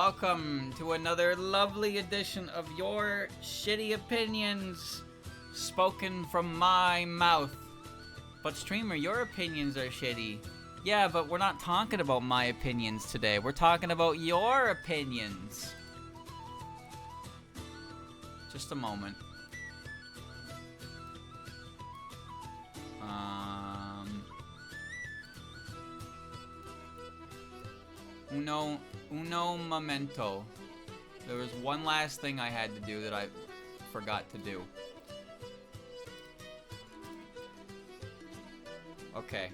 Welcome to another lovely edition of your shitty opinions spoken from my mouth. But streamer, your opinions are shitty. Yeah, but we're not talking about my opinions today. We're talking about your opinions. Just a moment. Uno momento. There was one last thing I had to do that I forgot to do. Okay.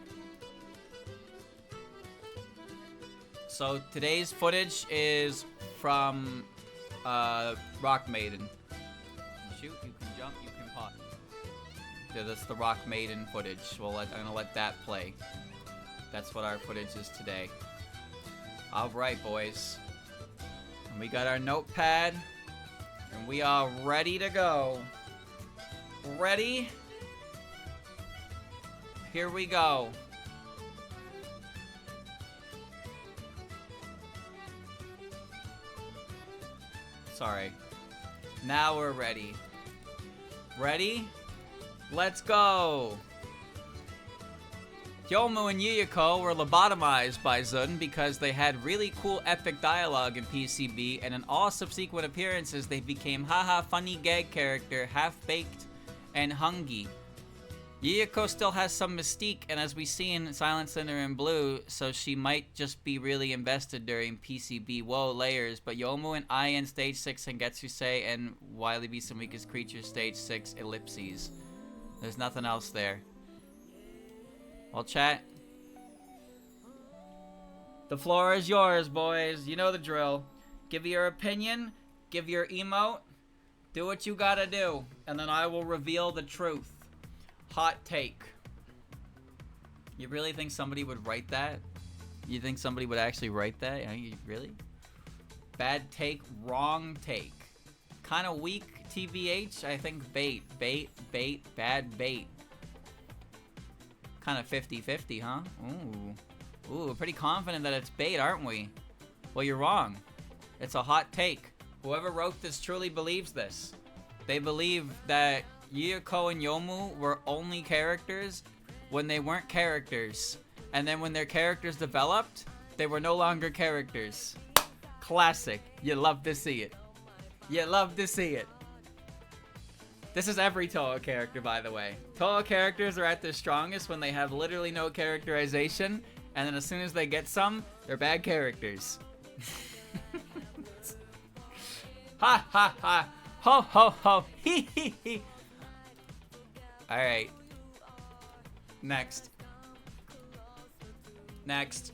So today's footage is from Rock Maiden. Shoot, you can jump, you can pop. Yeah, that's the Rock Maiden footage. I'm gonna let that play. That's what our footage is today. Alright, boys. And we got our notepad. And we are ready to go. Ready? Here we go. Sorry. Now we're ready. Ready? Let's go! Yomu and Yuyuko were lobotomized by Zun because they had really cool epic dialogue in PCB, and in all subsequent appearances they became haha funny gag character, half-baked, and hungy. Yuyuko still has some mystique, and as we see in Silent Sinner in Blue, so she might just be really invested during PCB Whoa layers, but Yomu and Ayan Stage 6 and Getsuse and Wily Beast and Weakest Creature Stage 6 ellipses. There's nothing else there. Well, chat. The floor is yours, boys. You know the drill. Give your opinion, give your emote, do what you gotta do, and then I will reveal the truth. Hot take. You really think somebody would write that? You think somebody would actually write that? Really? Bad take, wrong take. Kind of weak, TBH. I think bait, bad bait. Kind of 50-50, huh? Ooh, we're pretty confident that it's bait, aren't we? Well, you're wrong. It's a hot take. Whoever wrote this truly believes this. They believe that Yuyuko and Yomu were only characters when they weren't characters. And then when their characters developed, they were no longer characters. Classic. You love to see it. You love to see it. This is every Touhou character, by the way. Touhou characters are at their strongest when they have literally no characterization, and then as soon as they get some, they're bad characters. Ha ha ha! Ho ho ho! Hee hee hee! Alright. Next. Next.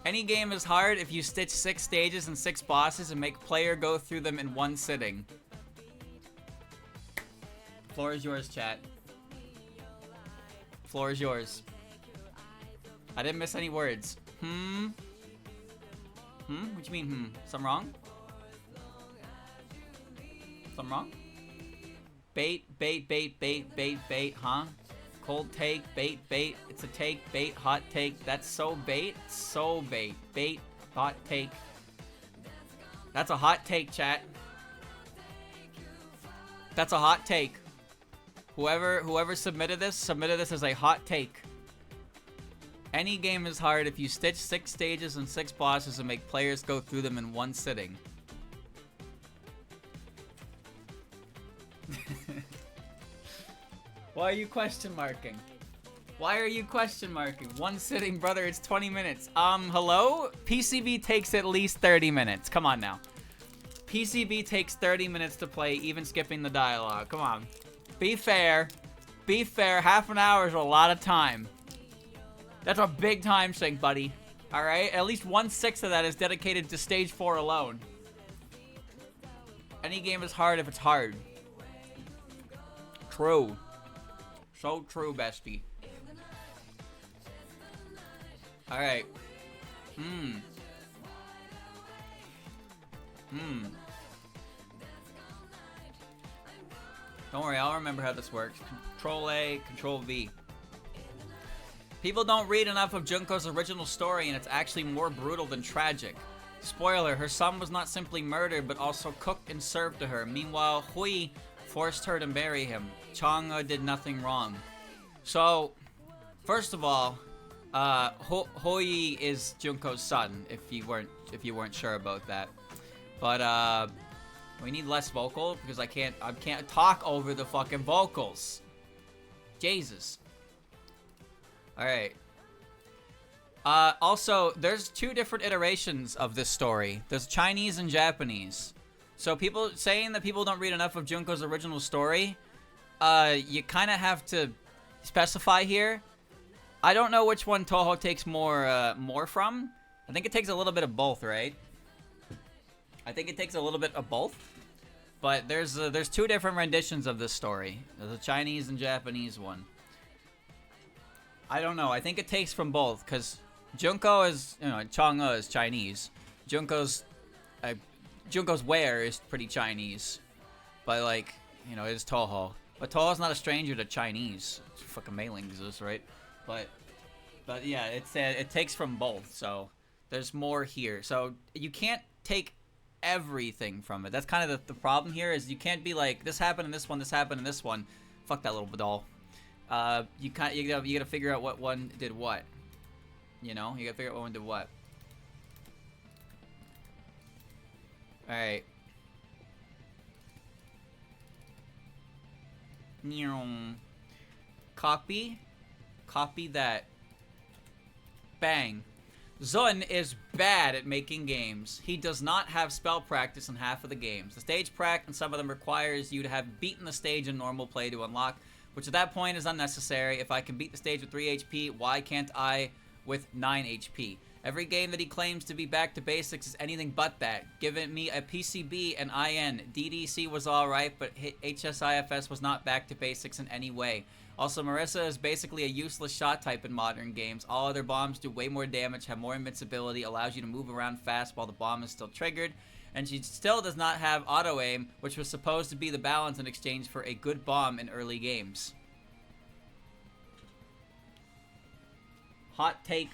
Any game is hard if you stitch 6 stages and 6 bosses and make player go through them in one sitting. Floor is yours, chat. Floor is yours. I didn't miss any words. What you mean, Something wrong? Something wrong? Bait, huh? Cold take, bait. It's a take, bait, hot take. That's so bait, Bait, hot take. That's a hot take, chat. That's a hot take. Whoever submitted this as a hot take. Any game is hard if you stitch 6 stages and 6 bosses and make players go through them in one sitting. Why are you question marking? Why are you question marking? One sitting, brother, it's 20 minutes. Hello? PCB takes at least 30 minutes. Come on now. PCB takes 30 minutes to play, even skipping the dialogue. Come on. Be fair. Be fair. Half an hour is a lot of time. That's a big time sink, buddy. Alright? At least 1/6 of that is dedicated to stage 4 alone. Any game is hard if it's hard. True. So true, bestie. Alright. Don't worry, I'll remember how this works. Control A, Control V. People don't read enough of Junko's original story, and it's actually more brutal than tragic. Spoiler, her son was not simply murdered, but also cooked and served to her. Meanwhile, Hui forced her to marry him. Chang'e did nothing wrong. So, first of all, Hui is Junko's son, if you weren't sure about that. But, we need less vocal, because I can't talk over the fucking vocals. Jesus. Alright. Also, there's 2 different iterations of this story. There's Chinese and Japanese. So people saying that people don't read enough of Junko's original story, you kind of have to specify here. I don't know which one Touhou takes more from. I think it takes a little bit of both, right? I think it takes a little bit of both. But there's 2 different renditions of this story. There's a Chinese and Japanese one. I don't know. I think it takes from both, because Junko is, Chang'e is Chinese. Junko's wear is pretty Chinese. But, like, it's Touhou. But Touhou's not a stranger to Chinese. It's fucking mailings is, right? But yeah, it takes from both, so there's more here. So you can't take everything from it. That's kind of the problem here, is you can't be like, this happened in this one, this happened in this one. Fuck that little doll. You gotta figure out what one did what. You gotta figure out what one did what. Alright. Copy that. Bang. Zun is bad at making games. He does not have spell practice in half of the games. The stage prac in some of them requires you to have beaten the stage in normal play to unlock, which at that point is unnecessary. If I can beat the stage with 3 HP, why can't I with 9 HP? Every game that he claims to be back to basics is anything but that. Giving me a PCB and IN. DDC was alright, but HSIFS was not back to basics in any way. Also, Marisa is basically a useless shot type in modern games. All other bombs do way more damage, have more invincibility, allows you to move around fast while the bomb is still triggered. And she still does not have auto-aim, which was supposed to be the balance in exchange for a good bomb in early games. Hot take,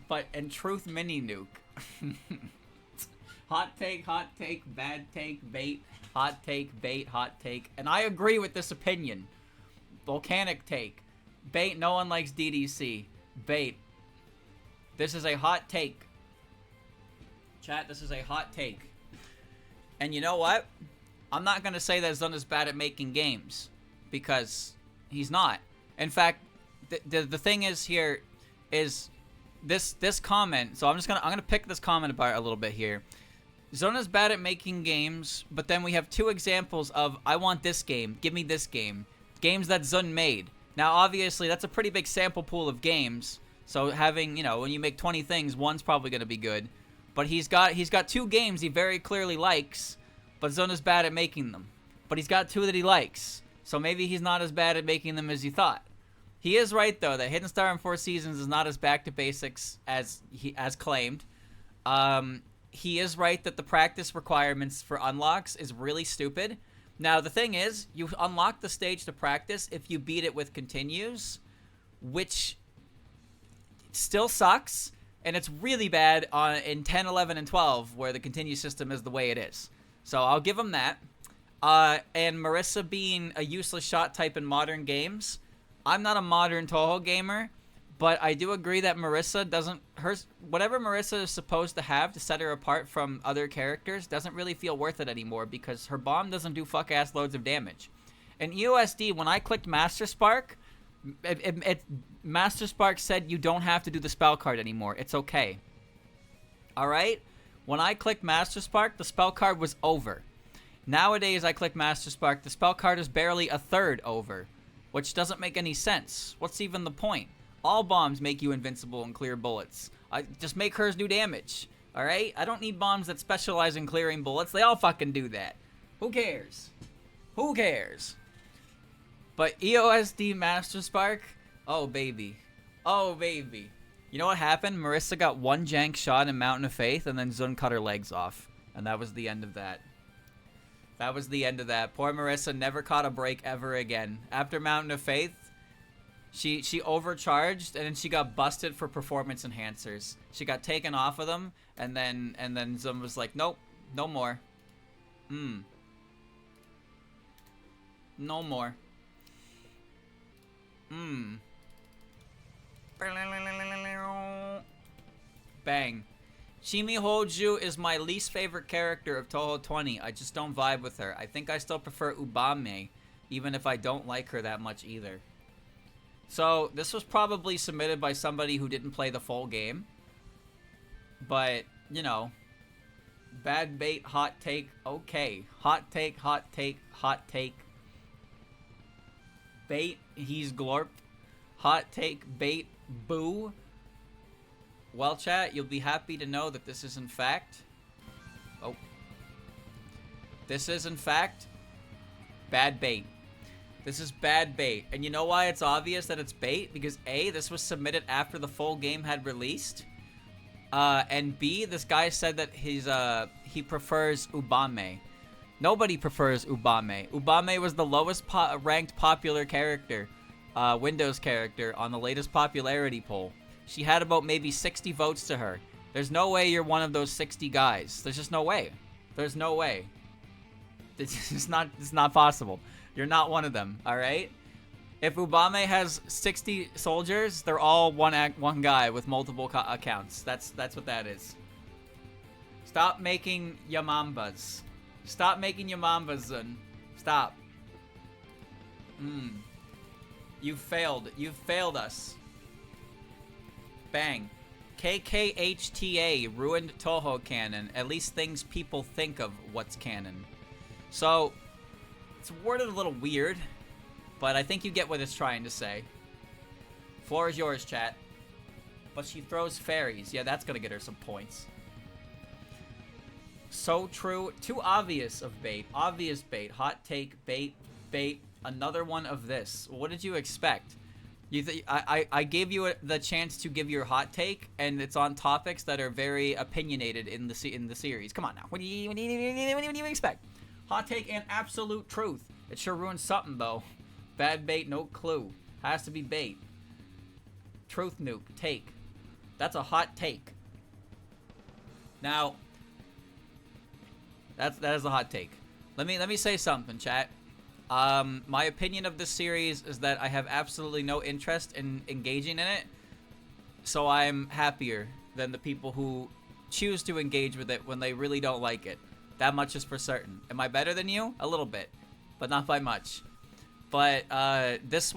but in truth, mini nuke. Hot take, bad take, bait, hot take, bait, hot take. And I agree with this opinion. Volcanic take. Bait, no one likes DDC. Bait. This is a hot take. Chat, this is a hot take. And you know what? I'm not going to say that Zun is bad at making games, because he's not. In fact, the thing is here is this comment. So I'm gonna pick this comment apart a little bit here. Zun is bad at making games, but then we have 2 examples of I want this game, give me this game. Games that Zun made. Now obviously that's a pretty big sample pool of games. So having, when you make 20 things, one's probably gonna be good. But he's got 2 games he very clearly likes, but Zun is bad at making them. But he's got 2 that he likes. So maybe he's not as bad at making them as you thought. He is right though that Hidden Star in 4 Seasons is not as back to basics as claimed. He is right that the practice requirements for unlocks is really stupid. Now the thing is, you unlock the stage to practice if you beat it with continues, which still sucks, and it's really bad in 10, 11, and 12 where the continue system is the way it is. So I'll give him that. And Marisa being a useless shot type in modern games, I'm not a modern Touhou gamer, but I do agree that Marisa doesn't... Whatever Marisa is supposed to have to set her apart from other characters doesn't really feel worth it anymore, because her bomb doesn't do fuck-ass loads of damage. In EOSD, when I clicked Master Spark, Master Spark said you don't have to do the spell card anymore. It's okay. Alright? When I clicked Master Spark, the spell card was over. Nowadays, I click Master Spark, the spell card is barely a third over, which doesn't make any sense. What's even the point? All bombs make you invincible and clear bullets. Just make hers do damage. Alright? I don't need bombs that specialize in clearing bullets. They all fucking do that. Who cares? Who cares? But EOSD Master Spark? Oh, baby. Oh, baby. You know what happened? Marisa got 1 jank shot in Mountain of Faith, and then Zun cut her legs off. And that was the end of that. That was the end of that. Poor Marisa never caught a break ever again. After Mountain of Faith, She overcharged and then she got busted for performance enhancers. She got taken off of them and then Zum was like, nope, no more. No more. Bang. Chimi Hoju is my least favorite character of Touhou 20. I just don't vibe with her. I think I still prefer Ubame, even if I don't like her that much either. So, this was probably submitted by somebody who didn't play the full game. But, you know, bad bait, hot take, okay. Hot take, hot take, hot take. Bait, he's glorp. Hot take, bait, boo. Well, chat, you'll be happy to know that this is in fact... Oh. This is in fact bad bait. This is bad bait. And you know why it's obvious that it's bait? Because A, this was submitted after the full game had released. And B, this guy said that he prefers Ubame. Nobody prefers Ubame. Ubame was the lowest ranked popular character, Windows character, on the latest popularity poll. She had about maybe 60 votes to her. There's no way you're one of those 60 guys. There's just no way. There's no way. It's not possible. You're not one of them, alright? If Ubame has 60 soldiers, they're all one guy with multiple accounts. That's what that is. Stop making Yamambas. Stop making Yamambas, Zun. Stop. You've failed. You've failed us. Bang. KKHTA ruined Touhou canon. At least things people think of what's canon. So, it's worded a little weird, but I think you get what it's trying to say. Floor is yours, chat. But she throws fairies. Yeah, that's gonna get her some points. So true. Too obvious of bait. Obvious bait. Hot take. Bait. Bait. Another one of this. What did you expect? I gave you the chance to give your hot take, and it's on topics that are very opinionated in the series. Come on now. What do you expect? Hot take and absolute truth. It sure ruins something though. Bad bait, no clue. Has to be bait. Truth nuke. Take. That's a hot take. Now, that is a hot take. Let me say something, chat. My opinion of this series is that I have absolutely no interest in engaging in it, so I'm happier than the people who choose to engage with it when they really don't like it. That much is for certain. Am I better than you? A little bit, but not by much. But this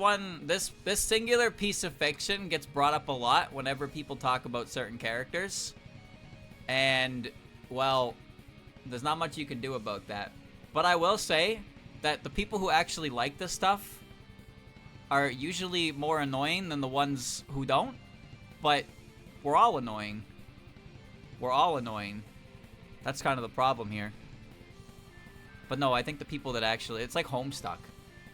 singular piece of fiction gets brought up a lot whenever people talk about certain characters, and well, there's not much you can do about that. But I will say that the people who actually like this stuff are usually more annoying than the ones who don't. But we're all annoying. We're all annoying. That's kind of the problem here. But no, I think the people that actually... It's like Homestuck.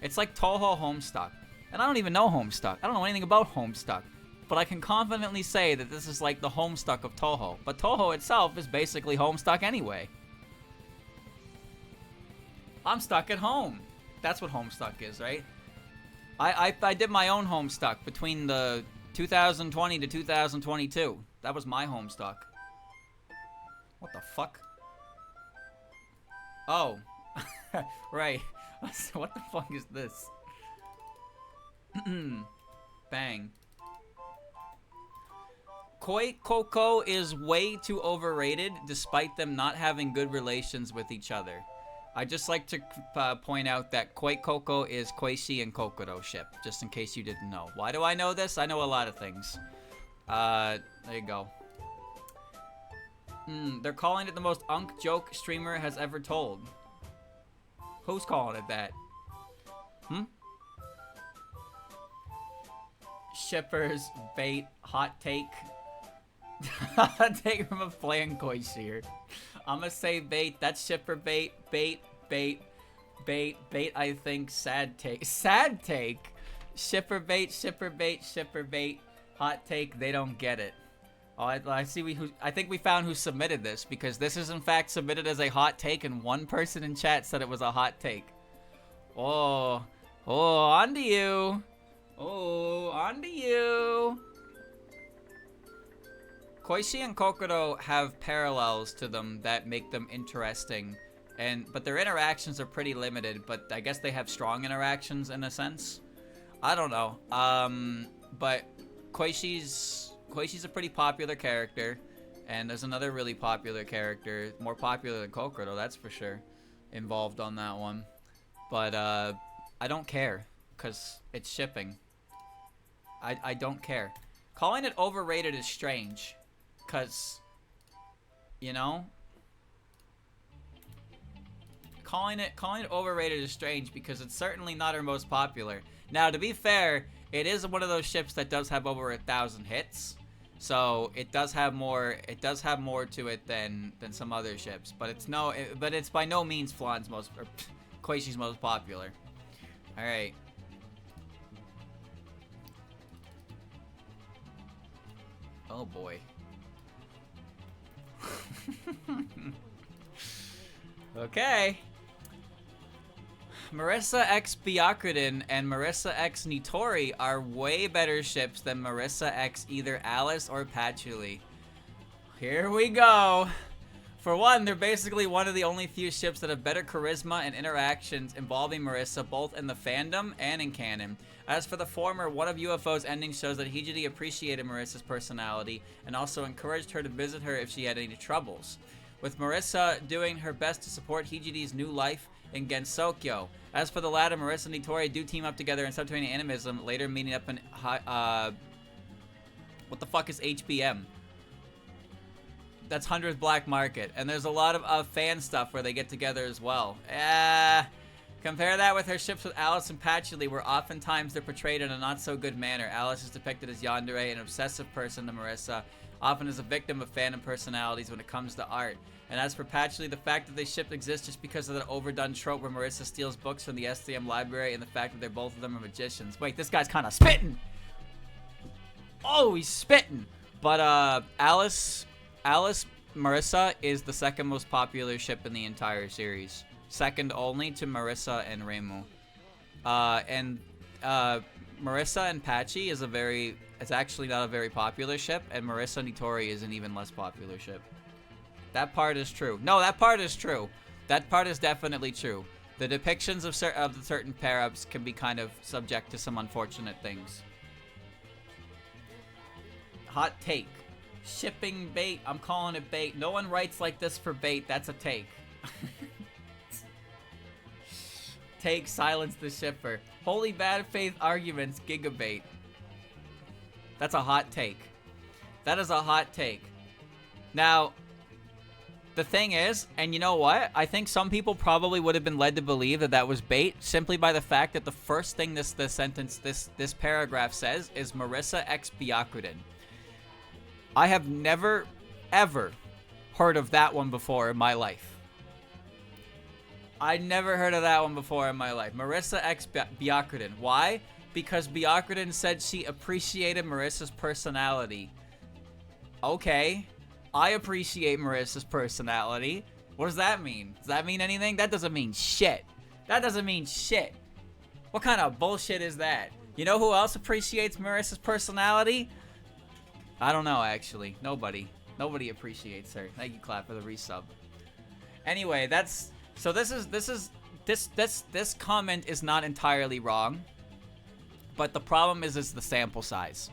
It's like Touhou Homestuck. And I don't even know Homestuck. I don't know anything about Homestuck. But I can confidently say that this is like the Homestuck of Touhou. But Touhou itself is basically Homestuck anyway. I'm stuck at home. That's what Homestuck is, right? I did my own Homestuck between the 2020 to 2022. That was my Homestuck. What the fuck? Oh. Right. What the fuck is this? Bang. Koi Koko is way too overrated despite them not having good relations with each other. I'd just like to point out that Koi Koko is Koishi and Kokoro ship, just in case you didn't know. Why do I know this? I know a lot of things. There you go. They're calling it the most unk joke streamer has ever told. Who's calling it that? Shippers, bait, hot take. Hot take from a playing Koishi here. I'ma say bait. That's shipper bait. Bait. Bait. Bait. Bait. I think sad take. Sad take. Shipper bait. Shipper bait. Shipper bait. Hot take. They don't get it. Oh, I see. I think we found who submitted this because this is in fact submitted as a hot take, and one person in chat said it was a hot take. Oh, on to you. Oh, on to you. Koishi and Kokoro have parallels to them that make them interesting, but their interactions are pretty limited, but I guess they have strong interactions in a sense. I don't know. But Koishi's a pretty popular character, and there's another really popular character, more popular than Kokoro, that's for sure, involved on that one. But I don't care, cause it's shipping. I don't care. Calling it overrated is strange. Cause, you know, calling it overrated is strange because it's certainly not our most popular. Now, to be fair, it is one of those ships that does have over 1,000 hits, so it does have more. It does have more to it than some other ships, but it's by no means Flan's most or Koishi's most popular. All right. Oh boy. Okay. Marisa x Byakuren and Marisa x Nitori are way better ships than Marisa x either Alice or Patchouli. Here we go. For one, they're basically one of the only few ships that have better charisma and interactions involving Marisa both in the fandom and in canon. As for the former, one of UFO's endings shows that Hijiri appreciated Marisa's personality and also encouraged her to visit her if she had any troubles, with Marisa doing her best to support Hijiri's new life in Gensokyo. As for the latter, Marisa and Nitori do team up together in subterranean animism, later meeting up in what the fuck is HBM? That's 100th Black Market, and there's a lot of fan stuff where they get together as well. Compare that with her ships with Alice and Patchouli, where oftentimes they're portrayed in a not-so-good manner. Alice is depicted as yandere, an obsessive person to Marisa, often as a victim of fandom personalities when it comes to art. And as for Patchouli, the fact that they ship exists just because of the overdone trope where Marisa steals books from the STM library and the fact that they're both of them are magicians. Wait, this guy's kind of spitting! Oh, he's spitting! But, Alice Marisa is the second most popular ship in the entire series. Second only to Marisa and Reimu. Marisa and Patchy is actually not a very popular ship, and Marisa Nitori is an even less popular ship. That part is true. No, that part is true. That part is definitely true. The depictions of certain pair-ups can be kind of subject to some unfortunate things. Hot take. Shipping bait. I'm calling it bait. No one writes like this for bait. That's a take. Take, silence the shipper. Holy bad faith arguments, gigabait. That's a hot take. That is a hot take. Now, the thing is, and you know what? I think some people probably would have been led to believe that that was bait simply by the fact that the first thing this paragraph says is Marisa x Byakuren. I have never, ever heard of that one before in my life. I never heard of that one before in my life. Marisa x Byakuren. Why? Because Byakuren said she appreciated Marisa's personality. Okay. I appreciate Marisa's personality. What does that mean? Does that mean anything? That doesn't mean shit. That doesn't mean shit. What kind of bullshit is that? You know who else appreciates Marisa's personality? I don't know, actually. Nobody. Nobody appreciates her. Thank you, Clap, for the resub. Anyway, that's... So this comment is not entirely wrong. But the problem is the sample size.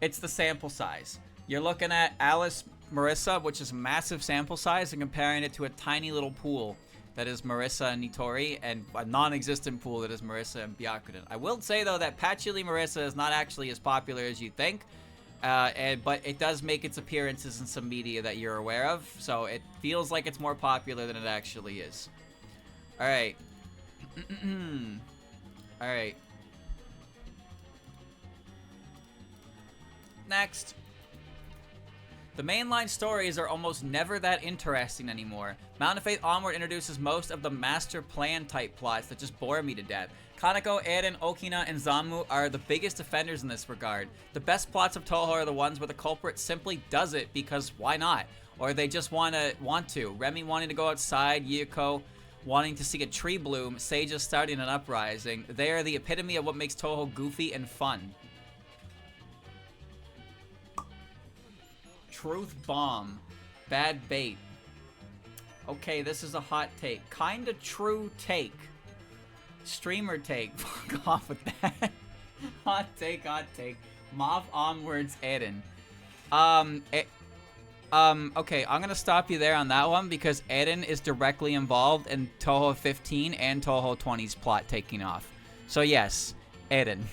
It's the sample size. You're looking at Alice Marisa, which is a massive sample size, and comparing it to a tiny little pool that is Marisa and Nitori, and a non-existent pool that is Marisa and Byakuren. I will say, though, that Patchouli Marisa is not actually as popular as you think. But it does make its appearances in some media that you're aware of, so it feels like it's more popular than it actually is. Alright. Alright. Next. The mainline stories are almost never that interesting anymore. Mount of Faith Onward introduces most of the master plan type plots that just bore me to death. Kaneko, Eren, Okina, and Zamu are the biggest offenders in this regard. The best plots of Touhou are the ones where the culprit simply does it because why not? Or they just want to. Remy wanting to go outside, Yuko wanting to see a tree bloom, sages starting an uprising. They are the epitome of what makes Touhou goofy and fun. Truth bomb. Bad bait. Okay, this is a hot take. Kinda true take. Streamer take. Fuck off with that. Hot take, hot take. Moth onwards, Eren. Okay, I'm gonna stop you there on that one because Eren is directly involved in Touhou 15 and Touhou 20's plot taking off. So yes, Eren.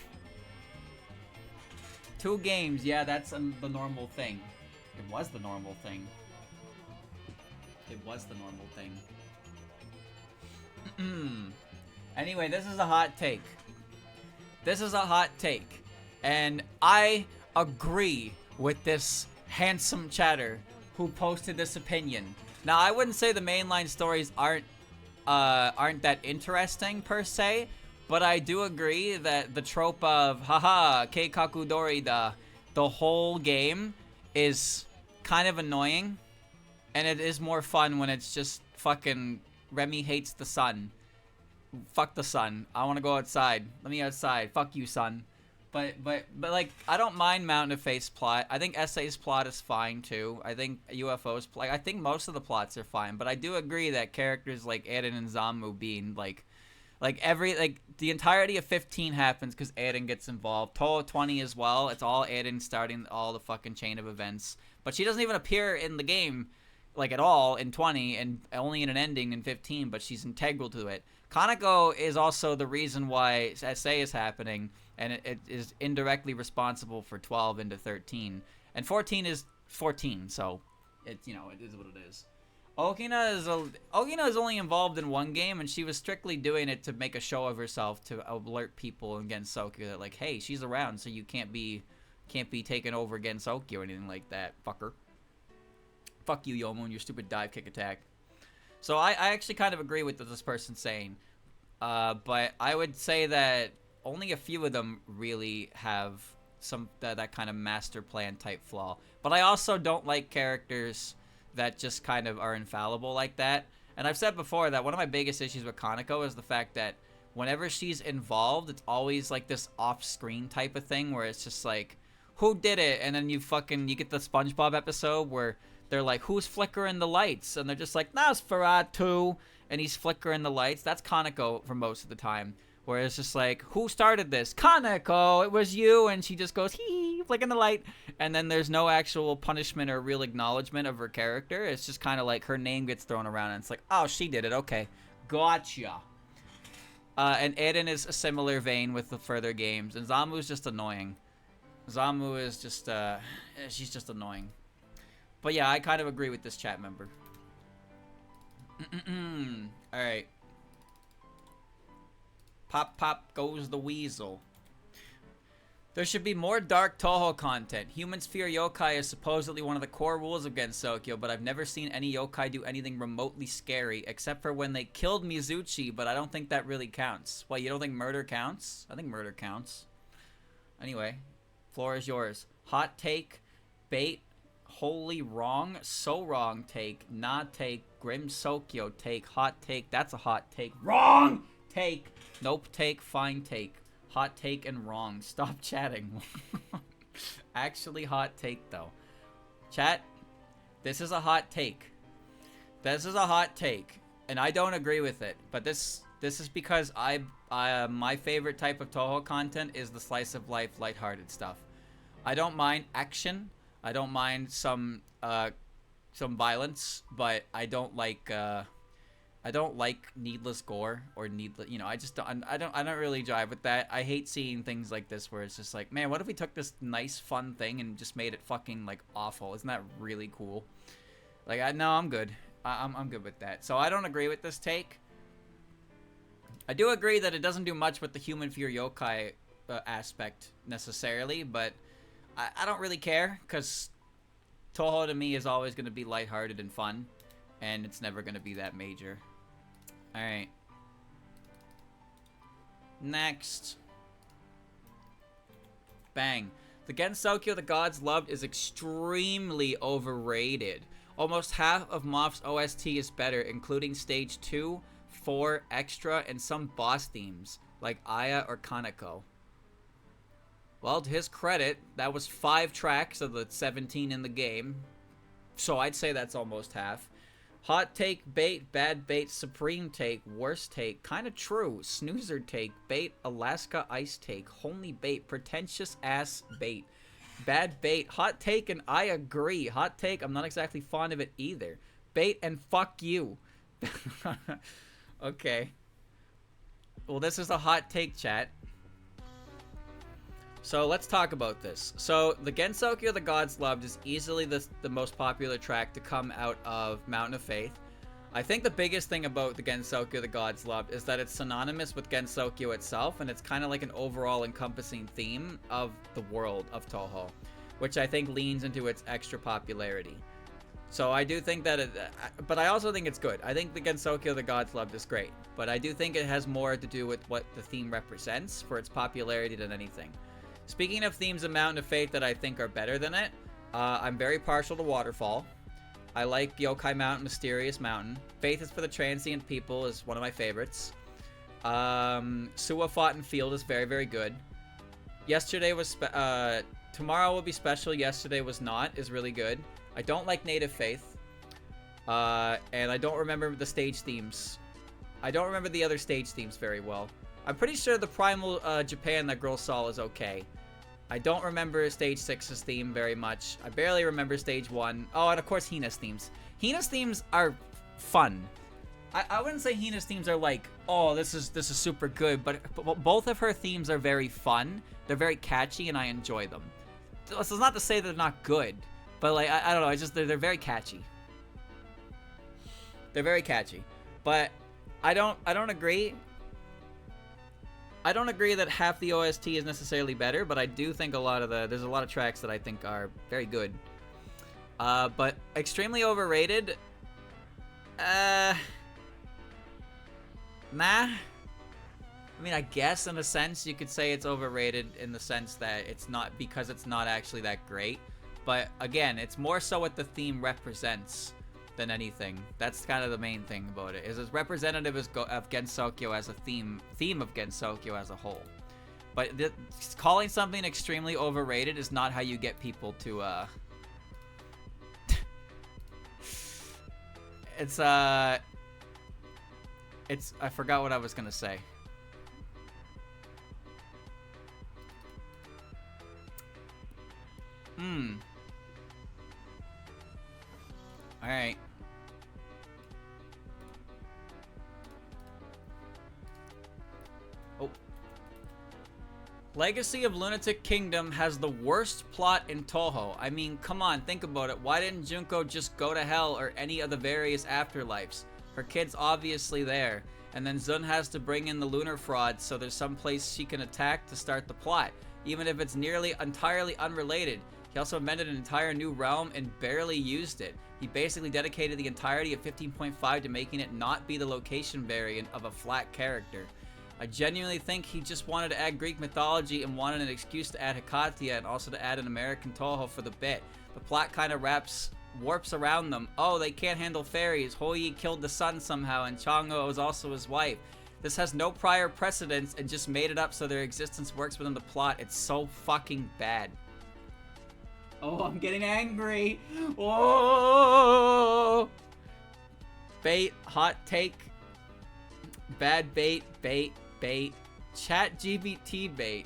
2 games, yeah, that's the normal thing. It was the normal thing. It was the normal thing. Anyway, this is a hot take. This is a hot take. And I agree with this handsome chatter who posted this opinion. Now, I wouldn't say the mainline stories aren't that interesting per se, but I do agree that the trope of haha keikaku dorida the whole game is kind of annoying, and it is more fun when it's just fucking Remy hates the sun. Fuck the sun. I want to go outside. Let me outside. Fuck you, sun. But like, I don't mind Mountain of Faith's plot. I think SA's plot is fine too. I think UFO's plot. I think most of the plots are fine. But I do agree that characters like Eren and Zamu being like the entirety of 15 happens because Eren gets involved. Touhou 20 as well. It's all Eren starting all the fucking chain of events. But she doesn't even appear in the game like at all in 20 and only in an ending in 15. But she's integral to it. Kaneko is also the reason why SA is happening, and it is indirectly responsible for 12 into 13. And 14 is 14, so it's, you know, it is what it is. Ogina is only involved in 1 game, and she was strictly doing it to make a show of herself to alert people against Sakuya that, like, hey, she's around, so you can't be taken over against Sakuya or anything like that, fucker. Fuck you, Yomu, and your stupid dive kick attack. So I actually kind of agree with what this person's saying. But I would say that only a few of them really have some that kind of master plan type flaw. But I also don't like characters that just kind of are infallible like that. And I've said before that one of my biggest issues with Kaneko is the fact that whenever she's involved, it's always like this off-screen type of thing where it's just like, who did it? And then you get the SpongeBob episode where they're like, who's flickering the lights? And they're just like, Nosferatu. And he's flickering the lights. That's Kaneko for most of the time. Where it's just like, who started this? Kaneko, it was you. And she just goes, hee, flicking the light. And then there's no actual punishment or real acknowledgement of her character. It's just kind of like her name gets thrown around. And it's like, oh, she did it. Okay. Gotcha. And Eren is a similar vein with the further games. And Zamu's just annoying. Zamu is just, she's just annoying. But yeah, I kind of agree with this chat member. Alright. Pop pop goes the weasel. There should be more dark Touhou content. Humans fear yokai is supposedly one of the core rules against Sakuya, but I've never seen any yokai do anything remotely scary, except for when they killed Mizuchi, but I don't think that really counts. What, you don't think murder counts? I think murder counts. Anyway, floor is yours. Hot take, bait, wholly wrong, so wrong take, not take, grim Sokyo take, hot take, that's a hot take, wrong take, nope take, fine take, hot take and wrong, stop chatting. Actually hot take though. Chat, this is a hot take. This is a hot take, and I don't agree with it, but this is because my favorite type of Touhou content is the slice of life, lighthearted stuff. I don't mind action. I don't mind some violence, but I don't like needless gore or needless. You know, I don't really jive with that. I hate seeing things like this where it's just like, man, what if we took this nice fun thing and just made it fucking like awful? Isn't that really cool? Like, no, I'm good. I'm good with that. So I don't agree with this take. I do agree that it doesn't do much with the human fear yokai aspect necessarily, but I don't really care, because Touhou to me is always going to be lighthearted and fun, and it's never going to be that major. Alright. Next. Bang. The Gen Sakuya the gods loved is extremely overrated. Almost half of Moth's OST is better, including Stage 2, 4 extra and some boss themes, like Aya or Kaneko. Well, to his credit, that was 5 tracks of the 17 in the game. So I'd say that's almost half. Hot take, bait, bad bait, supreme take, worst take, kinda true, snoozer take, bait, Alaska ice take, homely bait, pretentious ass bait, bad bait, hot take, and I agree. Hot take, I'm not exactly fond of it either. Bait and fuck you. Okay. Well, this is a hot take, chat. So let's talk about this. So the Gensokyo the Gods Loved is easily the most popular track to come out of Mountain of Faith. I think the biggest thing about the Gensokyo the Gods Loved is that it's synonymous with Gensokyo itself, and it's kind of like an overall encompassing theme of the world of Touhou, which I think leans into its extra popularity. So I do think that but I also think it's good. I think the Gensokyo the Gods Loved is great, but I do think it has more to do with what the theme represents for its popularity than anything. Speaking of themes of Mountain of Faith that I think are better than it, I'm very partial to Waterfall. I like Yokai Mountain, Mysterious Mountain. Faith is for the Transient People is one of my favorites. Suwa Foughten Field is very, very good. Yesterday was, Tomorrow will be special, yesterday was not, is really good. I don't like Native Faith. And I don't remember the stage themes. I don't remember the other stage themes very well. I'm pretty sure the Primal Japan that Girl Saw is okay. I don't remember Stage 6's theme very much. I barely remember Stage 1. Oh, and of course Hina's themes. Hina's themes are fun. I wouldn't say Hina's themes are like, oh, this is super good, but both of her themes are very fun. They're very catchy, and I enjoy them. So it's not to say they're not good, but like I don't know, they're very catchy. They're very catchy, but I don't agree. I don't agree that half the OST is necessarily better, but I do think there's a lot of tracks that I think are very good. But extremely overrated, nah. I mean, I guess in a sense you could say it's overrated in the sense that it's not actually that great. But again, it's more so what the theme represents than anything. That's kind of the main thing about it. Is it's representative of Gensokyo as a theme of Gensokyo as a whole. But calling something extremely overrated is not how you get people to I forgot what I was gonna say. Alright. Oh. Legacy of Lunatic Kingdom has the worst plot in Touhou. I mean, come on, think about it. Why didn't Junko just go to hell or any of the various afterlives? Her kid's obviously there. And then Zun has to bring in the lunar fraud so there's some place she can attack to start the plot, even if it's nearly entirely unrelated. He also invented an entire new realm and barely used it. He basically dedicated the entirety of 15.5 to making it not be the location variant of a flat character. I genuinely think he just wanted to add Greek mythology and wanted an excuse to add Hikatia and also to add an American Touhou for the bit. The plot kind of warps around them. Oh, they can't handle fairies. Hoyi killed the sun somehow and Chango was also his wife. This has no prior precedence and just made it up so their existence works within the plot. It's so fucking bad. Oh, I'm getting angry. Oh! Bait, hot take, bad bait, bait, chat GBT bait.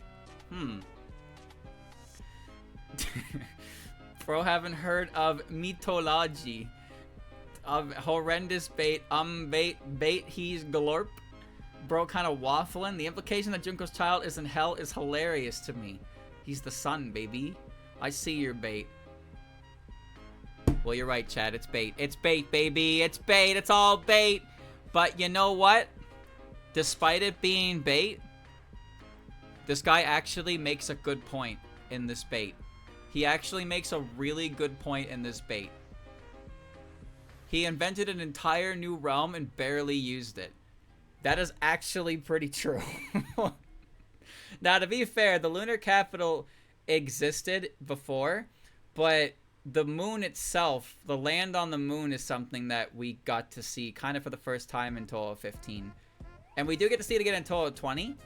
Bro, haven't heard of mythology. Of horrendous bait, bait, he's glorp. Bro, kind of waffling. The implication that Junko's child is in hell is hilarious to me. He's the sun, baby. I see your bait. Well, you're right, Chad. It's bait. It's bait, baby. It's bait. It's all bait. But you know what? Despite it being bait, this guy actually makes a good point in this bait. He actually makes a really good point in this bait. He invented an entire new realm and barely used it. That is actually pretty true. Now, to be fair, the lunar capital existed before, but the moon itself, the land on the moon is something that we got to see kind of for the first time in Touhou 15. And we do get to see it again in Touhou 20.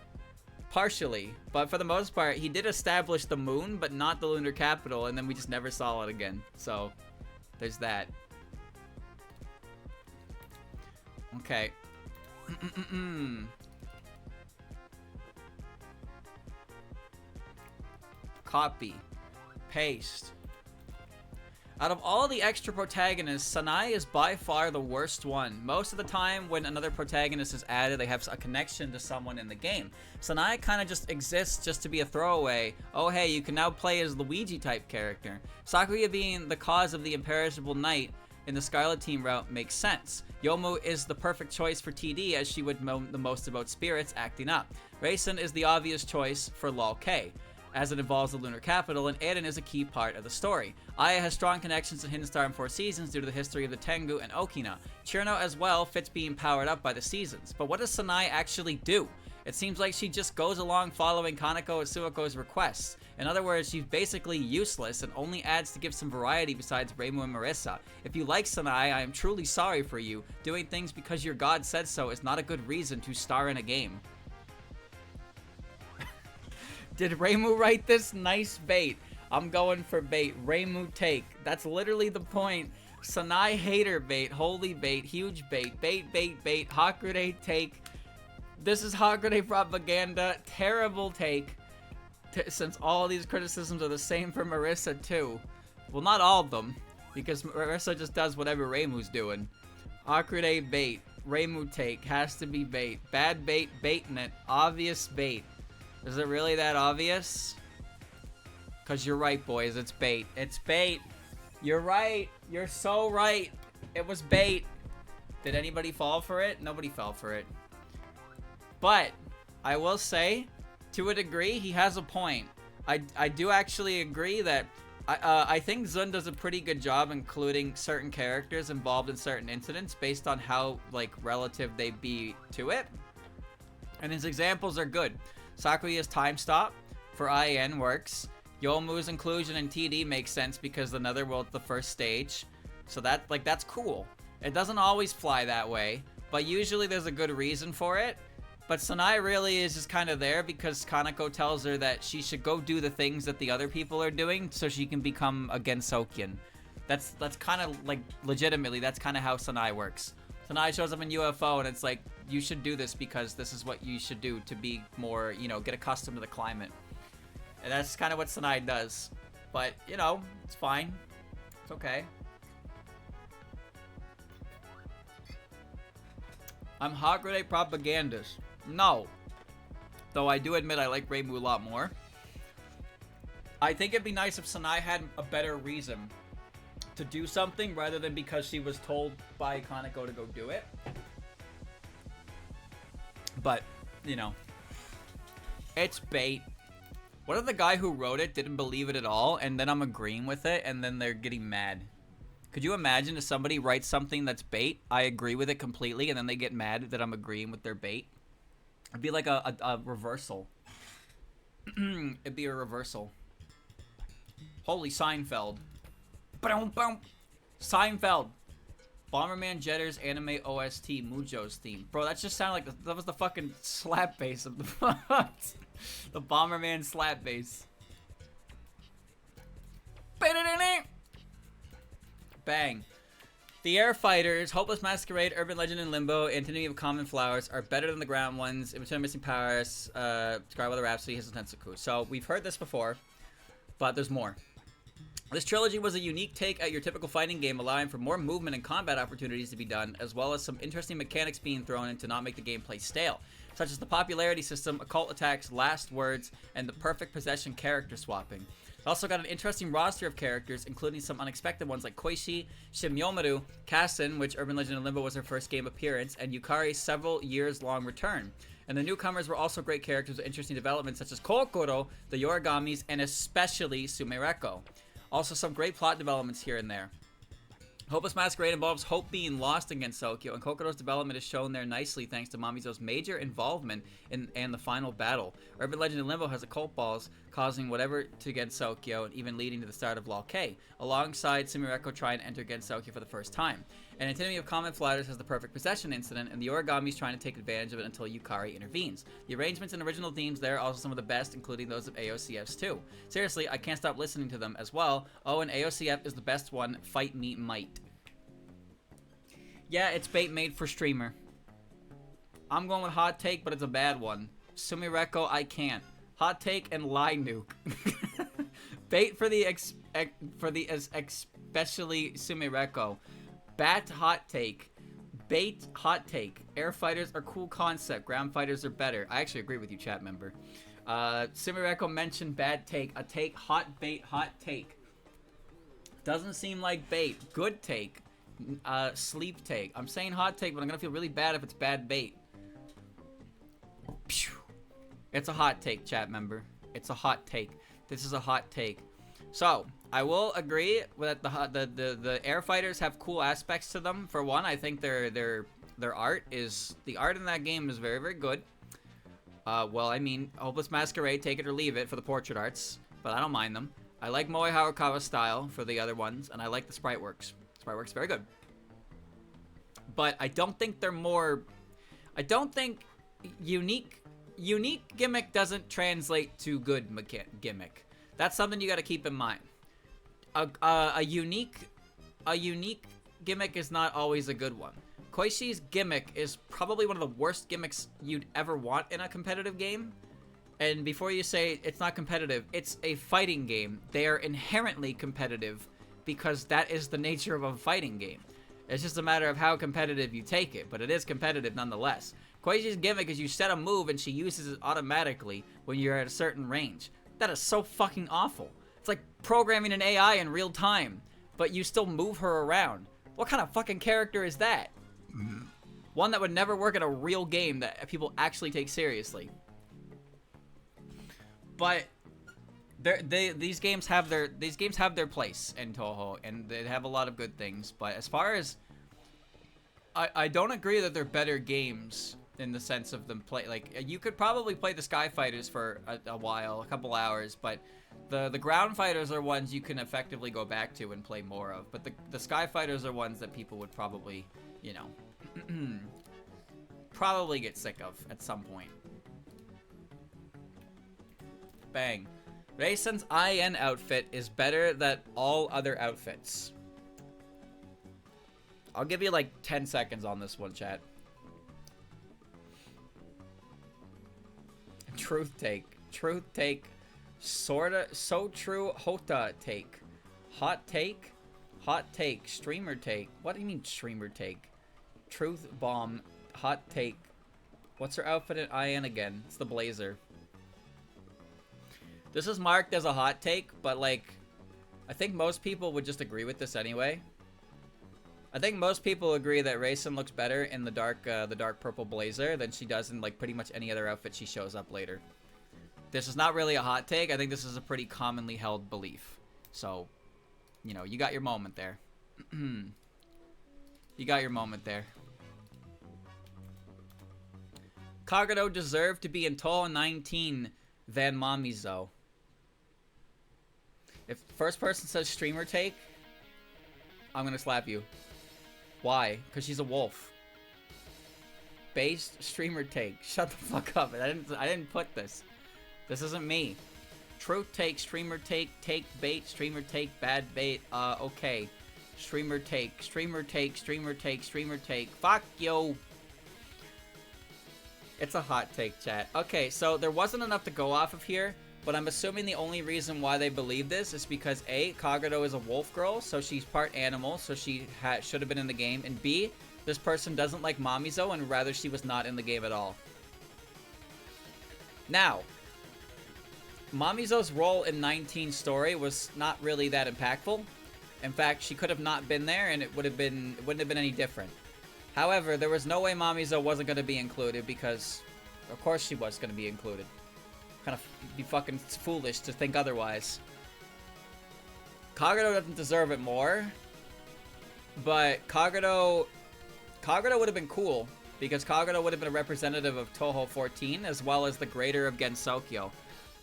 Partially. But for the most part, he did establish the moon, but not the lunar capital. And then we just never saw it again. So, there's that. Okay. Copy. Paste. Out of all the extra protagonists, Sanai is by far the worst one. Most of the time when another protagonist is added, they have a connection to someone in the game. Sanai kind of just exists just to be a throwaway. Oh hey, you can now play as Luigi type character. Sakuya being the cause of the imperishable knight in the Scarlet Team route makes sense. Yomu is the perfect choice for TD as she would know the most about spirits acting up. Raisin is the obvious choice for LoLK, as it involves the lunar capital, and Eren is a key part of the story. Aya has strong connections to Hidden Star and Four Seasons due to the history of the Tengu and Okina. Cirno as well fits being powered up by the seasons. But what does Sanai actually do? It seems like she just goes along following Kaneko and Sueko's requests. In other words, she's basically useless and only adds to give some variety besides Reimu and Marisa. If you like Sanai, I am truly sorry for you. Doing things because your god said so is not a good reason to star in a game. Did Reimu write this? Nice bait. I'm going for bait. Reimu take. That's literally the point. Sanai hater bait. Holy bait. Huge bait. Bait, bait, bait. Hakurei take. This is Hakurei propaganda. Terrible take. Since all these criticisms are the same for Marisa too. Well, not all of them. Because Marisa just does whatever Reimu's doing. Hakurei bait. Reimu take. Has to be bait. Bad bait. Baiting it. Obvious bait. Is it really that obvious? Because you're right, boys. It's bait. It's bait. You're right. You're so right. It was bait. Did anybody fall for it? Nobody fell for it. But, I will say, to a degree, he has a point. I do actually agree that I think Zun does a pretty good job including certain characters involved in certain incidents based on how, like, relative they be to it. And his examples are good. Sakuya's time stop for IN works. Yomu's inclusion in TD makes sense because the Netherworld's the first stage. So that's cool. It doesn't always fly that way, but usually there's a good reason for it. But Sanai really is just kind of there because Kaneko tells her that she should go do the things that the other people are doing so she can become a Gensokyan. That's kind of like legitimately that's kind of how Sanai works. Sanai shows up in UFO and it's like, you should do this because this is what you should do to be more, you know, get accustomed to the climate. And that's kind of what Sanai does. But, you know, it's fine. It's okay. I'm Hakurei propagandist. No. Though I do admit I like Reimu a lot more. I think it'd be nice if Sanai had a better reason to do something rather than because she was told by Kaneko to go do it. But, you know, it's bait. What if the guy who wrote it didn't believe it at all, and then I'm agreeing with it, and then they're getting mad? Could you imagine if somebody writes something that's bait, I agree with it completely, and then they get mad that I'm agreeing with their bait? It'd be like a reversal. It'd be a reversal. Holy Seinfeld. Boom, boom. Seinfeld. Bomberman Jetter's anime OST, Mujo's theme. Bro, that just sounded like that was the fucking slap bass of the the Bomberman slap bass. Bang. The Air Fighters, Hopeless Masquerade, Urban Legend, and Limbo, Antinomy of Common Flowers are better than the ground ones. In Between Missing Powers, Scarweather Rhapsody, His Tensoku. So we've heard this before, but there's more. This trilogy was a unique take at your typical fighting game, allowing for more movement and combat opportunities to be done, as well as some interesting mechanics being thrown in to not make the gameplay stale, such as the popularity system, occult attacks, last words, and the perfect possession character swapping. It also got an interesting roster of characters, including some unexpected ones like Koishi, Shimyomaru, Kasen, which Urban Legend and Limbo was her first game appearance, and Yukari's several years-long return. And the newcomers were also great characters with interesting developments such as Kokoro, the Yorigamis, and especially Sumireko. Also some great plot developments here and there. Hopeless Masquerade involves Hope being lost against Sakuya, and Kokoro's development is shown there nicely thanks to Mamizo's major involvement in the final battle. Urban Legend in Limbo has occult balls causing whatever to against Sakuya, and even leading to the start of LoLK, alongside Sumireko trying to enter against Sakuya for the first time. And Antinomy of Common Flatters has the perfect possession incident, and the Origami's trying to take advantage of it until Yukari intervenes. The arrangements and original themes there are also some of the best, including those of AOCF's too. Seriously, I can't stop listening to them as well. Oh, and AOCF is the best one. Fight me, might. Yeah, it's bait made for streamer. I'm going with hot take, but it's a bad one. Sumireko, I can't. Hot take and lie nuke. Bait for the especially Sumireko. Bat hot take. Bait hot take. Air fighters are cool concept. Ground fighters are better. I actually agree with you, chat member. Sumireko mentioned bad take. A take. Hot bait. Hot take. Doesn't seem like bait. Good take. Sleep take. I'm saying hot take, but I'm gonna feel really bad if it's bad bait. Pew. It's a hot take, chat member. It's a hot take. This is a hot take. So I will agree that the air fighters have cool aspects to them. For one, I think their art is the art in that game is very, very good. Well, I mean, Hopeless Masquerade, take it or leave it for the portrait arts, but I don't mind them. I like Moe Harukawa's style for the other ones, and I like the sprite works. Sprite works very good. But I don't think they're more. I don't think unique gimmick doesn't translate to good gimmick. That's something you got to keep in mind. A unique gimmick is not always a good one. Koishi's gimmick is probably one of the worst gimmicks you'd ever want in a competitive game. And before you say it's not competitive, it's a fighting game. They are inherently competitive because that is the nature of a fighting game. It's just a matter of how competitive you take it, but it is competitive nonetheless. Koishi's gimmick is you set a move and she uses it automatically when you're at a certain range. That is so fucking awful. It's like programming an AI in real time, but you still move her around. What kind of fucking character is that? One that would never work in a real game that people actually take seriously. But these games have their place in Touhou, and they have a lot of good things. But as far as I don't agree that they're better games in the sense of them play. Like, you could probably play the Sky Fighters for a while, a couple hours, but the Ground Fighters are ones you can effectively go back to and play more of. But the Sky Fighters are ones that people would probably, you know, probably get sick of at some point. Bang. Reisen's IN outfit is better than all other outfits. I'll give you like 10 seconds on this one, chat. Truth take. Truth take. Sorta. So true. Hota take. Hot take. Hot take. Streamer take. What do you mean streamer take? Truth bomb. Hot take. What's her outfit in IN again? It's the blazer. This is marked as a hot take, but like, I think most people would just agree with this anyway. I think most people agree that Reisen looks better in the dark purple blazer than she does in like pretty much any other outfit she shows up later. This is not really a hot take. I think this is a pretty commonly held belief. So, you know, you got your moment there. You got your moment there. Kagero deserved to be in Touhou 19 than Mamizo. If first person says streamer take, I'm gonna slap you. Why? Because she's a wolf. Based streamer take. Shut the fuck up. I didn't put this. This isn't me. Truth take, streamer take, take bait, streamer take, bad bait. Okay. Streamer take, streamer take, streamer take, streamer take. Fuck yo. It's a hot take, chat. Okay, so there wasn't enough to go off of here, but I'm assuming the only reason why they believe this is because A, Kagero is a wolf girl, so she's part animal, so she should have been in the game, and B, this person doesn't like Mamizo, and rather she was not in the game at all. Now, Mamizo's role in 19's story was not really that impactful. In fact, she could have not been there, and it wouldn't have been any different. However, there was no way Mamizo wasn't going to be included because, of course she was going to be included. Kind of be fucking foolish to think otherwise. Kagero doesn't deserve it more. But Kagero would have been cool, because Kagero would have been a representative of Touhou 14 as well as the greater of Gensokyo.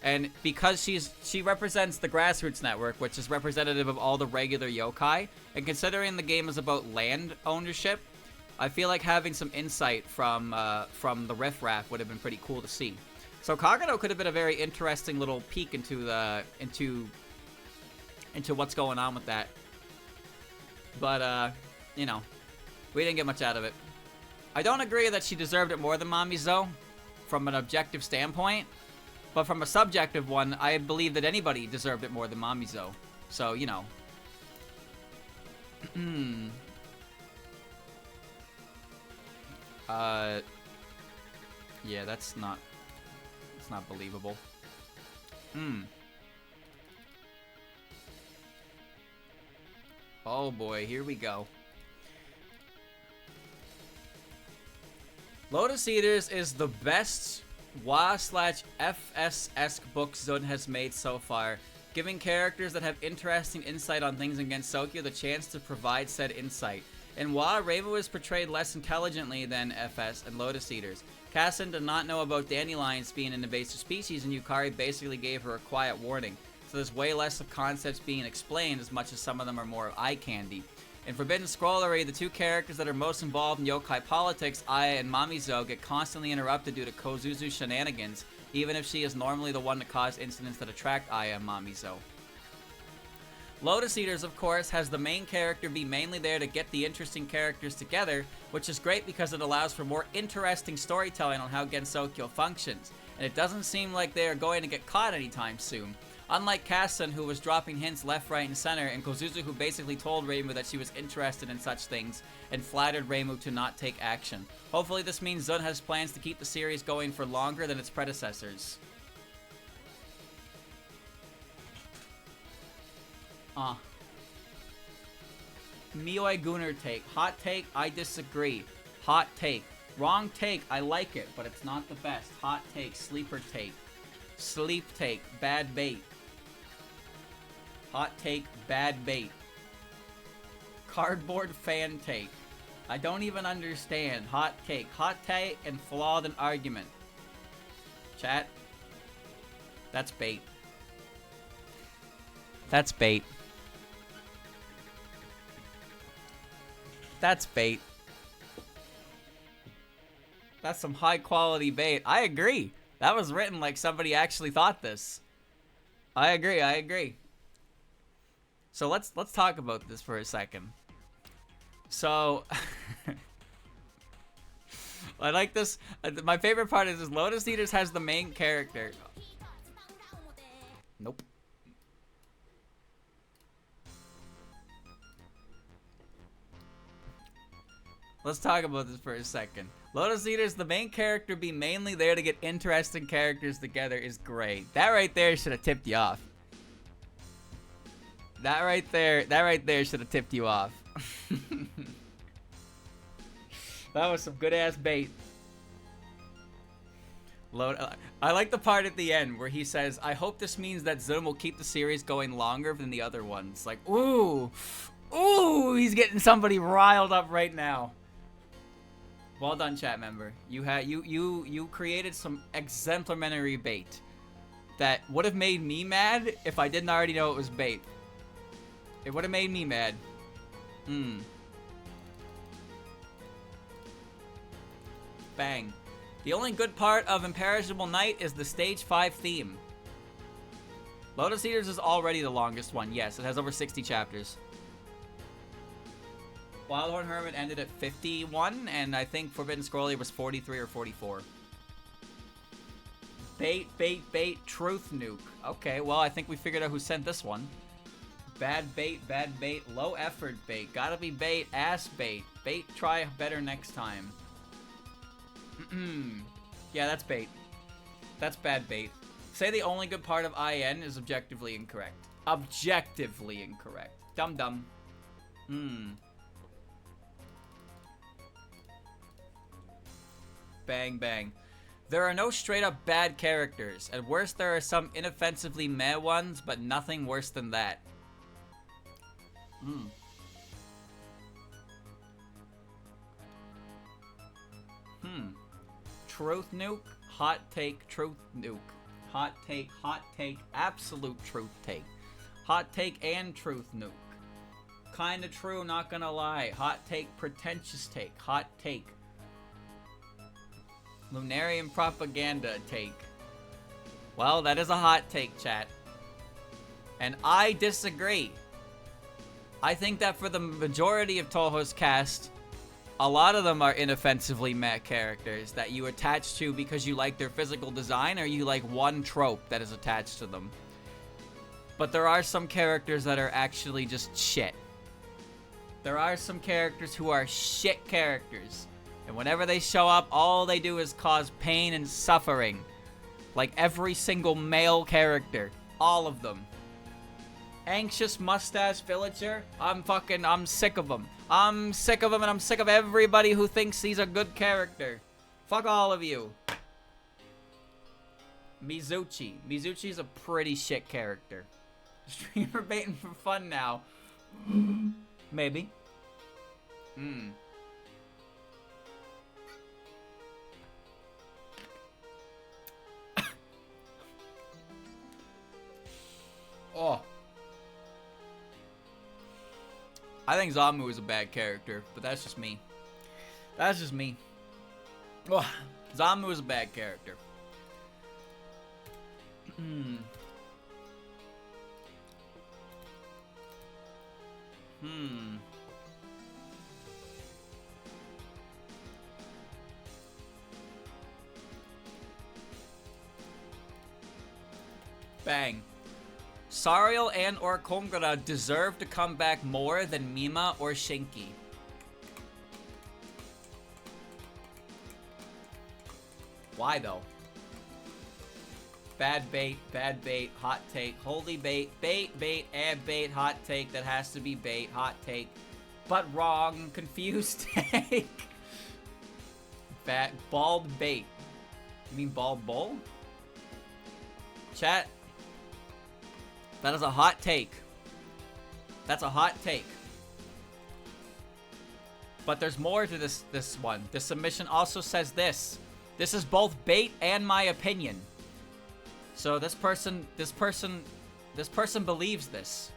And because she represents the Grassroots Network, which is representative of all the regular yokai, and considering the game is about land ownership, I feel like having some insight from the riffraff would have been pretty cool to see. So Kagero could have been a very interesting little peek into what's going on with that. But you know, we didn't get much out of it. I don't agree that she deserved it more than Mamizo from an objective standpoint, but from a subjective one, I believe that anybody deserved it more than Mamizo. So, you know. Yeah, that's not believable. Oh boy, here we go. Lotus Eaters is the best WA/FS-esque book Zun has made so far, giving characters that have interesting insight on things in Gensokyo the chance to provide said insight. In WA, Reimu is portrayed less intelligently than FS and Lotus Eaters. Kasen did not know about dandelions being an invasive species, and Yukari basically gave her a quiet warning, so there's way less of concepts being explained as much as some of them are more eye candy. In Forbidden Scrollery, the two characters that are most involved in yokai politics, Aya and Mamizo, get constantly interrupted due to Kozuzu's shenanigans, even if she is normally the one to cause incidents that attract Aya and Mamizo. Lotus Eaters, of course, has the main character be mainly there to get the interesting characters together, which is great because it allows for more interesting storytelling on how Gensokyo functions, and it doesn't seem like they are going to get caught anytime soon. Unlike Kasen, who was dropping hints left, right, and center, and Kozuzu, who basically told Reimu that she was interested in such things, and flattered Reimu to not take action. Hopefully this means Zun has plans to keep the series going for longer than its predecessors. Mioi Gunner take. Hot take, I disagree. Hot take. Wrong take, I like it, but it's not the best. Hot take, sleeper take. Sleep take, bad bait. Hot take, bad bait. Cardboard fan take. I don't even understand. Hot take. Hot take and flawed an argument. Chat. That's bait. That's bait. That's bait. That's some high quality bait. I agree. That was written like somebody actually thought this. I agree. So let's talk about this for a second. So I like this. My favorite part is Lotus Eaters has the main character. Nope. Let's talk about this for a second. Lotus Eaters, the main character be mainly there to get interesting characters together is great. That right there should have tipped you off. That right there should have tipped you off. That was some good ass bait. I like the part at the end where he says, I hope this means that Zun will keep the series going longer than the other ones. Like, ooh, he's getting somebody riled up right now. Well done, chat member. You created some exemplary bait that would have made me mad if I didn't already know it was bait. It would have made me mad. Bang. The only good part of Imperishable Night is the Stage 5 theme. Lotus Eaters is already the longest one. Yes, it has over 60 chapters. Wildhorn Hermit ended at 51, and I think Forbidden Scrollery was 43 or 44. Bait, truth nuke. Okay, well, I think we figured out who sent this one. Bad bait, low effort bait. Gotta be bait, ass bait. Bait, try better next time. Yeah, that's bait. That's bad bait. Say the only good part of IN is objectively incorrect. Objectively incorrect. Dum. Bang. There are no straight up bad characters. At worst, there are some inoffensively meh ones, but nothing worse than that. truth nuke. Hot take, truth nuke. Hot take, absolute truth take. Hot take and truth nuke. Kinda true, not gonna lie. Hot take, pretentious take. Hot take. Lunarian propaganda take. Well, that is a hot take, chat. And I disagree. I think that for the majority of Touhou's cast, a lot of them are inoffensively met characters that you attach to because you like their physical design or you like one trope that is attached to them. But there are some characters that are actually just shit. There are some characters who are shit characters. And whenever they show up, all they do is cause pain and suffering. Like every single male character. All of them. Anxious mustache villager. I'm sick of them. I'm sick of him, and I'm sick of everybody who thinks he's a good character. Fuck all of you. Mizuchi. Mizuchi's a pretty shit character. Streamer baiting for fun now. Maybe. Oh. I think Zamu is a bad character, but that's just me. That's just me. Oh, Zamu is a bad character. Bang. Sariel and or Kongara deserve to come back more than Mima or Shinki. Why though? Bad bait, hot take, holy bait, and bait, hot take, that has to be bait, hot take, but wrong, confused take. Bald bait. You mean bald bull? Chat. That is a hot take. That's a hot take. But there's more to this one. This submission also says this. This is both bait and my opinion. So this person believes this.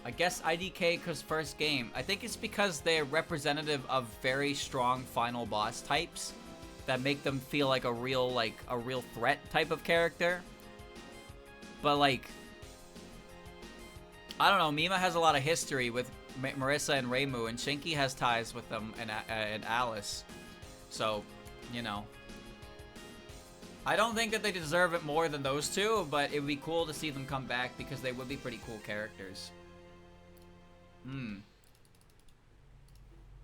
I guess IDK's first game. I think it's because they're representative of very strong final boss types that make them feel like a real threat type of character. But like, I don't know, Mima has a lot of history with Marisa and Reimu, and Shinki has ties with them and Alice. So, you know. I don't think that they deserve it more than those two, but it would be cool to see them come back because they would be pretty cool characters. Oh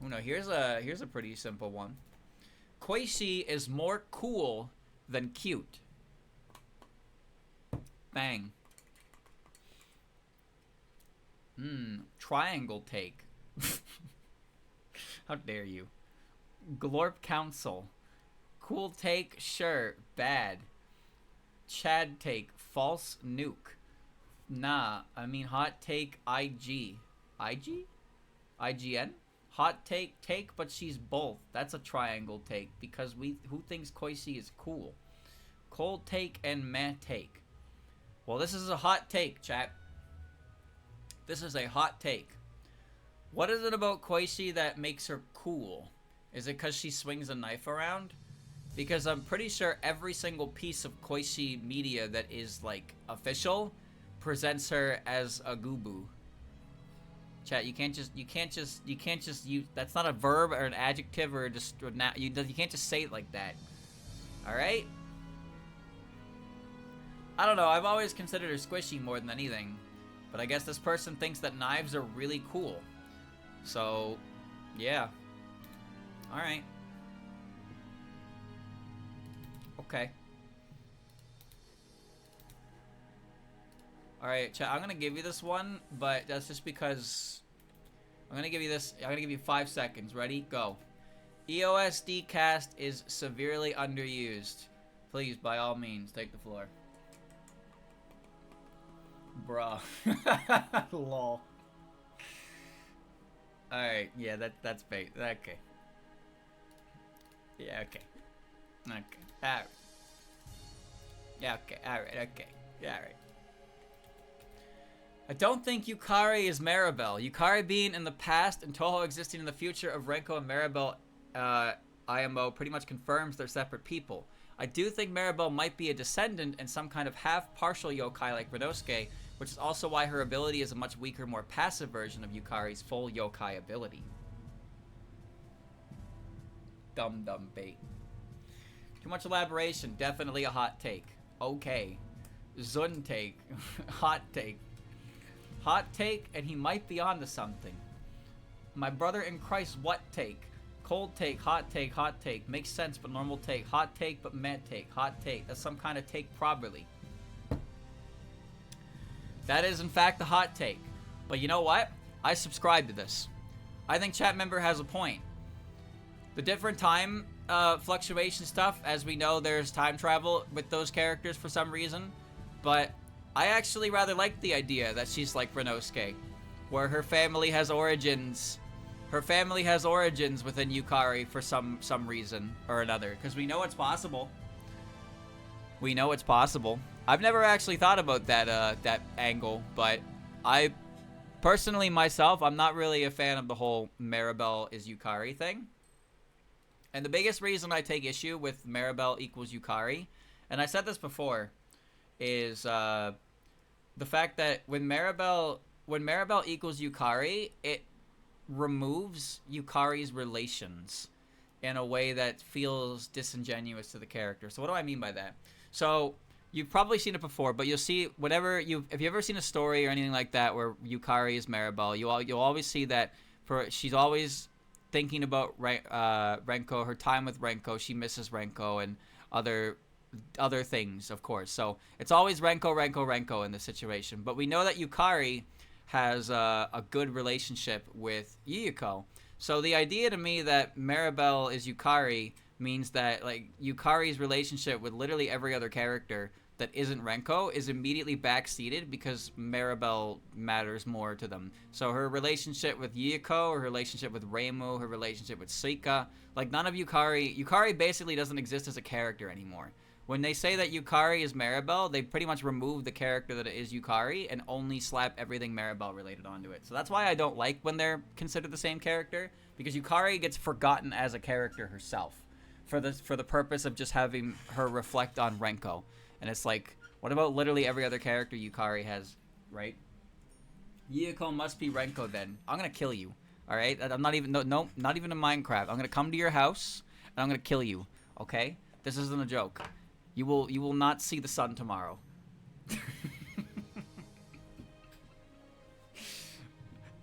no, here's a pretty simple one. Koishi is more cool than cute. Bang. Triangle take. How dare you. Glorp Council. Cool take, sure. Bad. Chad take. False nuke. Nah, I mean hot take, IG. IG? IGN? Hot take, but she's both. That's a triangle take, because who thinks Koishi is cool? Cold take and meh take. Well, this is a hot take, chat. This is a hot take. What is it about Koishi that makes her cool? Is it because she swings a knife around? Because I'm pretty sure every single piece of Koishi media that is, like, official presents her as a goobu. Chat, you can't just use, that's not a verb or an adjective or just, you can't just say it like that. Alright? I don't know, I've always considered her squishy more than anything. But I guess this person thinks that knives are really cool. So, yeah. Alright. Okay. Alright, chat, I'm gonna give you this one, but that's just because I'm gonna give you 5 seconds. Ready? Go. EOSD cast is severely underused. Please, by all means, take the floor. Bruh. Lol. Alright, yeah, that's bait. Okay. Yeah, okay. Okay. Alright. Yeah, okay. Alright, okay. Alright. I don't think Yukari is Maribel. Yukari being in the past and Touhou existing in the future of Renko and Maribel IMO pretty much confirms they're separate people. I do think Maribel might be a descendant and some kind of half-partial yokai like Renosuke, which is also why her ability is a much weaker, more passive version of Yukari's full yokai ability. Dumb bait. Too much elaboration. Definitely a hot take. Okay. Zun take. Hot take. Hot take, and he might be onto something. My brother in Christ, what take? Cold take, hot take, hot take. Makes sense, but normal take. Hot take, but mad take. Hot take. That's some kind of take properly. That is, in fact, a hot take. But you know what? I subscribe to this. I think chat member has a point. The different time fluctuation stuff, as we know, there's time travel with those characters for some reason. But I actually rather like the idea that she's like Renosuke, where her family has origins. Her family has origins within Yukari for some reason or another, because we know it's possible. We know it's possible. I've never actually thought about that angle, but I personally myself, I'm not really a fan of the whole Maribel is Yukari thing. And the biggest reason I take issue with Maribel equals Yukari, and I said this before, is the fact that when Maribel equals Yukari, it removes Yukari's relations in a way that feels disingenuous to the character. So what do I mean by that? So you've probably seen it before, but you'll see whenever if you've ever seen a story or anything like that where Yukari is Maribel, you'll always see that she's always thinking about Renko, her time with Renko. She misses Renko and other things, of course. So it's always Renko in this situation. But we know that Yukari has a good relationship with Yuyuko. So the idea to me that Maribel is Yukari means that like Yukari's relationship with literally every other character that isn't Renko is immediately backseated because Maribel matters more to them. So her relationship with Yuyuko, her relationship with Reimu, her relationship with Suika, like none of Yukari basically doesn't exist as a character anymore. When they say that Yukari is Maribel, they pretty much remove the character that is Yukari and only slap everything Maribel related onto it. So that's why I don't like when they're considered the same character, because Yukari gets forgotten as a character herself for the purpose of just having her reflect on Renko. And it's like, what about literally every other character Yukari has, right? Yuyuko must be Renko then. I'm gonna kill you, all right? I'm not even not even in Minecraft. I'm gonna come to your house and I'm gonna kill you, okay? This isn't a joke. You will not see the sun tomorrow.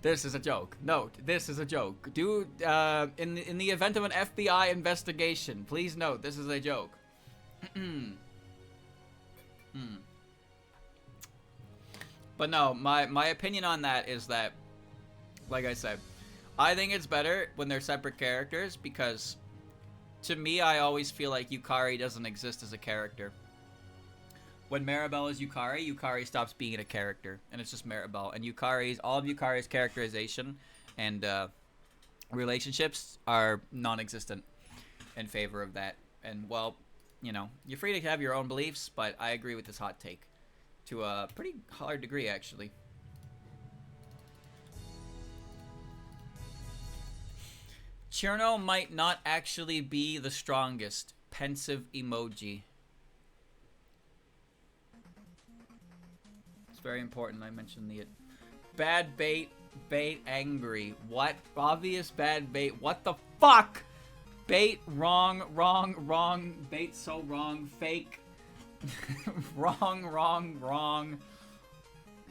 This is a joke. Note, this is a joke. Dude, in the event of an FBI investigation, please note this is a joke. But no, my opinion on that is that, like I said, I think it's better when they're separate characters because, to me, I always feel like Yukari doesn't exist as a character. When Maribel is Yukari, Yukari stops being a character, and it's just Maribel. And all of Yukari's characterization and relationships are non-existent in favor of that. And, well, you know, you're free to have your own beliefs, but I agree with this hot take to a pretty hard degree, actually. Cirno might not actually be the strongest. Pensive emoji. It's very important I mention the bad bait angry. What? Obvious bad bait. What the fuck? Bait wrong. Bait so wrong. Fake. wrong.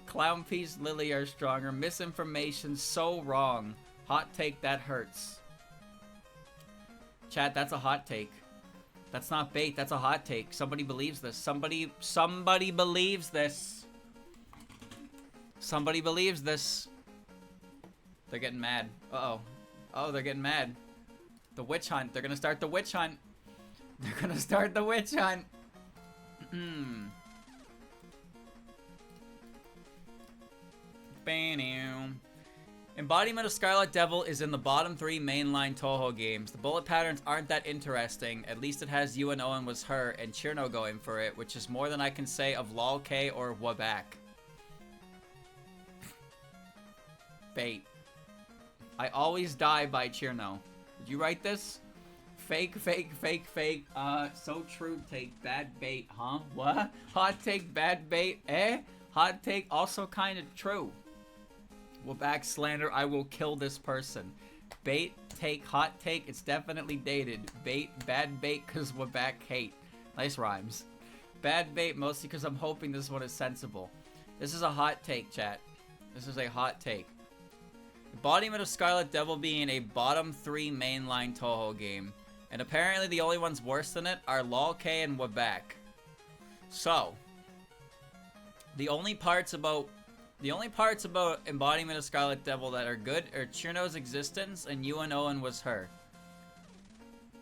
Clown piece Lily are stronger. Misinformation so wrong. Hot take that hurts. Chat, that's a hot take. That's not bait, that's a hot take. Somebody believes this. Somebody believes this. Somebody believes this. They're getting mad. Uh-oh. Oh, they're getting mad. The witch hunt. They're gonna start the witch hunt. They're gonna start the witch hunt. Embodiment of Scarlet Devil is in the bottom 3 mainline Touhou games. The bullet patterns aren't that interesting. At least it has You and Owen Was Her and Cirno going for it, which is more than I can say of LoLK or Wabak. Bait. I always die by Cirno. Did you write this? Fake, fake, fake, fake. So true take. Bad bait, huh? What? Hot take, bad bait, eh? Hot take, also kind of true. Wabak slander, I will kill this person. Bait, take, hot take, it's definitely dated. Bait, bad bait, cause Wabak hate. Nice rhymes. Bad bait, mostly cause I'm hoping this one is sensible. This is a hot take, chat. This is a hot take. Embodiment of Scarlet Devil being a bottom 3 mainline Touhou game. And apparently the only ones worse than it are LoLK and Wabak. So, the only parts about Embodiment of Scarlet Devil that are good are Cirno's existence and You and Owen Was Her.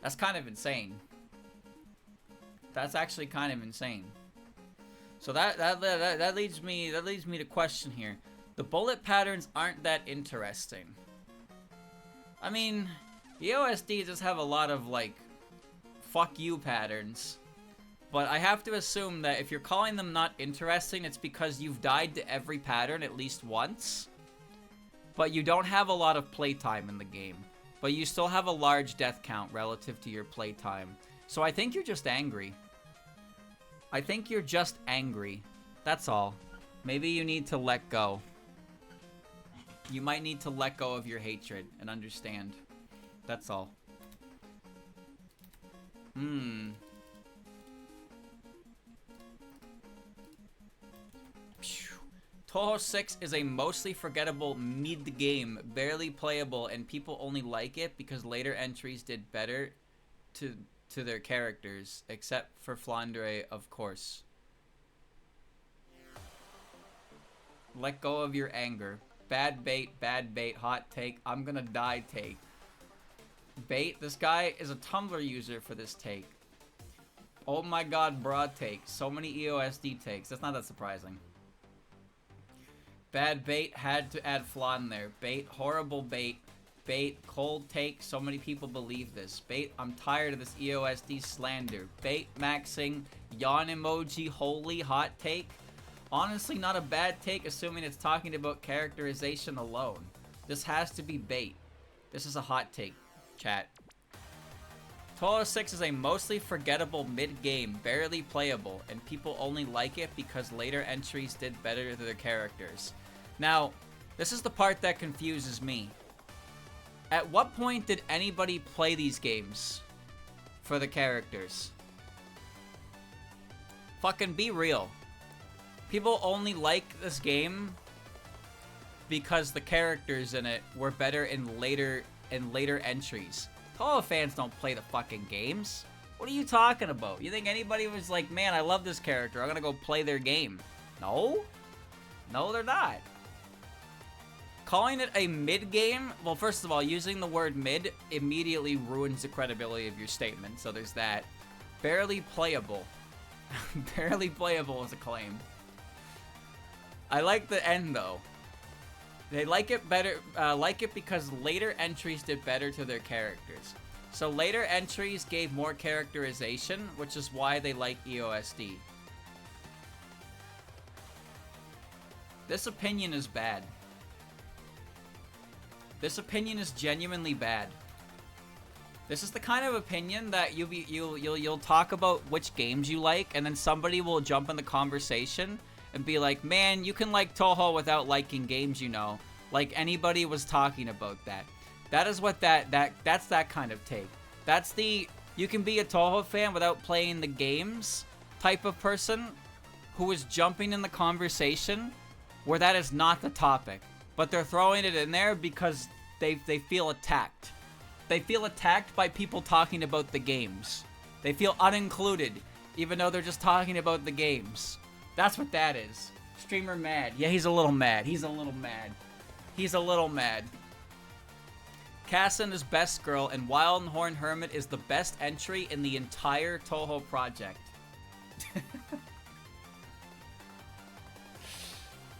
That's kind of insane. That's actually kind of insane. So that leads me to question here. The bullet patterns aren't that interesting. I mean, EOSD just have a lot of like fuck you patterns. But I have to assume that if you're calling them not interesting, it's because you've died to every pattern at least once. But you don't have a lot of playtime in the game. But you still have a large death count relative to your playtime. So I think you're just angry. I think you're just angry. That's all. Maybe you need to let go. You might need to let go of your hatred and understand. That's all. Touhou 6 is a mostly forgettable mid-game, barely playable, and people only like it because later entries did better to their characters, except for Flandre, of course. Let go of your anger. Bad bait, hot take, I'm gonna die take. Bait, this guy is a Tumblr user for this take. Oh my god, broad take. So many EOSD takes. That's not that surprising. Bad bait, had to add flaw in there. Bait, horrible bait. Bait, cold take, so many people believe this. Bait, I'm tired of this EOSD slander. Bait, maxing, yawn emoji, holy, hot take. Honestly, not a bad take, assuming it's talking about characterization alone. This has to be bait. This is a hot take, chat. Touhou 6 is a mostly forgettable mid-game, barely playable, and people only like it because later entries did better to their characters. Now, this is the part that confuses me. At what point did anybody play these games for the characters? Fucking be real. People only like this game because the characters in it were better in later entries. Touhou fans don't play the fucking games. What are you talking about? You think anybody was like, man, I love this character, I'm gonna go play their game? No? No, they're not. Calling it a mid-game, well, first of all, using the word mid immediately ruins the credibility of your statement, so there's that. Barely playable. Barely playable is a claim. I like the end, though. They like it better, like it because later entries did better to their characters. So later entries gave more characterization, which is why they like EOSD. This opinion is bad. This opinion is genuinely bad. This is the kind of opinion that you'll talk about which games you like, and then somebody will jump in the conversation and be like, man, you can like Touhou without liking games, you know. Like anybody was talking about that. That is what that's that kind of take. That's the you can be a Touhou fan without playing the games type of person who is jumping in the conversation where that is not the topic. But they're throwing it in there because they feel attacked. They feel attacked by people talking about the games. They feel unincluded, even though they're just talking about the games. That's what that is. Streamer mad. Yeah, he's a little mad. He's a little mad. He's a little mad. Kasen is best girl, and Wild and Horn Hermit is the best entry in the entire Touhou project.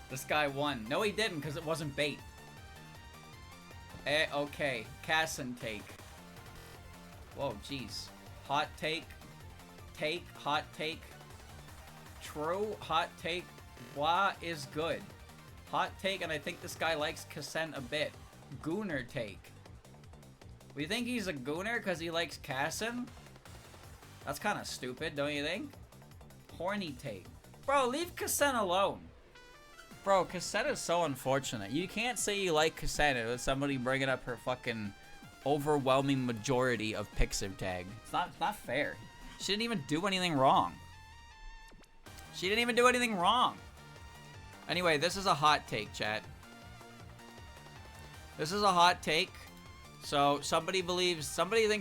This guy won. No, he didn't, because it wasn't bait. Okay. Kasen take. Whoa, jeez. Hot take. Take. Hot take. True. Hot take. Blah is good. Hot take, and I think this guy likes Kasen a bit. Gooner take. We think he's a gooner because he likes Kasen? That's kind of stupid, don't you think? Horny take. Bro, leave Kasen alone. Bro, Kasen is so unfortunate. You can't say you like Kasen with somebody bringing up her fucking overwhelming majority of Pixiv tag. It's not fair. She didn't even do anything wrong. She didn't even do anything wrong. Anyway, this is a hot take, chat. This is a hot take. So somebody thinks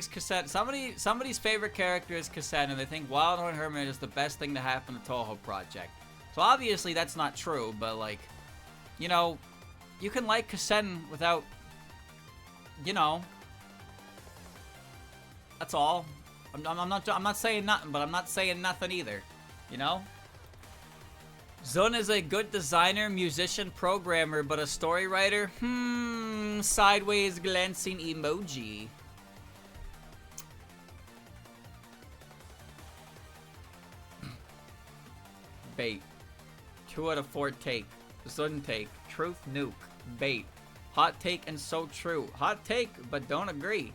Kasen, somebody's favorite character is Kasen, and they think Wildhorn Hermit is the best thing to happen to Touhou Project. So obviously that's not true, but like, you know, you can like Kasen without, you know, that's all. I'm not saying nothing, but I'm not saying nothing either, you know. Zun is a good designer, musician, programmer, but a story writer? Sideways glancing emoji. Bait. 2 out of 4 take. Zun take. Truth nuke. Bait. Hot take and so true. Hot take, but don't agree.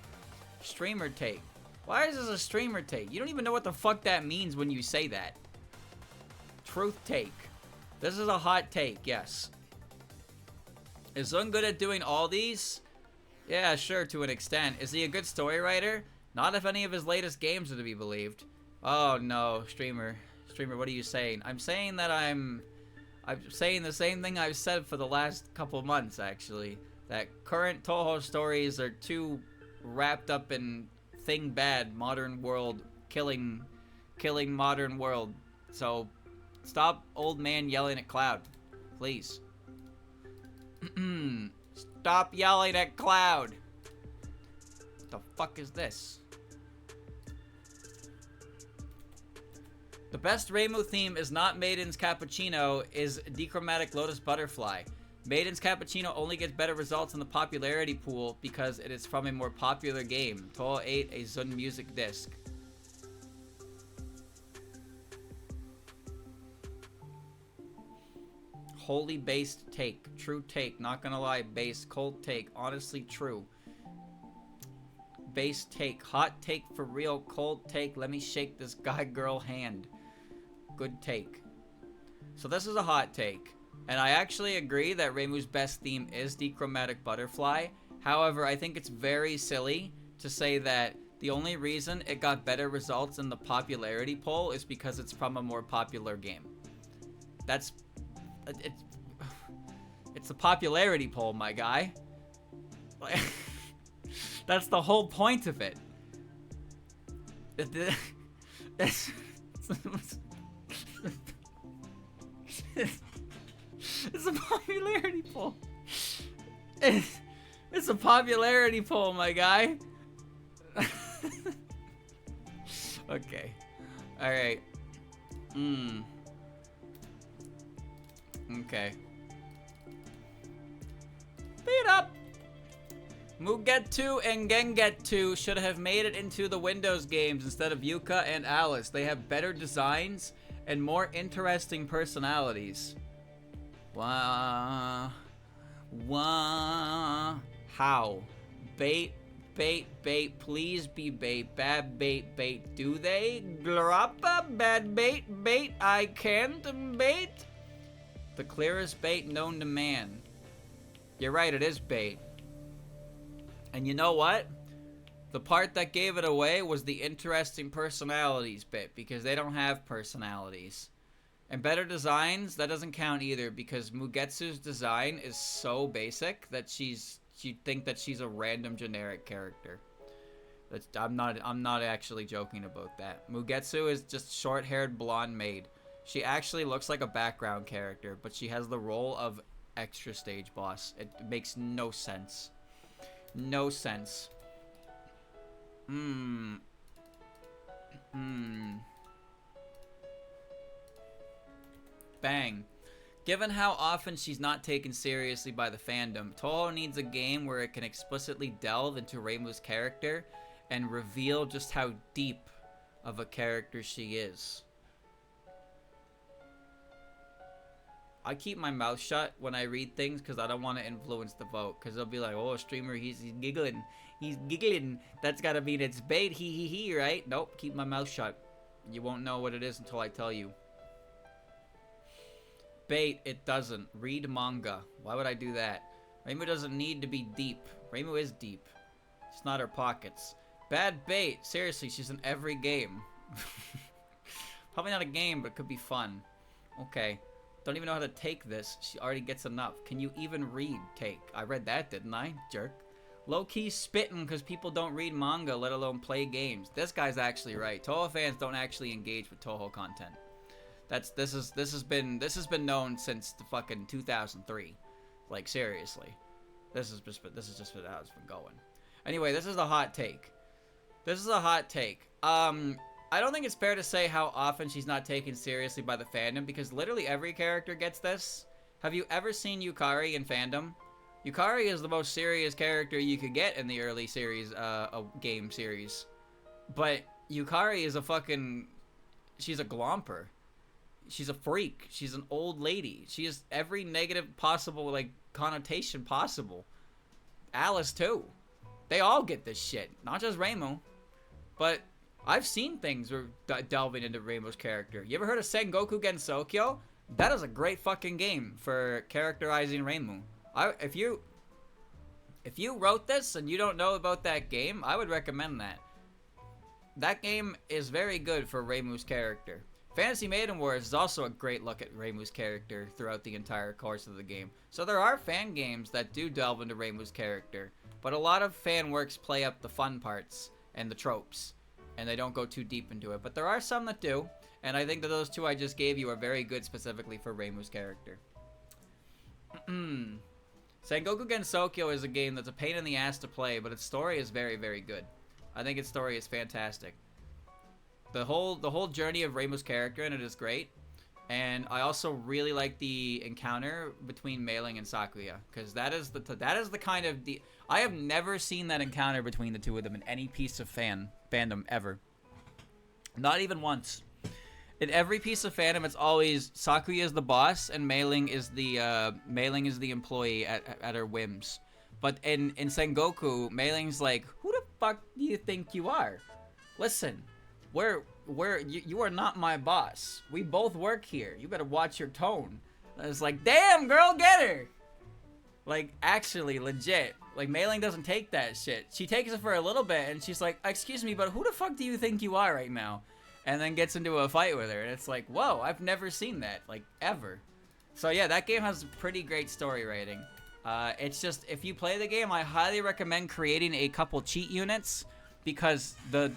Streamer take. Why is this a streamer take? You don't even know what the fuck that means when you say that. Truth take. This is a hot take, yes. Is Zun good at doing all these? Yeah, sure, to an extent. Is he a good story writer? Not if any of his latest games are to be believed. Oh no, streamer. Streamer, what are you saying? I'm saying that I'm saying the same thing I've said for the last couple months, actually. That current Touhou stories are too wrapped up in thing bad, modern world, killing modern world. So, stop old man yelling at Cloud, please. Stop yelling at Cloud. What the fuck is this? The best Reimu theme is not Maiden's Cappuccino, is Dichromatic Lotus Butterfly. Maiden's Cappuccino only gets better results in the popularity pool because it is from a more popular game. Touhou 8, a Zun music disc. Wholly based take. True take. Not gonna lie. Base. Cold take. Honestly true. Base take. Hot take for real. Cold take. Let me shake this guy girl hand. Good take. So this is a hot take. And I actually agree that Reimu's best theme is Dichromatic Butterfly. However, I think it's very silly to say that the only reason it got better results in the popularity poll is because it's from a more popular game. It's a popularity poll, my guy. That's the whole point of it. It's a popularity poll. It's a popularity poll, my guy. Okay. Alright. Okay. Beat up! Mugetsu and Gengetsu should have made it into the Windows games instead of Yuka and Alice. They have better designs and more interesting personalities. Wah. How? Bait, please be bait. Bad bait. Do they? Grappa, bad bait, I can't bait. The clearest bait known to man. You're right, it is bait. And you know what? The part that gave it away was the interesting personalities bit, because they don't have personalities. And better designs, that doesn't count either, because Mugetsu's design is so basic that you'd think that she's a random generic character. I'm not actually joking about that. Mugetsu is just short-haired blonde maid. She actually looks like a background character, but she has the role of extra stage boss. It makes no sense. No sense. Bang. Given how often she's not taken seriously by the fandom, Touhou needs a game where it can explicitly delve into Reimu's character and reveal just how deep of a character she is. I keep my mouth shut when I read things because I don't want to influence the vote. Because they'll be like, oh, streamer, he's giggling. He's giggling. That's got to mean it's bait. He, right? Nope, keep my mouth shut. You won't know what it is until I tell you. Bait, it doesn't. Read manga. Why would I do that? Reimu doesn't need to be deep. Reimu is deep. It's not her pockets. Bad bait. Seriously, she's in every game. Probably not a game, but it could be fun. Okay. Don't even know how to take this. She already gets enough. Can you even read take? I read that, didn't I? Jerk. Low-key spitting because people don't read manga, let alone play games. This guy's actually right. Touhou fans don't actually engage with Touhou content. This has been known since the fucking 2003. Like, seriously. This is just how it's been going. Anyway, this is a hot take. This is a hot take. I don't think it's fair to say how often she's not taken seriously by the fandom, because literally every character gets this. Have you ever seen Yukari in Fandom? Yukari is the most serious character you could get in the early series, game series. But Yukari is a fucking... She's a glomper. She's a freak. She's an old lady. She has every negative possible, like, connotation possible. Alice, too. They all get this shit. Not just Reimu. But... I've seen things delving into Reimu's character. You ever heard of Sengoku Gensokyo? That is a great fucking game for characterizing Reimu. If you wrote this and you don't know about that game, I would recommend that. That game is very good for Reimu's character. Fantasy Maiden Wars is also a great look at Reimu's character throughout the entire course of the game. So there are fan games that do delve into Reimu's character, but a lot of fan works play up the fun parts and the tropes, and they don't go too deep into it. But there are some that do, and I think that those two I just gave you are very good specifically for Reimu's character. Sengoku Gensokyo is a game that's a pain in the ass to play, but its story is very, very good. I think its story is fantastic. The whole journey of Reimu's character in it is great, and I also really like the encounter between Meiling and Sakuya, because that is the kind of I have never seen that encounter between the two of them in any piece of fandom ever. Not even once. In every piece of fandom, it's always Sakuya is the boss and Meiling is the employee at her whims. But in Sengoku, Meiling's like, who the fuck do you think you are? Listen, you are not my boss. We both work here. You better watch your tone. And it's like, damn, girl, get her. Like, actually, legit. Like, Meiling doesn't take that shit. She takes it for a little bit, and she's like, excuse me, but who the fuck do you think you are right now? And then gets into a fight with her, and it's like, whoa, I've never seen that, like, ever. So yeah, that game has a pretty great story rating. It's just, if you play the game, I highly recommend creating a couple cheat units, because the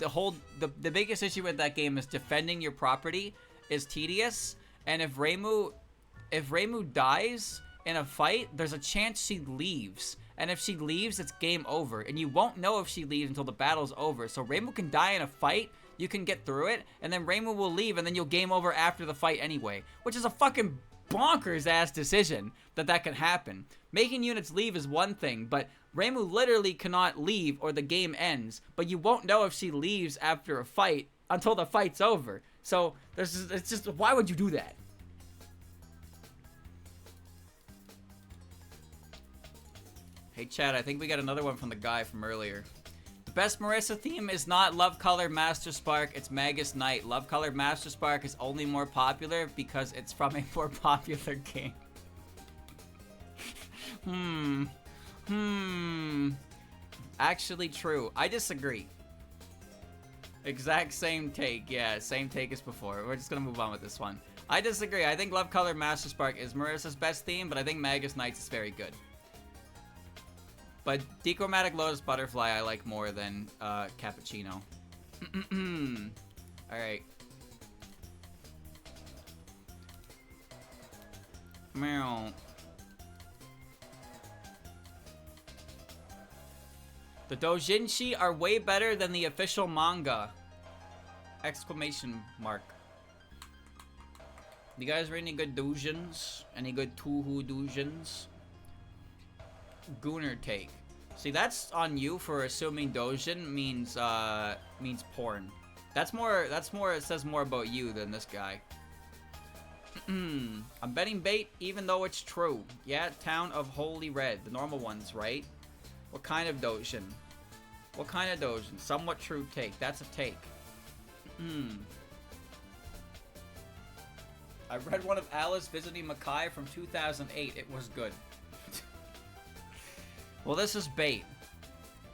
biggest issue with that game is defending your property is tedious, and if Reimu dies in a fight, there's a chance she leaves. And if she leaves, it's game over. And you won't know if she leaves until the battle's over. So Reimu can die in a fight, you can get through it, and then Reimu will leave, and then you'll game over after the fight anyway. Which is a fucking bonkers-ass decision that can happen. Making units leave is one thing, but Reimu literally cannot leave or the game ends. But you won't know if she leaves after a fight until the fight's over. So it's just, why would you do that? Hey chat, I think we got another one from the guy from earlier. The best Marisa theme is not Love Colored Master Spark, it's Magus Knight. Love Colored Master Spark is only more popular because it's from a more popular game. Actually true. I disagree. Exact same take. Yeah, same take as before. We're just gonna move on with this one. I disagree. I think Love Colored Master Spark is Marisa's best theme, but I think Magus Knights is very good. But Dichromatic Lotus Butterfly I like more than Cappuccino. Alright. Meow. The doujinshi are way better than the official manga! Exclamation mark. You guys read any good Doujins? Any good Touhou Doujins? Gooner take. See, that's on you for assuming Doujin means porn. That's more, it says more about you than this guy. I'm betting bait even though it's true. Yeah, Town of Holy Red. The normal ones, right? What kind of Doujin? What kind of Doujin? Somewhat true take. That's a take. I read one of Alice Visiting Mackay from 2008. It was good. Well, this is bait.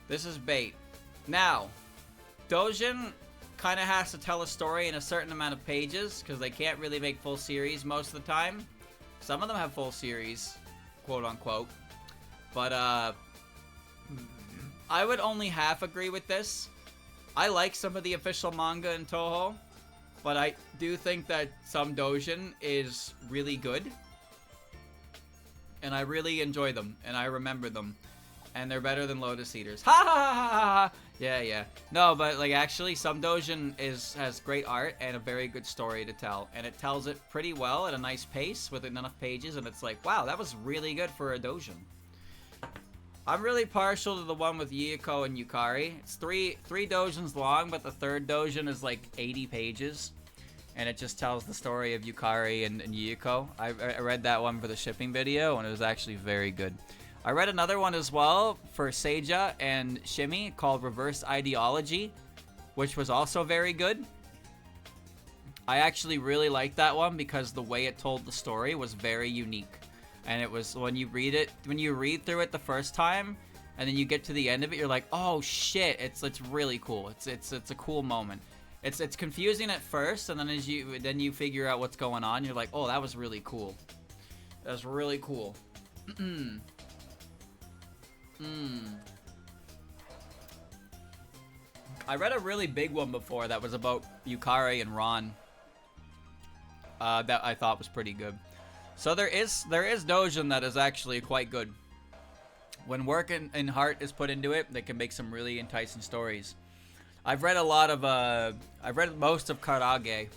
This is bait. Now, Doujin kind of has to tell a story in a certain amount of pages because they can't really make full series most of the time. Some of them have full series, quote unquote. But I would only half agree with this. I like some of the official manga in Touhou, but I do think that some Doujin is really good. And I really enjoy them, and I remember them. And they're better than Lotus Eaters. Ha ha ha ha ha! Yeah, yeah. No, but like actually, some Doujin has great art and a very good story to tell. And it tells it pretty well at a nice pace with enough pages. And it's like, wow, that was really good for a Doujin. I'm really partial to the one with Junko and Yukari. It's three Doujins long, but the third Doujin is like 80 pages. And it just tells the story of Yukari and Junko. I read that one for the shipping video, and it was actually very good. I read another one as well for Seiya and Shimi called Reverse Ideology, which was also very good. I actually really liked that one because the way it told the story was very unique. And it was, when you read through it the first time, and then you get to the end of it, you're like, oh shit, it's really cool. It's a cool moment. It's confusing at first, and then then you figure out what's going on, you're like, oh, that was really cool. That was really cool. I read a really big one before that was about Yukari and Ron. That I thought was pretty good. So there is Doujin that is actually quite good. When work and heart is put into it, they can make some really enticing stories. I've read I've read most of Karage's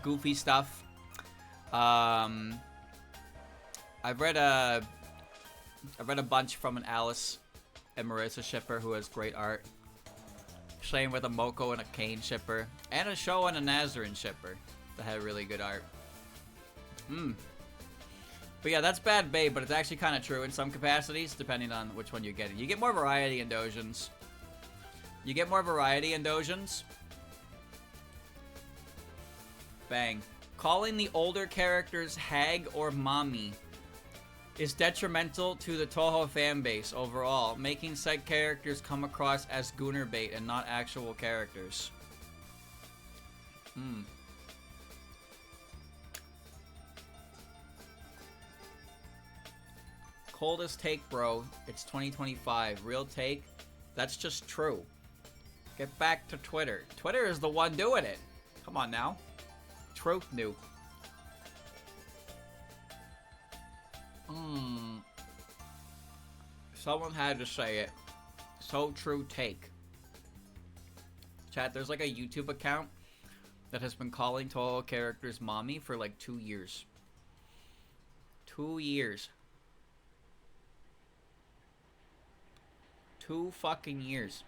goofy stuff. I've read a bunch from an Alice and Marisa shipper who has great art. Same with a Moko and a Kane shipper. And a Sho and a Nazarin shipper that had really good art. But yeah, that's bad bait, but it's actually kind of true in some capacities, depending on which one you're getting. You get more variety in Doujins. Bang. Calling the older characters hag or mommy is detrimental to the Touhou fanbase overall, making said characters come across as gooner bait and not actual characters. Coldest take, bro. It's 2025. Real take? That's just true. Get back to Twitter. Twitter is the one doing it. Come on now. Truth nuke. Someone had to say it. So true take. Chat, there's like a YouTube account that has been calling Touhou characters mommy for like 2 years. 2 years. 2 fucking years.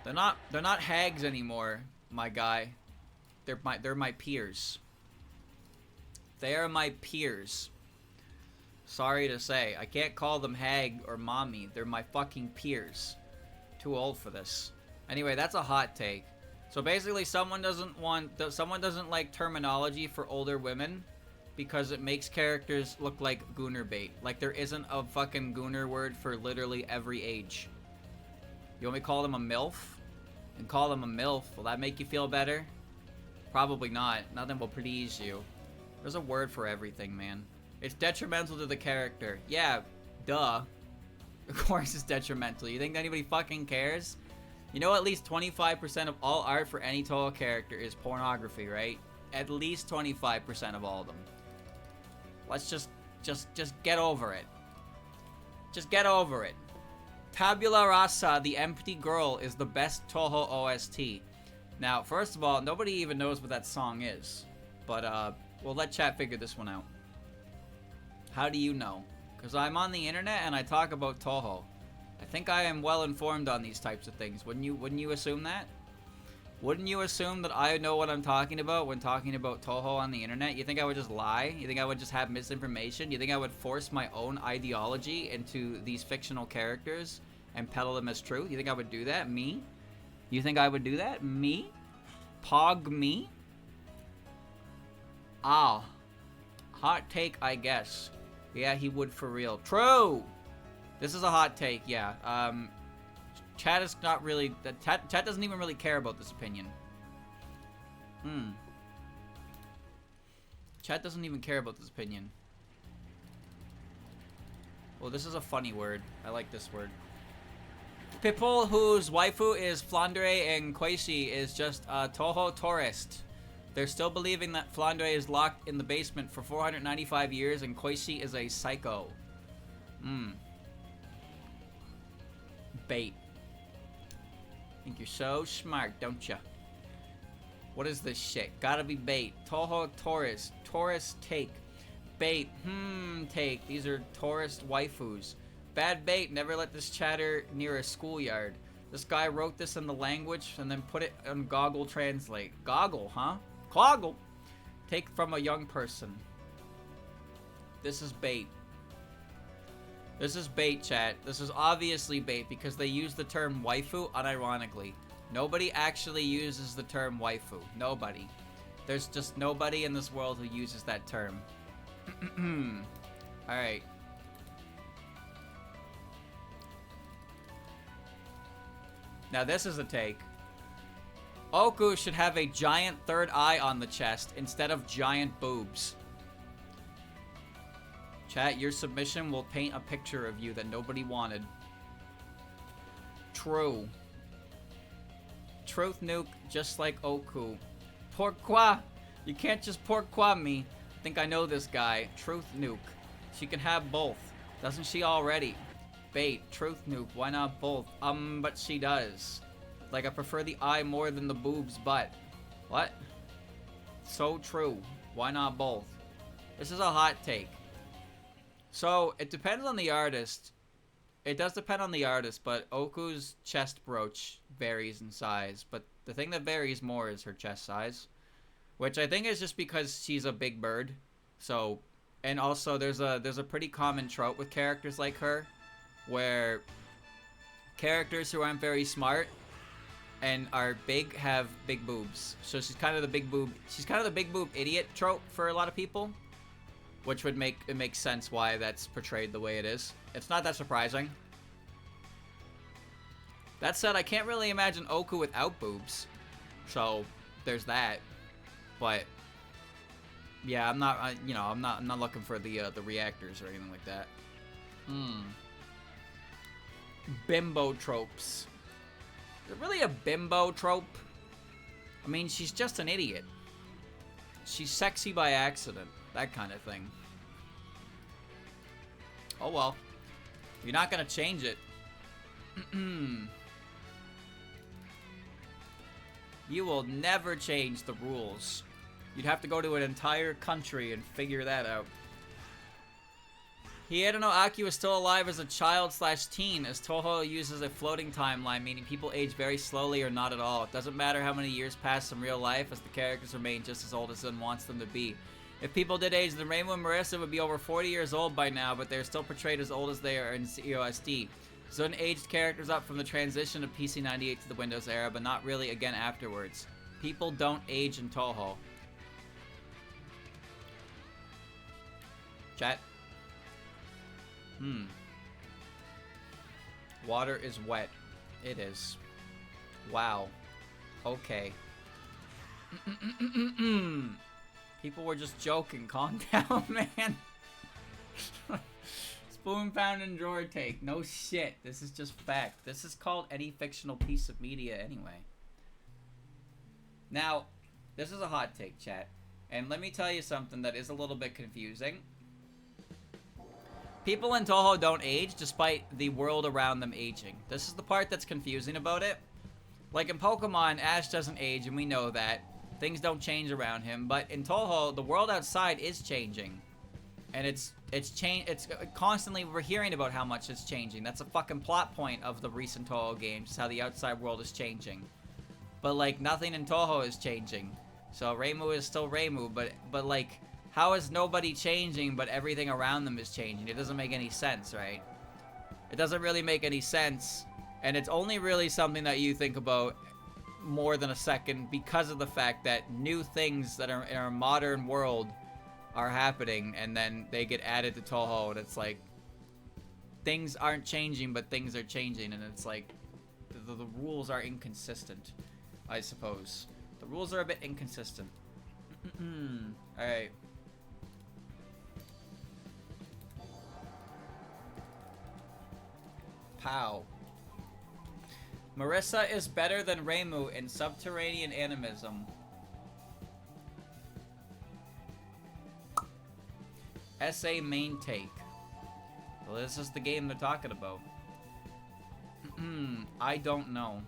They're not hags anymore, my guy. They're my peers. They are my peers. Sorry to say, I can't call them hag or mommy. They're my fucking peers. Too old for this. Anyway, that's a hot take. So basically, someone doesn't like terminology for older women because it makes characters look like gooner bait. Like there isn't a fucking gooner word for literally every age. You want me to call them a MILF? And call them a MILF. Will that make you feel better? Probably not. Nothing will please you. There's a word for everything, man. It's detrimental to the character. Yeah, duh. Of course it's detrimental. You think anybody fucking cares? You know at least 25% of all art for any Touhou character is pornography, right? At least 25% of all of them. Let's just get over it. Just get over it. Tabula Rasa, the empty girl, is the best Touhou OST. Now, first of all, nobody even knows what that song is. But, we'll let chat figure this one out. How do you know? Because I'm on the internet and I talk about Touhou. I think I am well informed on these types of things. Wouldn't you assume that? Wouldn't you assume that I know what I'm talking about when talking about Touhou on the internet? You think I would just lie? You think I would just have misinformation? You think I would force my own ideology into these fictional characters and peddle them as truth? You think I would do that? Me? You think I would do that? Me? Pog me? Ah. Hot take, I guess. Yeah, he would for real. True! This is a hot take, yeah. Chat is not really... Chat doesn't even really care about this opinion. Chat doesn't even care about this opinion. Well, this is a funny word. I like this word. People whose waifu is Flandre and Koishi is just a Touhou tourist. They're still believing that Flandre is locked in the basement for 495 years and Koishi is a psycho. Bait. Think you're so smart, don't ya? What is this shit? Gotta be bait. Touhou tourist. Tourist take. Bait. Take. These are tourist waifus. Bad bait. Never let this chatter near a schoolyard. This guy wrote this in the language and then put it on Goggle Translate. Goggle, huh? Cloggle. Take from a young person. This is bait. This is bait, chat. This is obviously bait because they use the term waifu unironically. Nobody actually uses the term waifu. Nobody. There's just nobody in this world who uses that term. Alright. Now this is a take. Oku should have a giant third eye on the chest instead of giant boobs. Chat, your submission will paint a picture of you that nobody wanted. True. Truth nuke, just like Oku. Pourquoi? You can't just pourquoi me. I think I know this guy. Truth nuke. She can have both. Doesn't she already? Bait. Truth nuke. Why not both? But she does. Like, I prefer the eye more than the boobs, but... What? So true. Why not both? This is a hot take. So, it depends on the artist. It does depend on the artist, but Oku's chest brooch varies in size. But the thing that varies more is her chest size. Which I think is just because she's a big bird. So, and also there's a pretty common trope with characters like her. Where characters who aren't very smart and are big have big boobs. So she's kind of the big boob idiot trope for a lot of people. Which would make it make sense why that's portrayed the way it is. It's not that surprising. That said, I can't really imagine Oku without boobs. So there's that. But yeah, I'm not I'm not looking for the reactors or anything like that. Bimbo tropes. Is it really a bimbo trope? I mean, she's just an idiot. She's sexy by accident. That kind of thing. Oh well. You're not gonna change it. You will never change the rules. You'd have to go to an entire country and figure that out. Hiedano Aki was still alive as a child/teen, as Touhou uses a floating timeline, meaning people age very slowly or not at all. It doesn't matter how many years pass in real life, as the characters remain just as old as Zen wants them to be. If people did age, then Reimu and Marisa would be over 40 years old by now, but they're still portrayed as old as they are in EOSD. Zun aged characters up from the transition of PC98 to the Windows era, but not really again afterwards. People don't age in Touhou. Chat. Water is wet. It is. Wow. Okay. People were just joking. Calm down, man. Spoon found in drawer take. No shit. This is just fact. This is called any fictional piece of media anyway. Now, this is a hot take, chat. And let me tell you something that is a little bit confusing. People in Touhou don't age despite the world around them aging. This is the part that's confusing about it. Like in Pokemon, Ash doesn't age, and we know that. Things don't change around him, but in Touhou, the world outside is changing. And it's constantly, we're hearing about how much it's changing. That's a fucking plot point of the recent Touhou games, is how the outside world is changing. But like, nothing in Touhou is changing. So Reimu is still Reimu, but like, how is nobody changing, but everything around them is changing? It doesn't make any sense, right? It doesn't really make any sense, and it's only really something that you think about more than a second because of the fact that new things that are in our modern world are happening, and then they get added to Touhou, and it's like, things aren't changing, but things are changing, and it's like, the rules are inconsistent, I suppose. The rules are a bit inconsistent. Alright. Pow. Marisa is better than Reimu in subterranean animism. SA main take. Well, this is the game they're talking about. I don't know.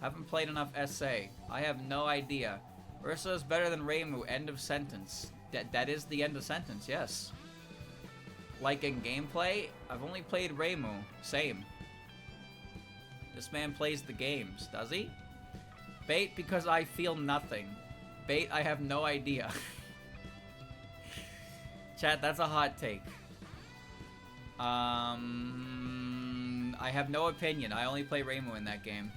Haven't played enough SA. I have no idea. Marisa is better than Reimu. End of sentence. That is the end of sentence, yes. Like in gameplay, I've only played Reimu. Same. This man plays the games, does he? Bait because I feel nothing. Bait, I have no idea. Chat, that's a hot take. I have no opinion. I only play Reimu in that game.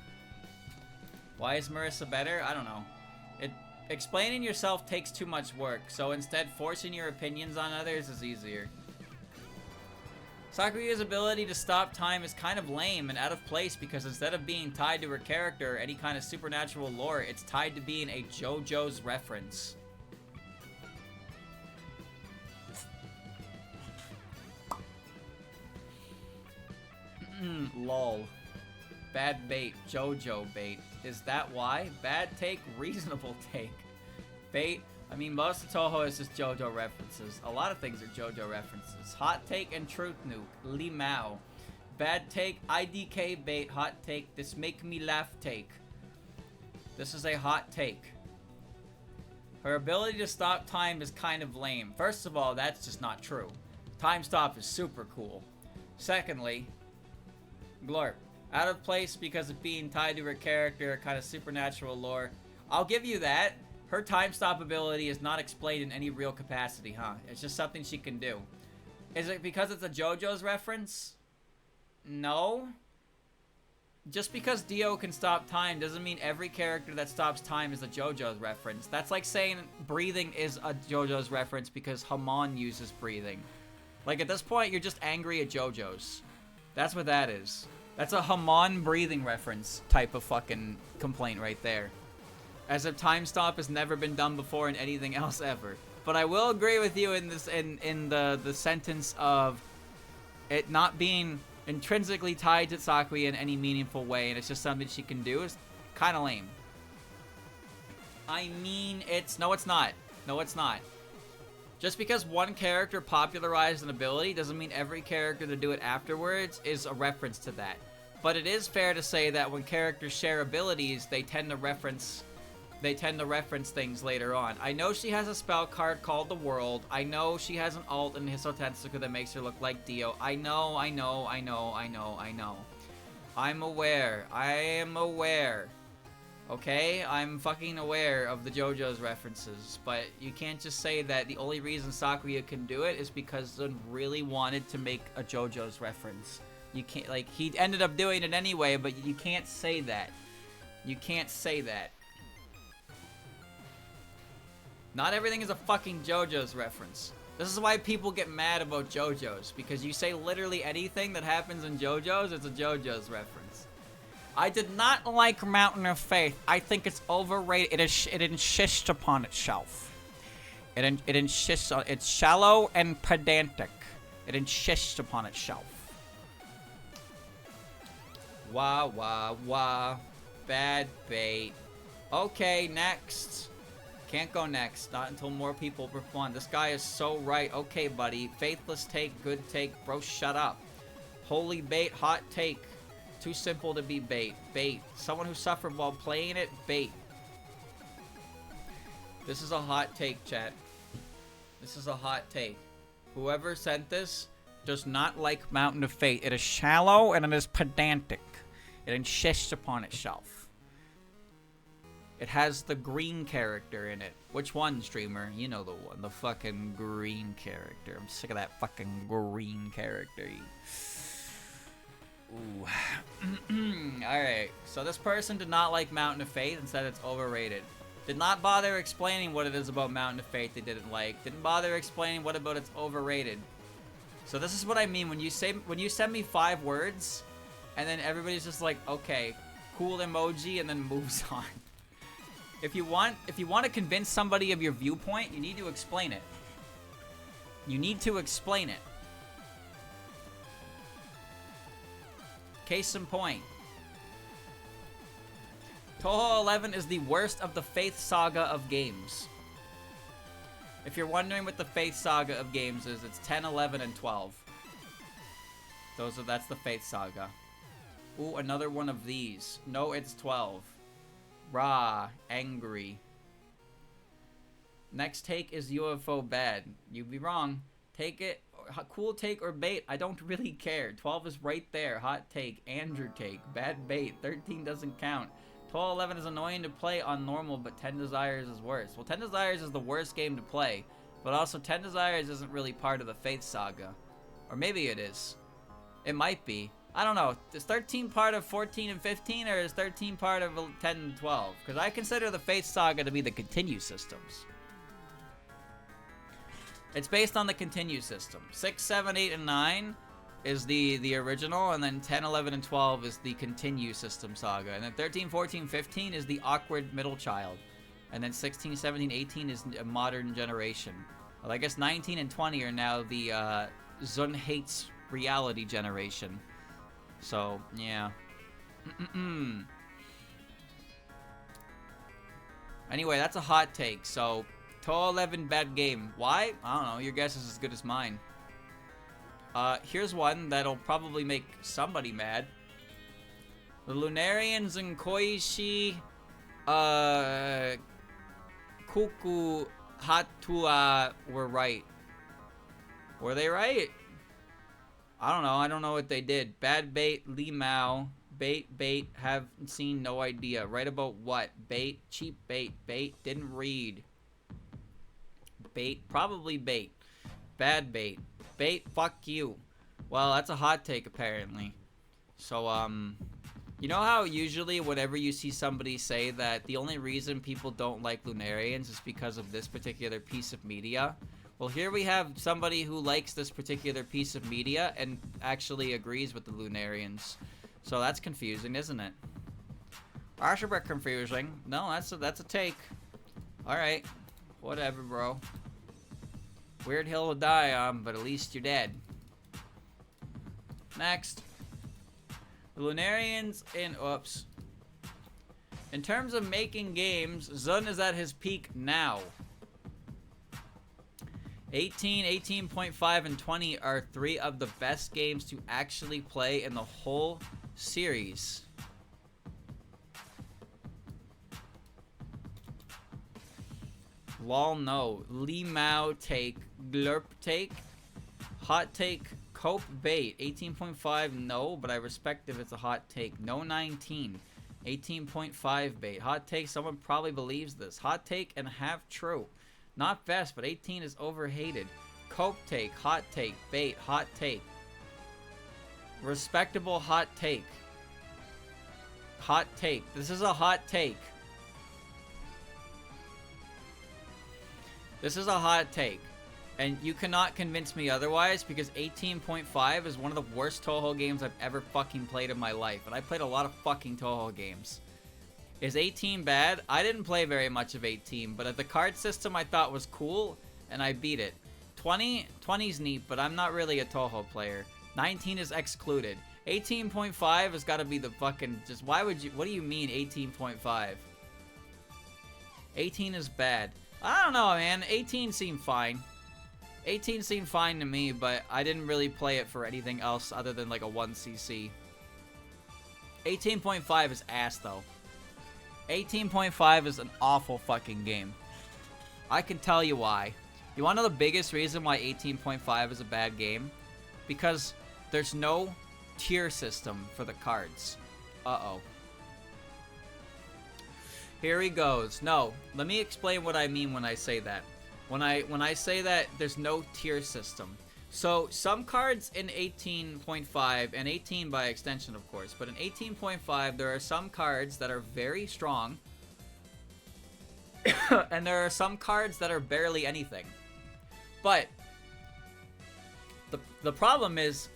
Why is Marisa better? I don't know. Explaining yourself takes too much work, so instead forcing your opinions on others is easier. Sakuya's ability to stop time is kind of lame and out of place because instead of being tied to her character or any kind of supernatural lore, it's tied to being a JoJo's reference. Lol. Bad bait. JoJo bait. Is that why? Bad take, reasonable take. Bait. I mean, most of Touhou is just JoJo references. A lot of things are JoJo references. Hot take and truth nuke. Limao. Bad take, IDK bait. Hot take, this make me laugh take. This is a hot take. Her ability to stop time is kind of lame. First of all, that's just not true. Time stop is super cool. Secondly, Glorp. Out of place because of being tied to her character, kind of supernatural lore. I'll give you that. Her time stop ability is not explained in any real capacity, huh? It's just something she can do. Is it because it's a JoJo's reference? No. Just because Dio can stop time doesn't mean every character that stops time is a JoJo's reference. That's like saying breathing is a JoJo's reference because Hamon uses breathing. Like, at this point, you're just angry at JoJo's. That's what that is. That's a Hamon breathing reference type of fucking complaint right there. As if time stop has never been done before in anything else ever. But I will agree with you in this in the sentence of it not being intrinsically tied to Sakuya in any meaningful way, and it's just something she can do is kind of lame. I mean, no, it's not. No, it's not. Just because one character popularized an ability doesn't mean every character to do it afterwards is a reference to that. But it is fair to say that when characters share abilities, they tend to reference things later on. I know she has a spell card called the World. I know she has an alt in Hisotetsuka that makes her look like Dio. I know. I'm aware. I am aware. Okay? I'm fucking aware of the JoJo's references. But you can't just say that the only reason Sakuya can do it is because Zun really wanted to make a JoJo's reference. You can't, like, he ended up doing it anyway, but you can't say that. You can't say that. Not everything is a fucking JoJo's reference. This is why people get mad about JoJo's, because you say literally anything that happens in JoJo's, it's a JoJo's reference. I did not like Mountain of Faith. I think it's overrated. It insists upon itself. It insists on, it's shallow and pedantic. It insists upon itself. Wah, wah, wah. Bad bait. Okay, next. Can't go next. Not until more people respond. This guy is so right. Okay, buddy. Faithless take, good take. Bro, shut up. Holy bait, hot take. Too simple to be bait. Bait. Someone who suffered while playing it, bait. This is a hot take, chat. This is a hot take. Whoever sent this does not like Mountain of Fate. It is shallow and it is pedantic. It insists upon itself. It has the green character in it. Which one, streamer? You know the one. The fucking green character. I'm sick of that fucking green character. Ooh. Alright. So this person did not like Mountain of Fate and said it's overrated. Did not bother explaining what it is about Mountain of Fate they didn't like. Didn't bother explaining what about it's overrated. So this is what I mean when you send me 5 words and then everybody's just like, okay, cool emoji, and then moves on. If you want to convince somebody of your viewpoint, you need to explain it. You need to explain it. Case in point. Touhou 11 is the worst of the Faith Saga of games. If you're wondering what the Faith Saga of games is, it's 10, 11, and 12. That's the Faith Saga. Ooh, another one of these. No, it's 12. Rah, angry. Next take is UFO bad. You'd be wrong. Take it. Cool take or bait. I don't really care. 12 is right there. Hot take. Andrew take. Bad bait. 13 doesn't count. 12, 11 is annoying to play on normal, but 10 Desires is worse. Well, 10 Desires is the worst game to play, but also 10 Desires isn't really part of the Faith Saga. Or maybe it is. It might be. I don't know. Is 13 part of 14 and 15, or is 13 part of 10 and 12? Because I consider the Faith Saga to be the continue systems. It's based on the continue system. 6, 7, 8, and 9 is the original, and then 10, 11, and 12 is the continue system saga. And then 13, 14, 15 is the awkward middle child. And then 16, 17, 18 is a modern generation. Well, I guess 19 and 20 are now the Zun hates reality generation. So, yeah. Anyway, that's a hot take. So, Touhou 11 bad game. Why? I don't know. Your guess is as good as mine. Here's one that'll probably make somebody mad. The Lunarians and Koishi, Kuku Hatua were right. Were they right? I don't know. I don't know what they did. Bad bait, Li Mao. Bait, have seen, no idea. Right about what? Bait, cheap bait. Bait, didn't read. Bait, probably bait. Bad bait. Bait, fuck you. Well, that's a hot take, apparently. So, you know how usually whenever you see somebody say that the only reason people don't like Lunarians is because of this particular piece of media? Well, here we have somebody who likes this particular piece of media and actually agrees with the Lunarians. So that's confusing, isn't it? That's a bit confusing. No, that's a take. Alright. Whatever, bro. Weird hill to die on, but at least you're dead. Next. The Lunarians in... Oops. In terms of making games, Zun is at his peak now. 18, 18.5, and 20 are 3 of the best games to actually play in the whole series. Lol no. Li Mao take. Glurp take. Hot take. Cope bait. 18.5 no, but I respect if it's a hot take. No 19. 18.5 bait. Hot take. Someone probably believes this. Hot take and half true. Not best, but 18 is overhated. Cope take. Hot take. Bait. Hot take. Respectable hot take. Hot take. This is a hot take. This is a hot take. And you cannot convince me otherwise because 18.5 is one of the worst Touhou games I've ever fucking played in my life. And I played a lot of fucking Touhou games. Is 18 bad? I didn't play very much of 18, but the card system I thought was cool, and I beat it. 20's neat, but I'm not really a Touhou player. 19 is excluded. 18.5 has got to be the fucking... Just why would you... What do you mean 18.5? 18 is bad. I don't know, man. 18 seemed fine. 18 seemed fine to me, but I didn't really play it for anything else other than like a 1cc. 18.5 is ass, though. 18.5 is an awful fucking game. I can tell you why. You want to know the biggest reason why 18.5 is a bad game? Because there's no tier system for the cards. Uh-oh. Here he goes. No, let me explain what I mean when I say that. When I say that there's no tier system. So some cards in 18.5 and 18 by extension, of course, but in 18.5 there are some cards that are very strong and there are some cards that are barely anything. But the problem is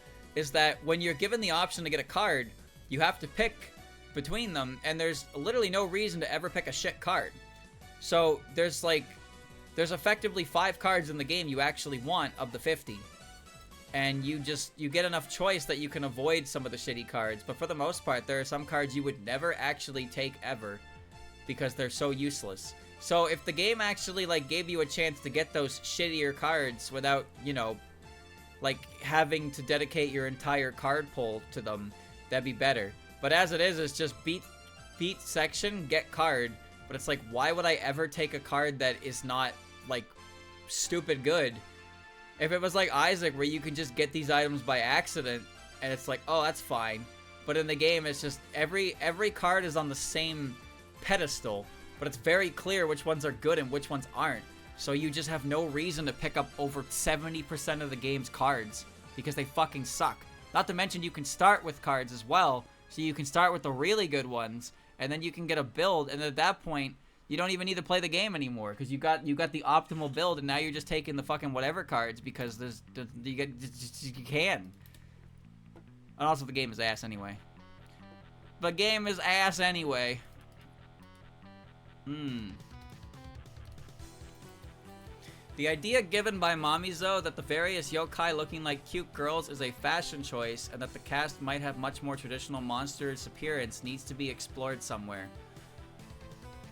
that when you're given the option to get a card, you have to pick between them, and there's literally no reason to ever pick a shit card. So there's effectively 5 cards in the game you actually want of the 50. And you get enough choice that you can avoid some of the shitty cards. But for the most part, there are some cards you would never actually take ever because they're so useless. So if the game actually like gave you a chance to get those shittier cards without, you know, like having to dedicate your entire card pool to them, that'd be better. But as it is, it's just beat section, get card. But it's like, why would I ever take a card that is not like stupid good? If it was like Isaac, where you can just get these items by accident, and it's like, oh, that's fine. But in the game, it's just every card is on the same pedestal, but it's very clear which ones are good and which ones aren't. So you just have no reason to pick up over 70% of the game's cards, because they fucking suck. Not to mention you can start with cards as well, so you can start with the really good ones, and then you can get a build, and at that point, you don't even need to play the game anymore, because you got the optimal build, and now you're just taking the fucking whatever cards because you can. And also the game is ass anyway. The game is ass anyway. The idea given by Mamizo that the various yokai looking like cute girls is a fashion choice, and that the cast might have much more traditional monsters appearance needs to be explored somewhere.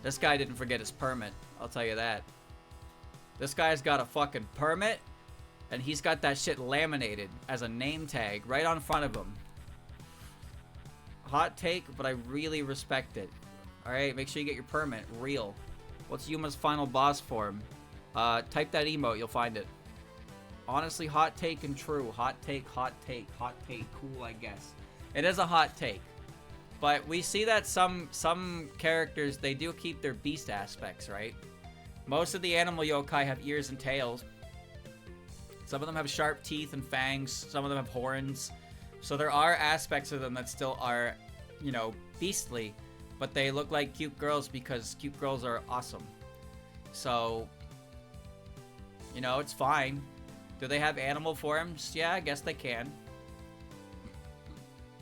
This guy didn't forget his permit, I'll tell you that. This guy's got a fucking permit, and he's got that shit laminated as a name tag right on front of him. Hot take, but I really respect it. Alright, make sure you get your permit. Real. What's Yuma's final boss form? Type that emote, you'll find it. Honestly, hot take and true. Hot take, hot take, hot take. Cool, I guess. It is a hot take. But we see that some characters, they do keep their beast aspects, right? Most of the animal yokai have ears and tails. Some of them have sharp teeth and fangs. Some of them have horns. So there are aspects of them that still are, you know, beastly. But they look like cute girls because cute girls are awesome. So, you know, it's fine. Do they have animal forms? Yeah, I guess they can.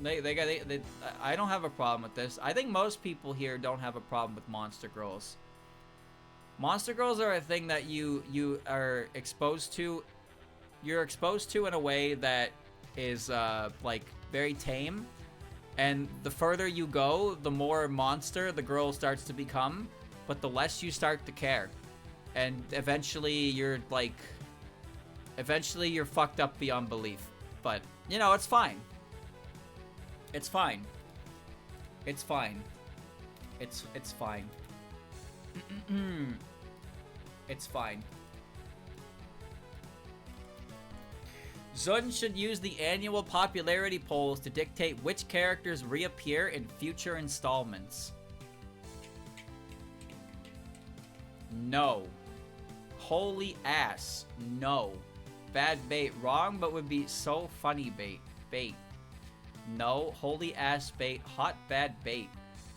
I don't have a problem with this. I think most people here don't have a problem with monster girls. Monster girls are a thing that you are exposed to. You're exposed to in a way that is like very tame, and the further you go, the more monster the girl starts to become, but the less you start to care, and eventually you're fucked up beyond belief. But you know, it's fine. It's fine. It's fine. It's fine. It's fine. Zun should use the annual popularity polls to dictate which characters reappear in future installments. No. Holy ass. No. Bad bait. Wrong, but would be so funny bait. Bait. No. Holy ass bait. Hot bad bait.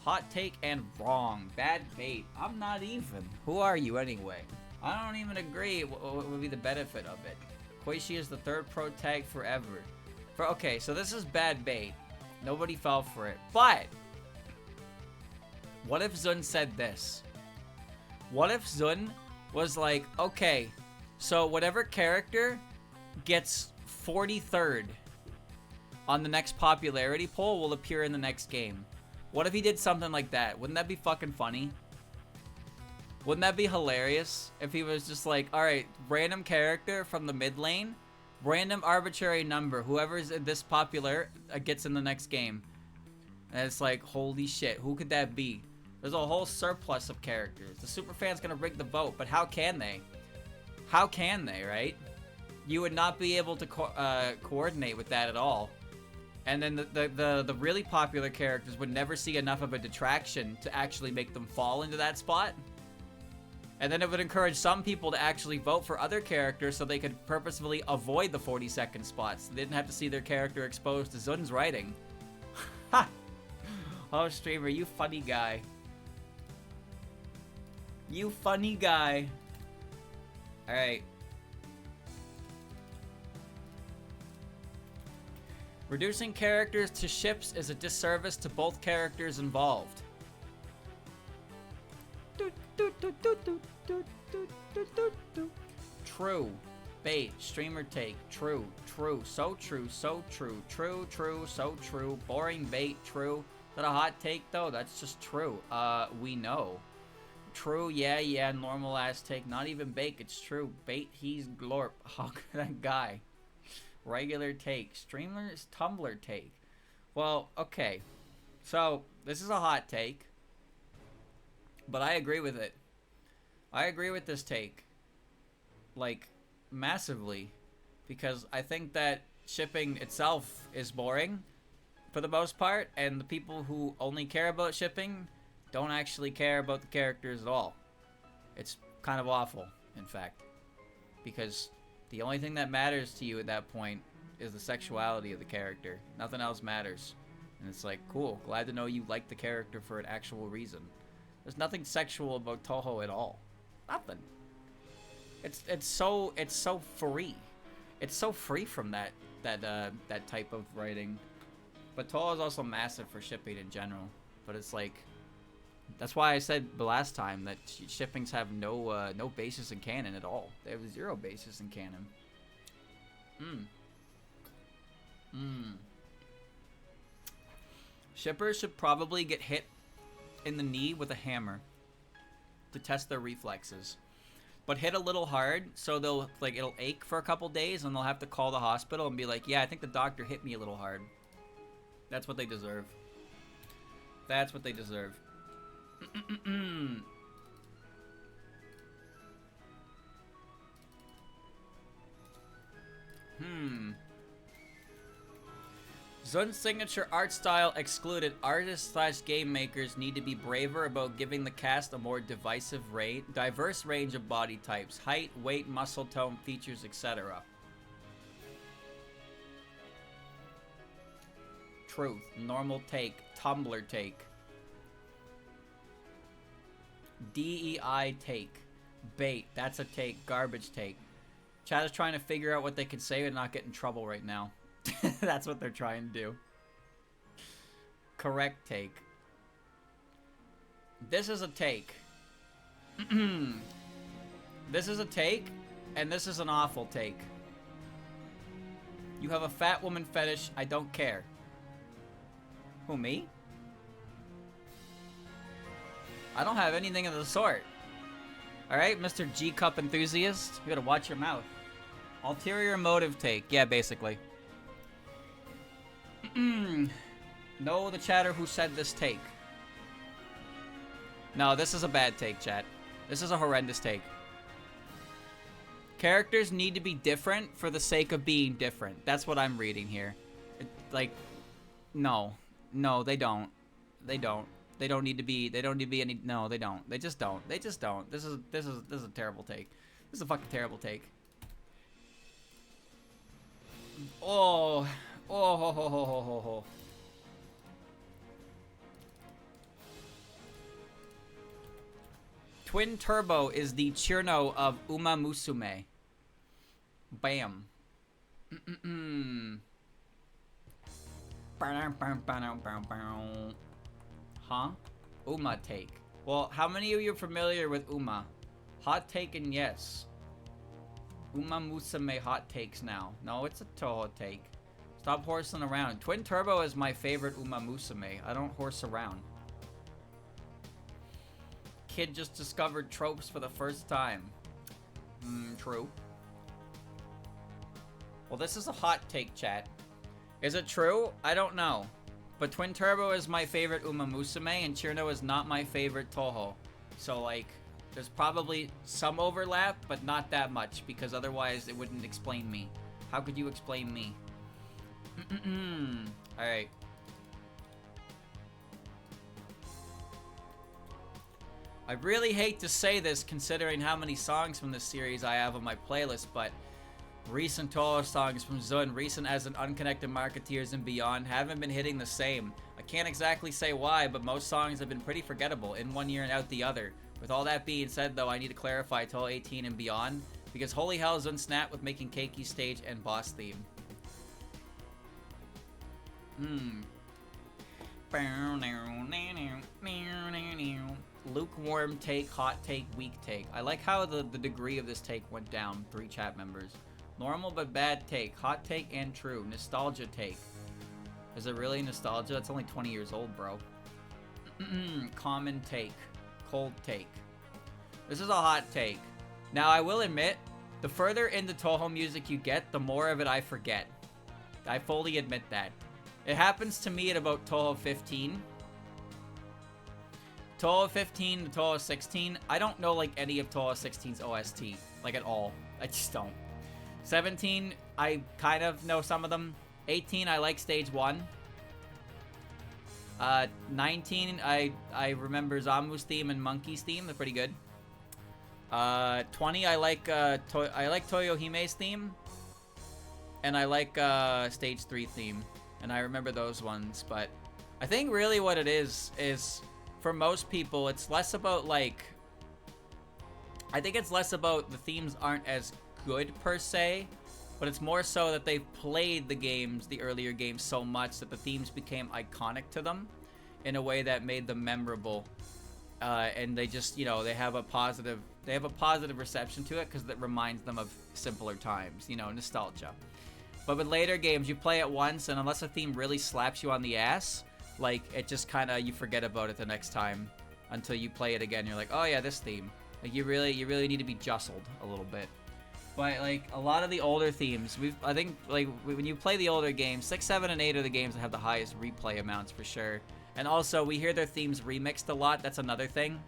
Hot take and wrong. Bad bait. I'm not even. Who are you anyway? I don't even agree what would be the benefit of it. Koishi is the third pro tag forever. Okay, so this is bad bait. Nobody fell for it. But what if Zun said this? What if Zun was like, okay, so whatever character gets 43rd on the next popularity poll will appear in the next game. What if he did something like that? Wouldn't that be fucking funny? Wouldn't that be hilarious if he was just like, alright, random character from the mid lane, random arbitrary number, whoever's this popular gets in the next game. And it's like, holy shit, who could that be? There's a whole surplus of characters. The superfan's gonna rig the vote, but how can they? How can they, right? You would not be able to coordinate with that at all. And then the really popular characters would never see enough of a detraction to actually make them fall into that spot. And then it would encourage some people to actually vote for other characters so they could purposefully avoid the 40-second spots. They didn't have to see their character exposed to Zun's writing. Ha! Oh, streamer, you funny guy. You funny guy. Alright. Reducing characters to ships is a disservice to both characters involved. True. Bait. Streamer take. True. True. So true. So true. True. True. So true. Boring bait. True. Is that a hot take though? That's just true. We know. True. Yeah. Yeah. Normal ass take. Not even bait. It's true. Bait. He's glorp. Hawk. That guy. Regular take. Streamer's Tumblr take. Well, okay. So, this is a hot take. But I agree with it. I agree with this take. Like, massively. Because I think that shipping itself is boring. For the most part. And the people who only care about shipping don't actually care about the characters at all. It's kind of awful, in fact. Because the only thing that matters to you at that point is the sexuality of the character. Nothing else matters. And it's like, cool, glad to know you like the character for an actual reason. There's nothing sexual about Touhou at all. Nothing. It's so free. It's so free from that type of writing. But Touhou is also massive for shipping in general. But it's like, that's why I said the last time that shippings have no basis in canon at all. They have zero basis in canon. Shippers should probably get hit in the knee with a hammer to test their reflexes. But hit a little hard so they'll it'll ache for a couple days and they'll have to call the hospital and be like, yeah, I think the doctor hit me a little hard. That's what they deserve. That's what they deserve. Zun's signature art style excluded. Artists/game makers need to be braver about giving the cast a more diverse range of body types, height, weight, muscle tone, features, etc. Truth. Normal take. Tumblr take. DEI take. Bait. That's a take. Garbage take. Chat is trying to figure out what they can say and not get in trouble right now. That's what they're trying to do. Correct take. This is a take. This is a take, and this is an awful take. You have a fat woman fetish. I don't care. Who, me? I don't have anything of the sort. Alright, Mr. G-Cup enthusiast. You gotta watch your mouth. Ulterior motive take. Yeah, basically. No, the chatter who said this take. No, this is a bad take, chat. This is a horrendous take. Characters need to be different for the sake of being different. That's what I'm reading here. No. No, they don't. They don't. They don't need to be any. No, they don't. They just don't. They just don't. This is a terrible take. This is a fucking terrible take. Oh, ho, ho, ho, ho, ho, ho. Twin Turbo is the Cirno of Uma Musume. Bam. Huh? Uma take. Well, how many of you are familiar with Uma? Hot take and yes. Uma Musume hot takes now. No, it's a Touhou take. Stop horsing around. Twin Turbo is my favorite Uma Musume. I don't horse around. Kid just discovered tropes for the first time. True. Well, this is a hot take, chat. Is it true? I don't know. But Twin Turbo is my favorite Uma Musume, and Cirno is not my favorite Touhou. So, like, there's probably some overlap, but not that much, because otherwise it wouldn't explain me. How could you explain me? Alright. I really hate to say this, considering how many songs from this series I have on my playlist, but recent Touhou songs from Zun, recent as an Unconnected Marketeers and beyond, haven't been hitting the same. I can't exactly say why, but most songs have been pretty forgettable, in one year and out the other. With all that being said, though, I need to clarify Touhou 18 and beyond, because holy hell, Zun snapped with making Keiki's stage and boss theme. Lukewarm take, hot take, weak take. I like how the degree of this take went down. 3 chat members. Normal but bad take, hot take, and true. Nostalgia take. Is it really nostalgia? It's only 20 years old, bro. Common take. Cold take. This is a hot take. Now, I will admit, the further into Touhou music you get, the more of it I forget. I fully admit that. It happens to me at about Touhou 15. Touhou 15 to Touhou 16, I don't know, like, any of Touhou 16's OST. Like, at all. I just don't. 17, I kind of know some of them. 18, I like Stage 1. 19, I remember Zamu's theme and Monkey's theme. They're pretty good. 20, I like Toyohime's theme. And I like Stage 3 theme. And I remember those ones. But I think really what it is for most people, it's less about, like... I think it's less about the themes aren't as good per se, but it's more so that they've played the earlier games so much that the themes became iconic to them in a way that made them memorable, and they just, they have a positive reception to it because it reminds them of simpler times, nostalgia. But with later games, you play it once, and unless a theme really slaps you on the ass, like, it just kind of, you forget about it the next time until you play it again. You're like, oh yeah, this theme. Like, you really need to be jostled a little bit. But, like, a lot of the older themes, I think, like, when you play the older games, 6, 7, and 8 are the games that have the highest replay amounts for sure. And also, we hear their themes remixed a lot. That's another thing.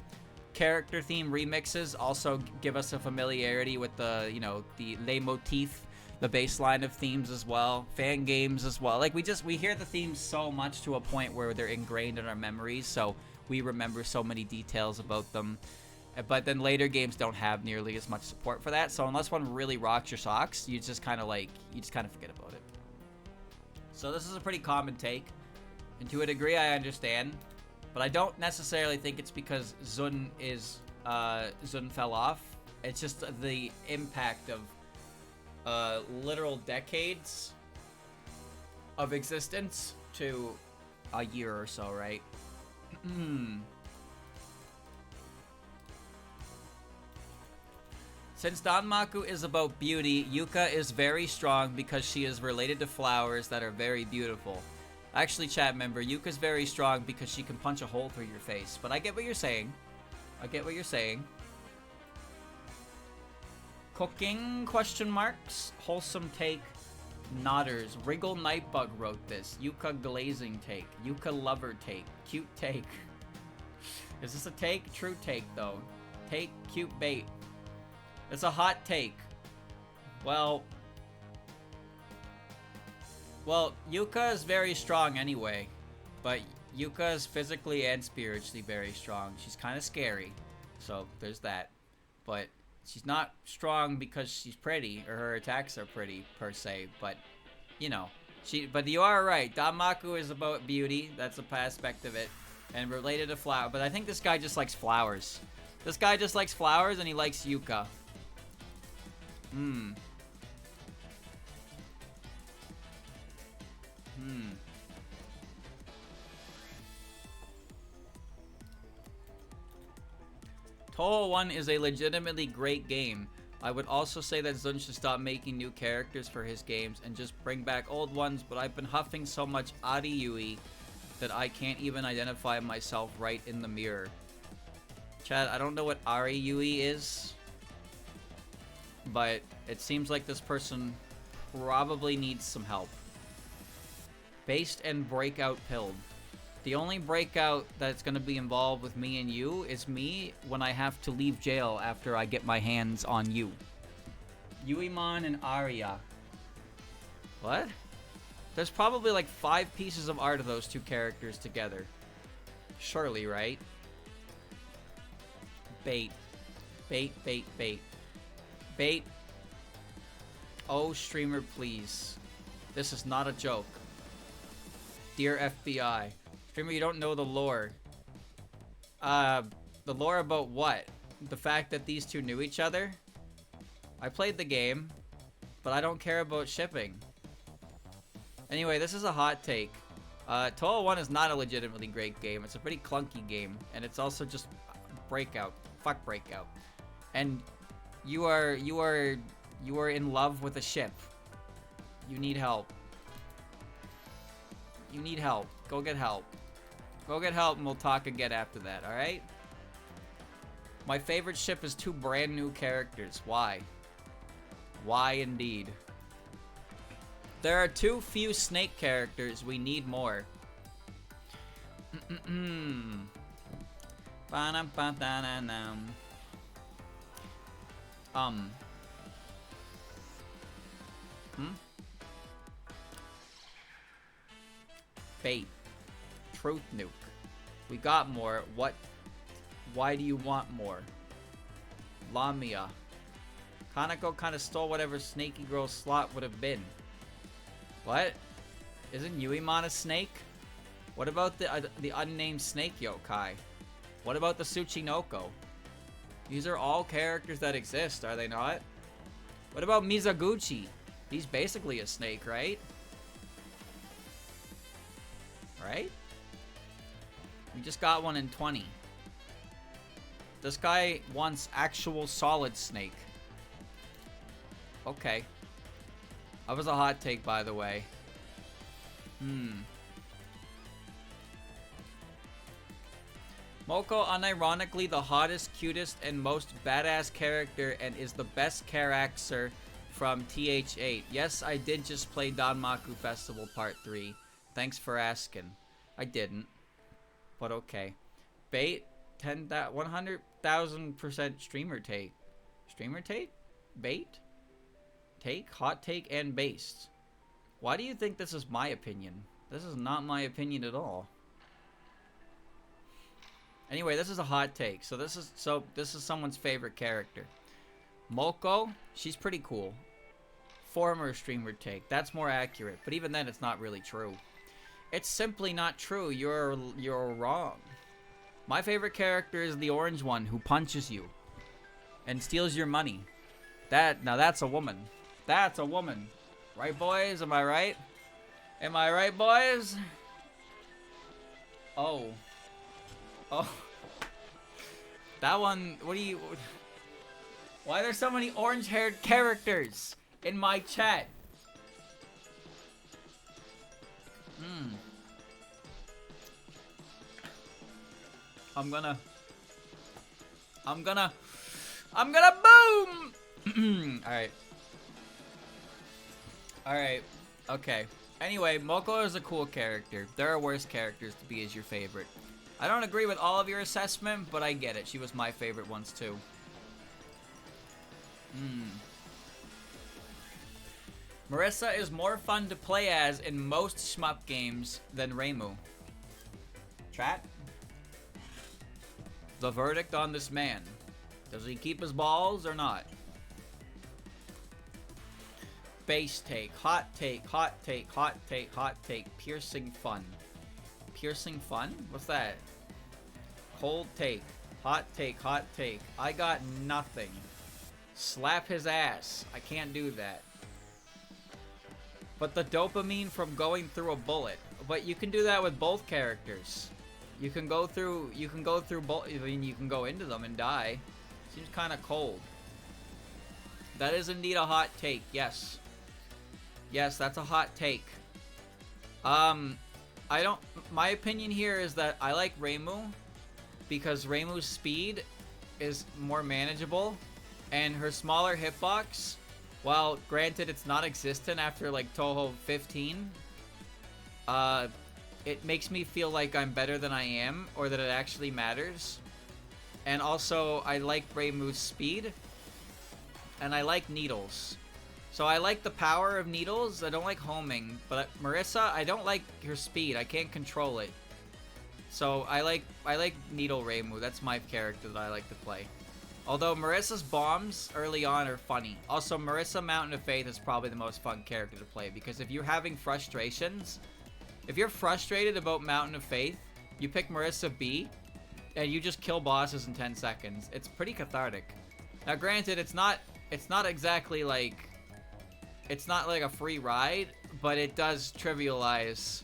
Character theme remixes also give us a familiarity with the, the leitmotif, the baseline of themes as well. Fan games as well. Like, we hear the themes so much to a point where they're ingrained in our memories, so we remember so many details about them. But then later games don't have nearly as much support for that. So unless one really rocks your socks, you just kind of forget about it. So this is a pretty common take. And to a degree, I understand. But I don't necessarily think it's because Zun fell off. It's just the impact of literal decades of existence to a year or so, right? Since Danmaku is about beauty, Yuka is very strong because she is related to flowers that are very beautiful. Actually, chat member, Yuka's very strong because she can punch a hole through your face. But I get what you're saying. Cooking, question marks. Wholesome take. Nodders. Wriggle Nightbug wrote this. Yuka glazing take. Yuka lover take. Cute take. Is this a take? True take, though. Take, cute bait. It's a hot take. Well, Yuka is very strong anyway. But Yuka is physically and spiritually very strong. She's kind of scary. So, there's that. But she's not strong because she's pretty, or her attacks are pretty, per se. But, but you are right. Danmaku is about beauty. That's a aspect of it. And related to flower. But I think this guy just likes flowers. This guy just likes flowers and he likes Yuka. Touhou 1 is a legitimately great game. I would also say that Zun should stop making new characters for his games and just bring back old ones, but I've been huffing so much Ariyui that I can't even identify myself right in the mirror. Chad, I don't know what Ariyui is, but it seems like this person probably needs some help. Based and breakout pilled. The only breakout that's going to be involved with me and you is me when I have to leave jail after I get my hands on you. Yuimon and Arya. What? There's probably like 5 pieces of art of those 2 characters together. Surely, right? Bait. Bait, bait, bait. Bait. Oh, streamer, please. This is not a joke. Dear FBI. Streamer, you don't know the lore. The lore about what? The fact that these 2 knew each other? I played the game, but I don't care about shipping. Anyway, this is a hot take. Touhou 1 is not a legitimately great game. It's a pretty clunky game, and it's also just breakout. Fuck breakout. And you are in love with a ship. You need help. You need help. Go get help. Go get help and we'll talk again after that, alright? My favorite ship is 2 brand new characters. Why? Why indeed? There are too few snake characters. We need more. Bait. Truth nuke. We got more. What? Why do you want more? Lamia. Kaneko kind of stole whatever snaky girl slot would have been. What? Isn't Yuimon a snake? What about the unnamed snake yokai? What about the Tsuchinoko? These are all characters that exist, are they not? What about Mizuchi? He's basically a snake, right? Right? We just got one in 20. This guy wants actual solid snake. Okay. That was a hot take, by the way. Moko, unironically the hottest, cutest, and most badass character and is the best character from TH8. Yes, I did just play Danmaku Festival Part 3. Thanks for asking. I didn't. But okay. Bait, 100,000% streamer take. Streamer take? Bait? Take? Hot take and based. Why do you think this is my opinion? This is not my opinion at all. Anyway, this is a hot take. So this is someone's favorite character. Moko, she's pretty cool. Former streamer take. That's more accurate. But even then, it's not really true. It's simply not true. You're wrong. My favorite character is the orange one who punches you and steals your money. Now that's a woman. That's a woman. Right, boys? Am I right? Am I right, boys? Oh. Oh. That one, why are there so many orange-haired characters in my chat? I'm gonna boom! Alright. Okay. Anyway, Moko is a cool character. There are worse characters to be as your favorite. I don't agree with all of your assessment, but I get it. She was my favorite once too. Marisa is more fun to play as in most shmup games than Reimu. Chat? The verdict on this man. Does he keep his balls or not? Base take, hot take, hot take, hot take, hot take, piercing fun. Piercing fun? What's that? Cold take, hot take, hot take. I got nothing. Slap his ass. I can't do that. But the dopamine from going through a bullet. But you can do that with both characters. You can go through both. I mean, you can go into them and die. Seems kind of cold. That is indeed a hot take. Yes. Yes, that's a hot take. My opinion here is that I like Reimu because Reimu's speed is more manageable and her smaller hitbox, while granted it's not existent after like Touhou 15, it makes me feel like I'm better than I am, or that it actually matters. And also, I like Reimu's speed, and I like needles. So I like the power of needles. I don't like homing, but Marisa, I don't like her speed. I can't control it. So I like Needle Reimu. That's my character that I like to play. Although Marisa's bombs early on are funny. Also, Marisa Mountain of Faith is probably the most fun character to play, because if you're having frustrations, if you're frustrated about Mountain of Faith, you pick Marisa B, and you just kill bosses in 10 seconds. It's pretty cathartic. Now, granted, it's not exactly like, it's not like a free ride, but it does trivialize.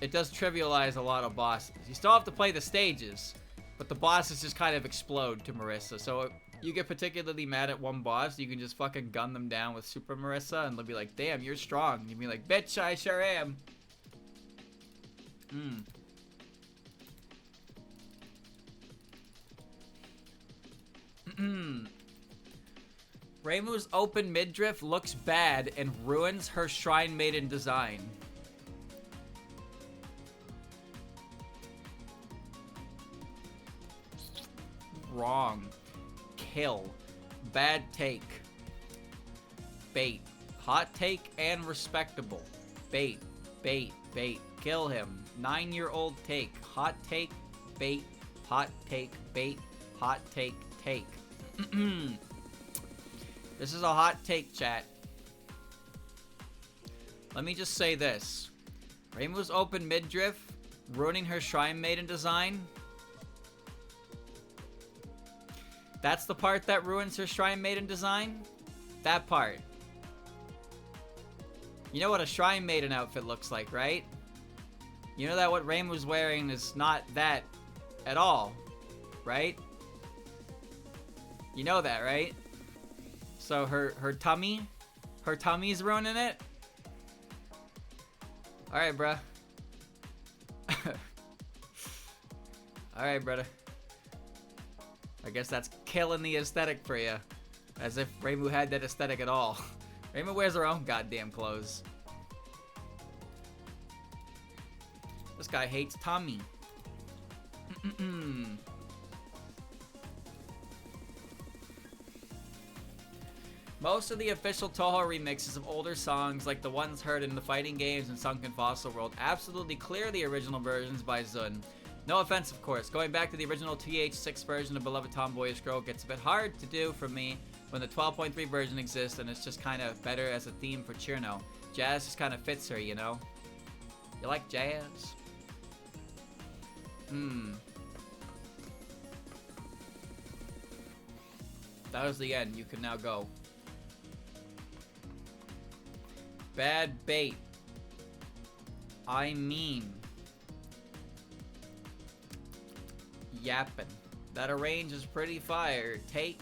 It does trivialize a lot of bosses. You still have to play the stages, but the bosses just kind of explode to Marisa. So if you get particularly mad at one boss, you can just fucking gun them down with Super Marisa, and they'll be like, damn, you're strong. You'll be like, bitch, I sure am. Reimu's open midriff looks bad and ruins her Shrine Maiden design. Wrong. Kill. Bad take. Bait. Hot take and respectable. Bait. Bait. Bait. Kill him. 9-year-old take. Hot take. Bait. Hot take. Bait. Hot take. Take. This is a hot take, chat. Let me just say this. Reimu's open midriff, ruining her Shrine Maiden design. That's the part that ruins her Shrine Maiden design? That part. You know what a Shrine Maiden outfit looks like, right? You know that what Reimu's wearing is not that at all, right? You know that, right? So her tummy's ruining it? Alright, bruh. Alright, brother. I guess that's killing the aesthetic for you. As if Reimu had that aesthetic at all. Reimu wears her own goddamn clothes. This guy hates Tommy. Most of the official Touhou remixes of older songs, like the ones heard in the fighting games and Sunken Fossil World, absolutely clear the original versions by Zun. No offense, of course. Going back to the original TH6 version of Beloved Tomboyish Girl gets a bit hard to do for me when the 12.3 version exists, and it's just kind of better as a theme for Cirno. Jazz just kind of fits her, you know? You like jazz? That was the end. You can now go. Bad bait. I mean. Yappin'. That arrange is pretty fire. Take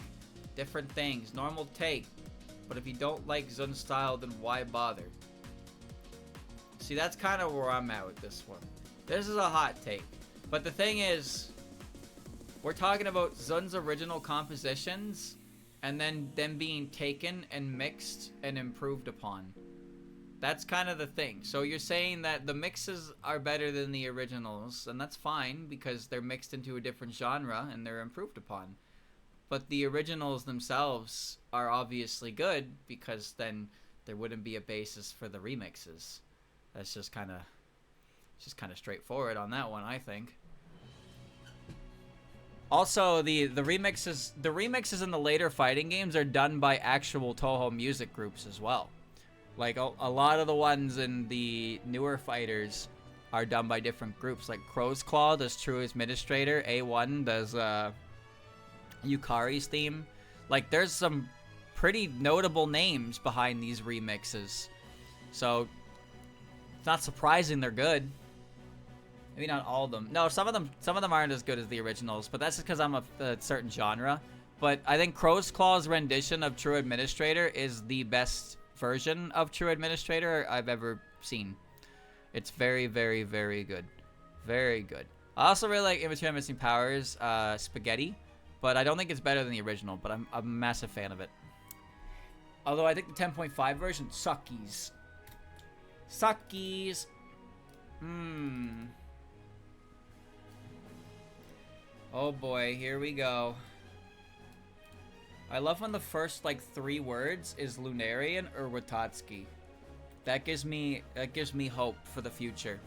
different things. Normal take. But if you don't like Zun style, then why bother? See, that's kind of where I'm at with this one. This is a hot take. But the thing is, we're talking about Zun's original compositions and then them being taken and mixed and improved upon. That's kind of the thing. So you're saying that the mixes are better than the originals, and that's fine because they're mixed into a different genre and they're improved upon. But the originals themselves are obviously good because then there wouldn't be a basis for the remixes. That's just kind of straightforward on that one, I think. Also, the remixes in the later fighting games are done by actual Touhou music groups as well. Like, a lot of the ones in the newer fighters are done by different groups. Like, Crow's Claw does True Administrator. A1 does Yukari's theme. Like, there's some pretty notable names behind these remixes. So, it's not surprising they're good. Maybe not all of them. No, some of them aren't as good as the originals, but that's just because I'm a certain genre. But I think Crow's Claw's rendition of True Administrator is the best version of True Administrator I've ever seen. It's very, very, very good. Very good. I also really like Immature Missing Powers, Spaghetti, but I don't think it's better than the original, but I'm a massive fan of it. Although I think the 10.5 version suckies. Suckies. Oh boy, here we go. I love when the first like 3 words is Lunarian or Watatsuki. That gives me hope for the future.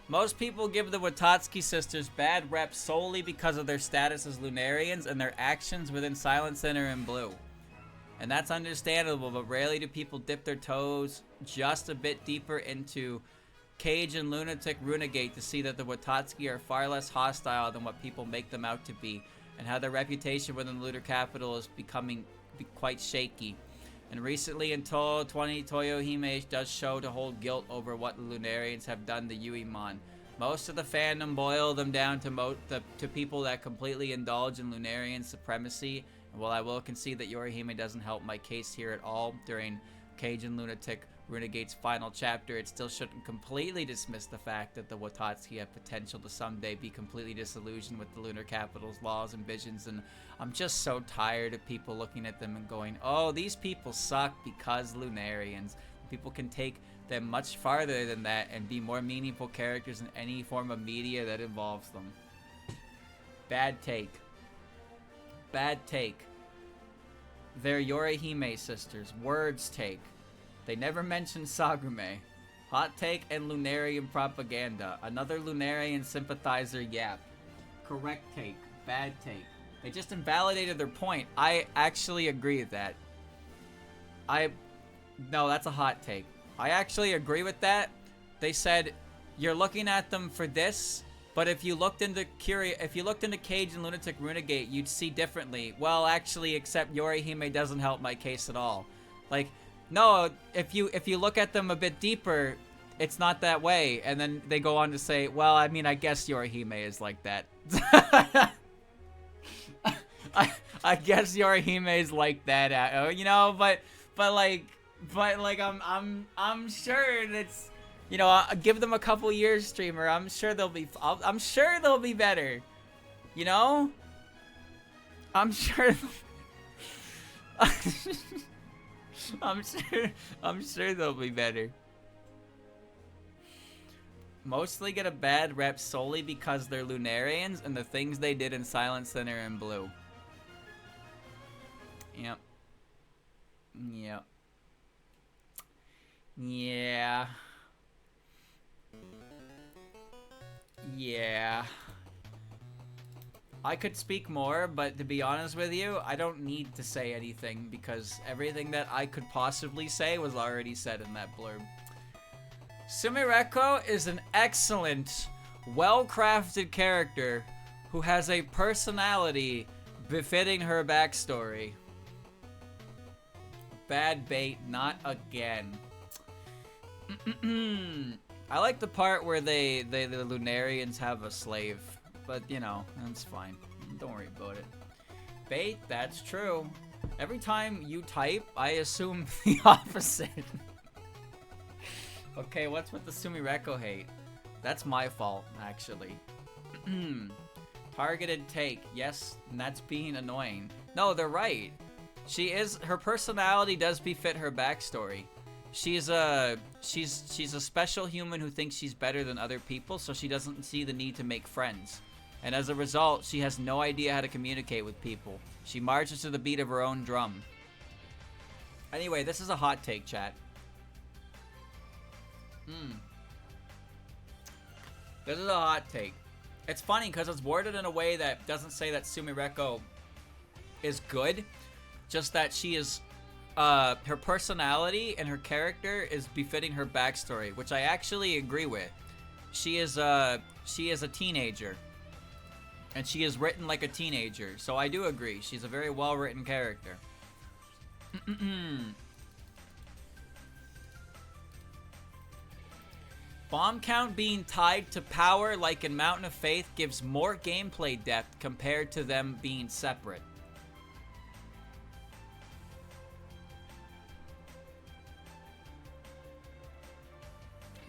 Most people give the Watatsuki sisters bad rep solely because of their status as Lunarians and their actions within Silent Sinner and Blue. And that's understandable, but rarely do people dip their toes just a bit deeper into Cage and Lunatic Runegate to see that the Watatsuki are far less hostile than what people make them out to be, and how their reputation within the lunar capital is becoming quite shaky. And recently in Touhou 20, Toyohime does show to hold guilt over what the Lunarians have done to Yuimon. Most of the fandom boil them down to people that completely indulge in Lunarian supremacy. And while I will concede that Yorihime doesn't help my case here at all during Cage and Lunatic Runegate's final chapter, it still shouldn't completely dismiss the fact that the Watatsuki have potential to someday be completely disillusioned with the lunar capital's laws and visions, and I'm just so tired of people looking at them and going, oh, these people suck because Lunarians. People can take them much farther than that and be more meaningful characters in any form of media that involves them. Bad take. Bad take. They're Yorihime sisters. Words take. They never mention Sagume. Hot take and Lunarian propaganda. Another Lunarian sympathizer yap. Correct take. Bad take. They just invalidated their point. I actually agree with that. No, that's a hot take. I actually agree with that. They said, you're looking at them for this, but if you looked into Cage and Lunatic Runegate, you'd see differently. Well, actually, except Yorihime doesn't help my case at all. Like, no, if you look at them a bit deeper, it's not that way. And then they go on to say, well, I mean, I guess Yorihime is like that. I guess Yorihime is like that, you know, but like I'm sure that's, you know, give them a couple years, streamer. I'm sure they'll be better, you know. I'm sure they'll be better. Mostly get a bad rep solely because they're Lunarians and the things they did in Silent Sinner and Blue. Yep. Yep. Yeah. Yeah. I could speak more, but to be honest with you, I don't need to say anything because everything that I could possibly say was already said in that blurb. Sumireko is an excellent, well-crafted character who has a personality befitting her backstory. Bad bait, not again. I like the part where the Lunarians have a slave, but you know, that's fine. Don't worry about it. Bait, that's true. Every time you type, I assume the opposite. Okay, what's with the Sumireko hate? That's my fault, actually. Targeted take. Yes, and that's being annoying. No, they're right. Her personality does befit her backstory. She's a special human who thinks she's better than other people, so she doesn't see the need to make friends. And as a result, she has no idea how to communicate with people. She marches to the beat of her own drum. Anyway, this is a hot take, chat. This is a hot take. It's funny because it's worded in a way that doesn't say that Sumireko is good, just that she is, her personality and her character is befitting her backstory, which I actually agree with. She is a teenager, and she is written like a teenager, so I do agree. She's a very well-written character. Bomb count being tied to power like in Mountain of Faith gives more gameplay depth compared to them being separate.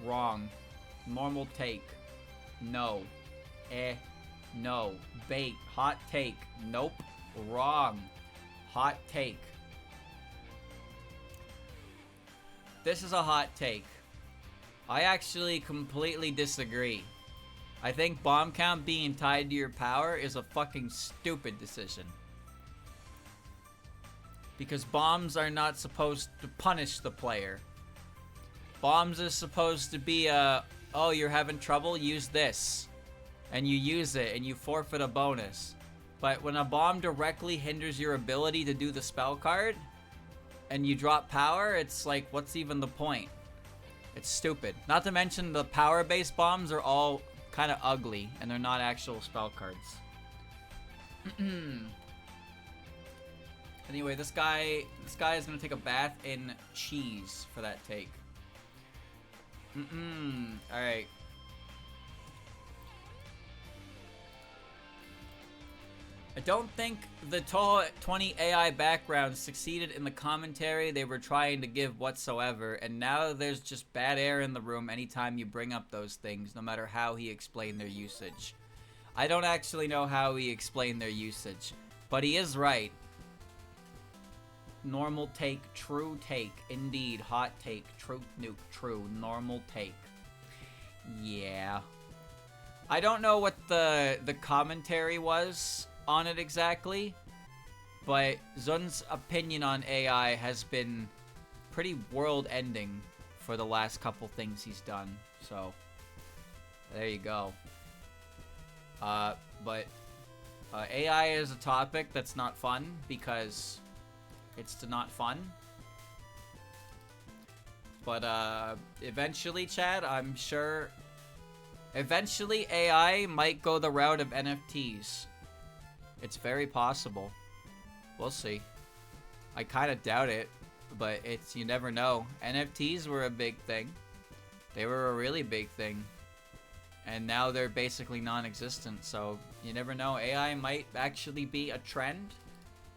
Wrong. Normal take. No. No. Bait. Hot take. Nope. Wrong. Hot take. This is a hot take. I actually completely disagree. I think bomb count being tied to your power is a fucking stupid decision. Because bombs are not supposed to punish the player. Bombs are supposed to be oh, you're having trouble? Use this. And you use it and you forfeit a bonus. But when a bomb directly hinders your ability to do the spell card and you drop power, it's like, what's even the point? It's stupid. Not to mention the power-based bombs are all kind of ugly and they're not actual spell cards. Anyway, this guy is gonna take a bath in cheese for that take. Alright. I don't think the Touhou 20 AI background succeeded in the commentary they were trying to give whatsoever, and now there's just bad air in the room anytime you bring up those things, no matter how he explained their usage. I don't actually know how he explained their usage, but he is right. Normal take, true take, indeed, hot take, truth nuke, true, normal take. Yeah. I don't know what the commentary was on it exactly, but Zun's opinion on AI has been pretty world-ending for the last couple things he's done, so there you go. But AI is a topic that's not fun because it's not fun. But eventually, Chad, I'm sure eventually AI might go the route of NFTs. It's very possible. We'll see. I kind of doubt it, but you never know. NFTs were a big thing. They were a really big thing. And now they're basically non-existent, so you never know. AI might actually be a trend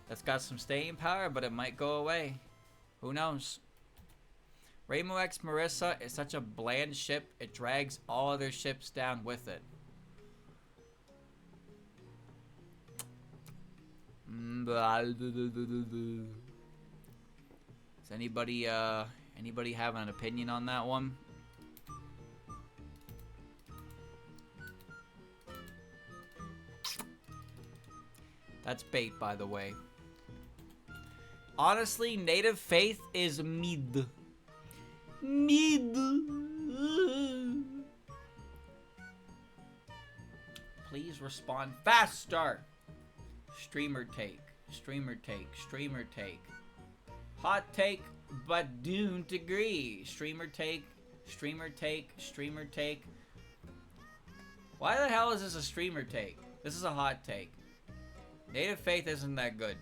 that's got some staying power, but it might go away. Who knows? Reimu X Marisa is such a bland ship, it drags all other ships down with it. Does anybody have an opinion on that one? That's bait, by the way. Honestly, native Faith is mid. Mid. Please respond faster. Streamer take. Streamer take. Streamer take. Hot take, but don't agree. Streamer take. Streamer take. Streamer take. Why the hell is this a streamer take? This is a hot take. Native Faith isn't that good.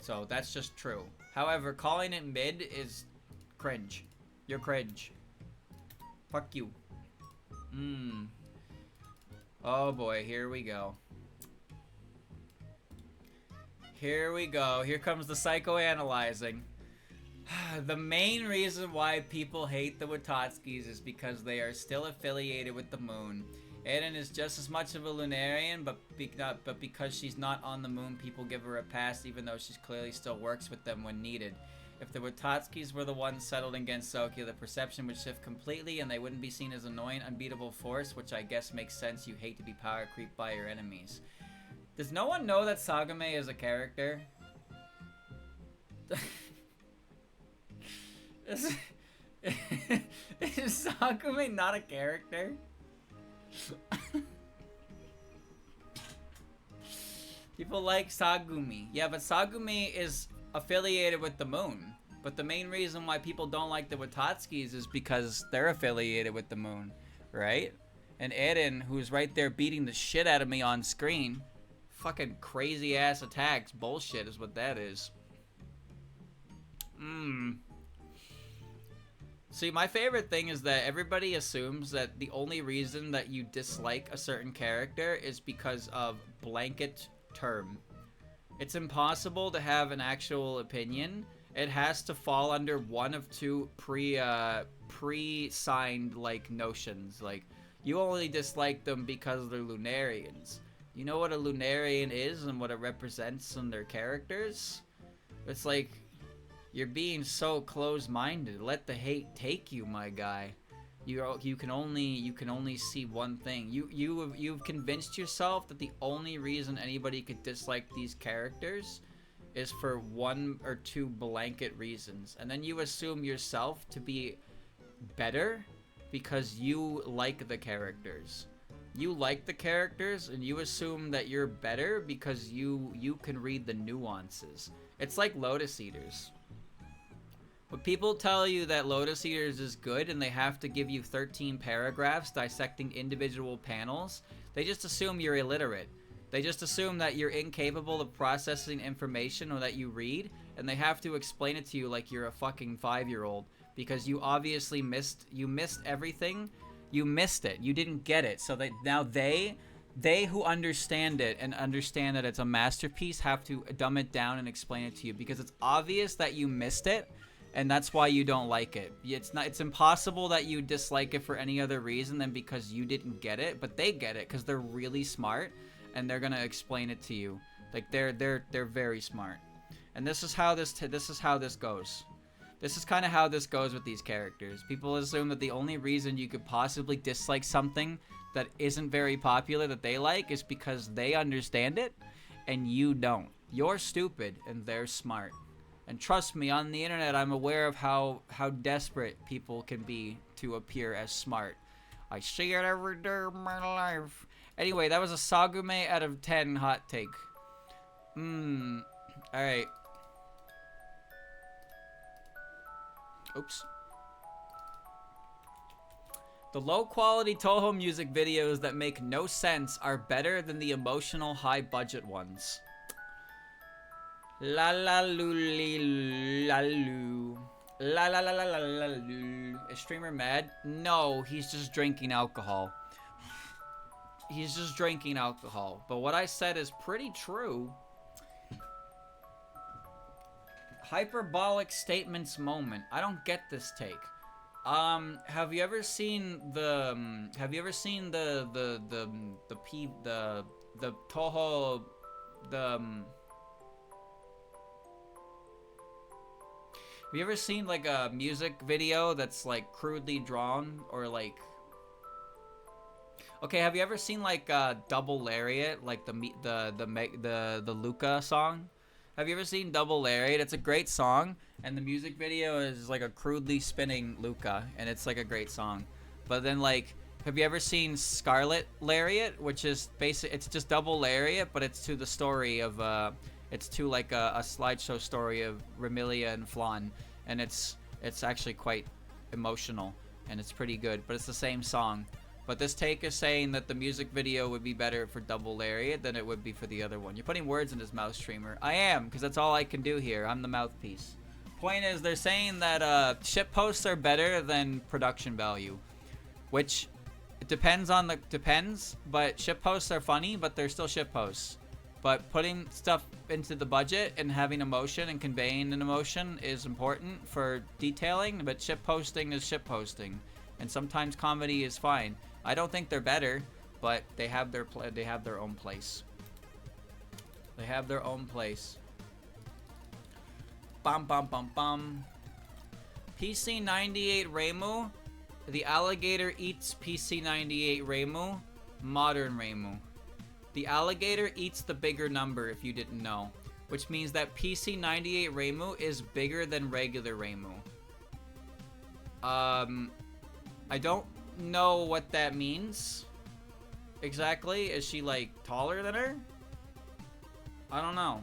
So that's just true. However, calling it mid is cringe. You're cringe. Fuck you. Oh boy, here we go. Here we go. Here comes the psychoanalyzing. The main reason why people hate the Watatskis is because they are still affiliated with the moon. Aiden is just as much of a Lunarian, but because she's not on the moon, people give her a pass even though she clearly still works with them when needed. If the Watatskis were the ones settled against Sakuya, the perception would shift completely and they wouldn't be seen as annoying, unbeatable force, which I guess makes sense. You hate to be power creeped by your enemies. Does no one know that Sagume is a character? Is Sagume not a character? People like Sagume. Yeah, but Sagume is affiliated with the moon. But the main reason why people don't like the Watatskis is because they're affiliated with the moon, right? And Eren, who's right there beating the shit out of me on screen, fucking crazy ass attacks. Bullshit is what that is. See, my favorite thing is that everybody assumes that the only reason that you dislike a certain character is because of blanket term. It's impossible to have an actual opinion. It has to fall under one of two pre-signed like notions. Like, you only dislike them because they're Lunarians. You know what a Lunarian is and what it represents in their characters? It's like, you're being so close-minded. Let the hate take you, my guy. You can only see one thing. You've convinced yourself that the only reason anybody could dislike these characters is for one or two blanket reasons, and then you assume yourself to be better because you like the characters. You like the characters, and you assume that you're better because you can read the nuances. It's like Lotus Eaters. When people tell you that Lotus Eaters is good and they have to give you 13 paragraphs dissecting individual panels, they just assume you're illiterate. They just assume that you're incapable of processing information or that you read, and they have to explain it to you like you're a fucking 5-year-old because you obviously missed everything. You missed it. You didn't get it. So now they who understand it and understand that it's a masterpiece have to dumb it down and explain it to you because it's obvious that you missed it. And that's why you don't like it. It's impossible that you dislike it for any other reason than because you didn't get it, but they get it because they're really smart and they're gonna explain it to you. Like they're very smart. And this is how this goes. This is kind of how this goes with these characters. People assume that the only reason you could possibly dislike something that isn't very popular that they like is because they understand it and you don't. You're stupid and they're smart. And trust me, on the internet, I'm aware of how desperate people can be to appear as smart. I see it every day of my life. Anyway, that was a Sagume out of 10 hot take. Alright. Oops. The low-quality Touhou music videos that make no sense are better than the emotional high-budget ones. La la loo la loo. La la la la la la loo. Is streamer mad? No, he's just drinking alcohol. He's just drinking alcohol. But what I said is pretty true. Hyperbolic statements moment. I don't get this take. Have you ever seen the Touhou Have you ever seen like a music video that's like crudely drawn or like? Okay, have you ever seen like Double Lariat, like the Luca song? Have you ever seen Double Lariat? It's a great song, and the music video is like a crudely spinning Luca, and it's like a great song. But then like, have you ever seen Scarlet Lariat, which is it's just Double Lariat, but it's to the story of it's to like a slideshow story of Remilia and Flan, and it's actually quite emotional, and it's pretty good, but it's the same song. But this take is saying that the music video would be better for Double Lariat than it would be for the other one. You're putting words in his mouth, streamer. I am, because that's all I can do here. I'm the mouthpiece. Point is, they're saying that shitposts are better than production value, which it depends, but shitposts are funny, but they're still shitposts. But putting stuff into the budget and having emotion and conveying an emotion is important for detailing, but shitposting is shitposting. And sometimes comedy is fine. I don't think they're better, but they have their own place. They have their own place. Bum bum bum bum. PC98 Reimu. The alligator eats PC98 Reimu. Modern Reimu. The alligator eats the bigger number, if you didn't know, which means that PC98 Reimu is bigger than regular Reimu. I don't know what that means exactly. Is she like taller than her? I don't know.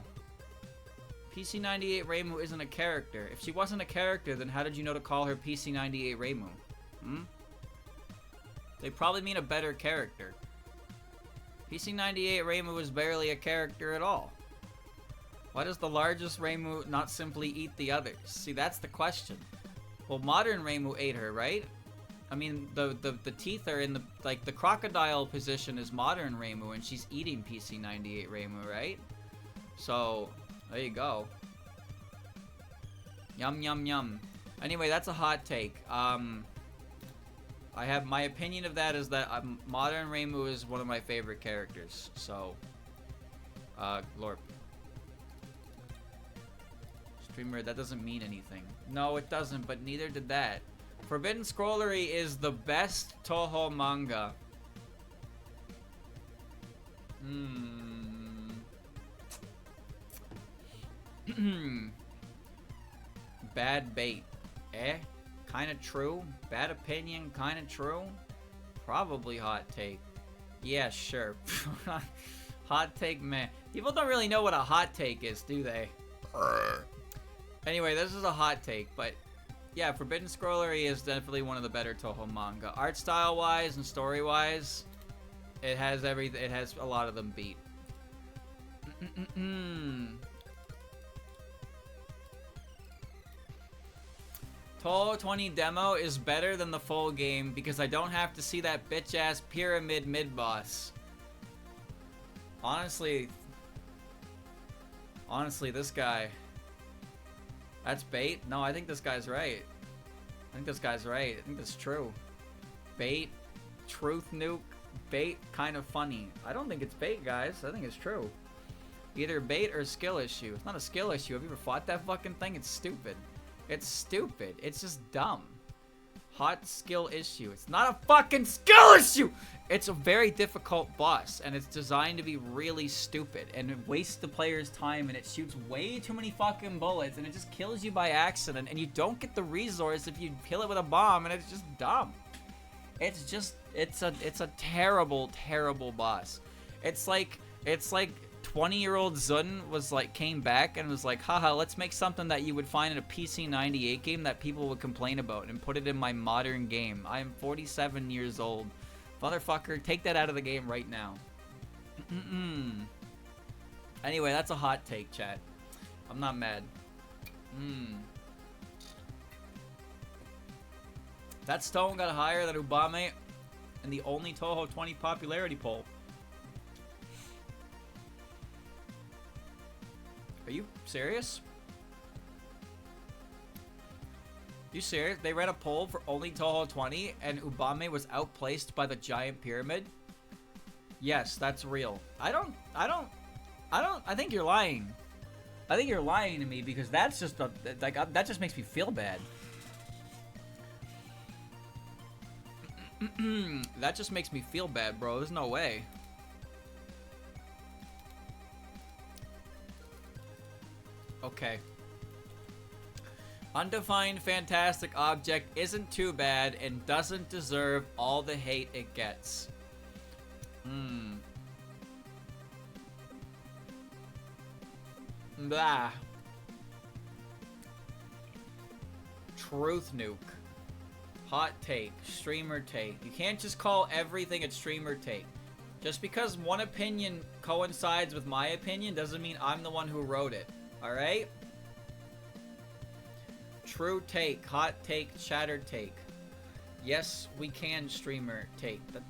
PC98 Reimu isn't a character. If she wasn't a character, then how did you know to call her PC98 Reimu? They probably mean a better character. PC98 Reimu is barely a character at all. Why does the largest Reimu not simply eat the others? See, that's the question. Well, modern Reimu ate her, right? I mean, the teeth are in the, like, the crocodile position is modern Reimu, and she's eating PC98 Reimu, right? So, there you go. Yum, yum, yum. Anyway, that's a hot take. I have, my opinion of that is that modern Reimu is one of my favorite characters. So, Lorp. Streamer, that doesn't mean anything. No, it doesn't, but neither did that. Forbidden Scrollery is the best Touhou manga. Bad bait. Kinda true. Bad opinion, kinda true. Probably hot take. Yeah, sure. Hot take, man. People don't really know what a hot take is, do they? Anyway, this is a hot take, but yeah, Forbidden Scrollery is definitely one of the better Touhou manga. Art style wise and story wise, it has everything. It has a lot of them beat. Touhou 20 demo is better than the full game because I don't have to see that bitch ass pyramid mid boss. Honestly, this guy. That's bait? No, I think this guy's right. I think that's true. Bait, truth nuke, bait, kind of funny. I don't think it's bait, guys. I think it's true. Either bait or skill issue. It's not a skill issue. Have you ever fought that fucking thing? It's stupid. It's stupid. It's just dumb. Hot skill issue. It's not a fucking skill issue! It's a very difficult boss, and it's designed to be really stupid, and it wastes the player's time, and it shoots way too many fucking bullets, and it just kills you by accident, and you don't get the resource if you kill it with a bomb, and it's just dumb. It's a terrible, terrible boss. It's like 20-year-old Zun was like, came back and was like, haha, let's make something that you would find in a PC 98 game that people would complain about and put it in my modern game. I am 47 years old. Motherfucker, take that out of the game right now. Anyway, that's a hot take, chat. I'm not mad. That stone got higher than Ubame in the only Touhou 20 popularity poll. Are you serious? You serious? They ran a poll for only Touhou 20 and Ubame was outplaced by the giant pyramid? Yes, that's real. I think you're lying. I think you're lying to me because that's just that just makes me feel bad. That just makes me feel bad, bro. There's no way. Okay. Undefined fantastic object isn't too bad and doesn't deserve all the hate it gets. Blah. Truth nuke. Hot take. Streamer take. You can't just call everything a streamer take. Just because one opinion coincides with my opinion doesn't mean I'm the one who wrote it. Alright? True take. Hot take. Chatter take. Yes, we can streamer take. The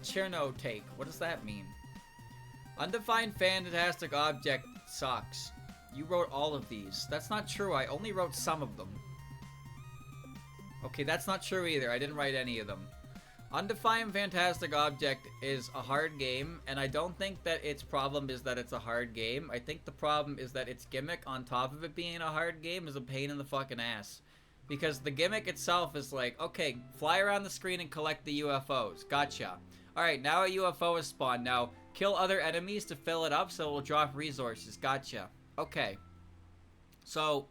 Cirno take. What does that mean? Undefined fantastic object sucks. You wrote all of these. That's not true. I only wrote some of them. Okay, that's not true either. I didn't write any of them. Undefined fantastic object is a hard game, and I don't think that its problem is that it's a hard game. I think the problem is that its gimmick on top of it being a hard game is a pain in the fucking ass. Because the gimmick itself is like, okay, fly around the screen and collect the UFOs. Gotcha. Alright, now a UFO is spawned. Now, kill other enemies to fill it up so it will drop resources. Gotcha. Okay. So,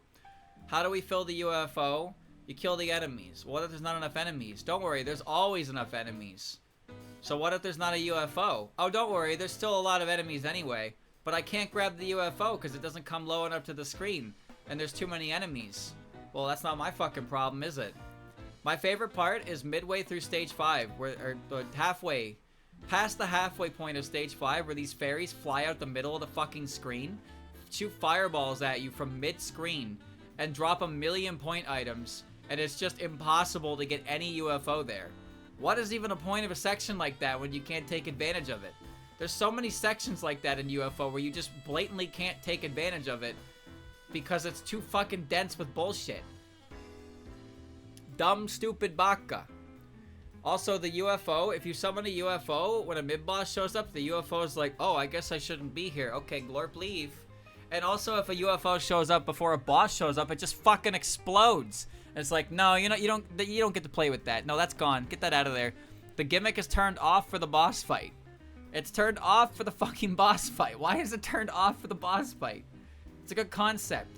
how do we fill the UFO? You kill the enemies. What if there's not enough enemies? Don't worry, there's always enough enemies. So what if there's not a UFO? Oh, don't worry, there's still a lot of enemies anyway. But I can't grab the UFO because it doesn't come low enough to the screen. And there's too many enemies. Well, that's not my fucking problem, is it? My favorite part is midway through stage 5, or halfway, past the halfway point of stage 5, where these fairies fly out the middle of the fucking screen, shoot fireballs at you from mid-screen, and drop 1,000,000 point items, and it's just impossible to get any UFO there. What is even a point of a section like that when you can't take advantage of it? There's so many sections like that in UFO where you just blatantly can't take advantage of it because it's too fucking dense with bullshit. Dumb, stupid baka. Also, the UFO, if you summon a UFO, when a mid-boss shows up, the UFO is like, oh, I guess I shouldn't be here. Okay, glorp, leave. And also, if a UFO shows up before a boss shows up, it just fucking explodes. It's like, no, you don't get to play with that. No, that's gone. Get that out of there. The gimmick is turned off for the boss fight. It's turned off for the fucking boss fight. Why is it turned off for the boss fight? It's a good concept.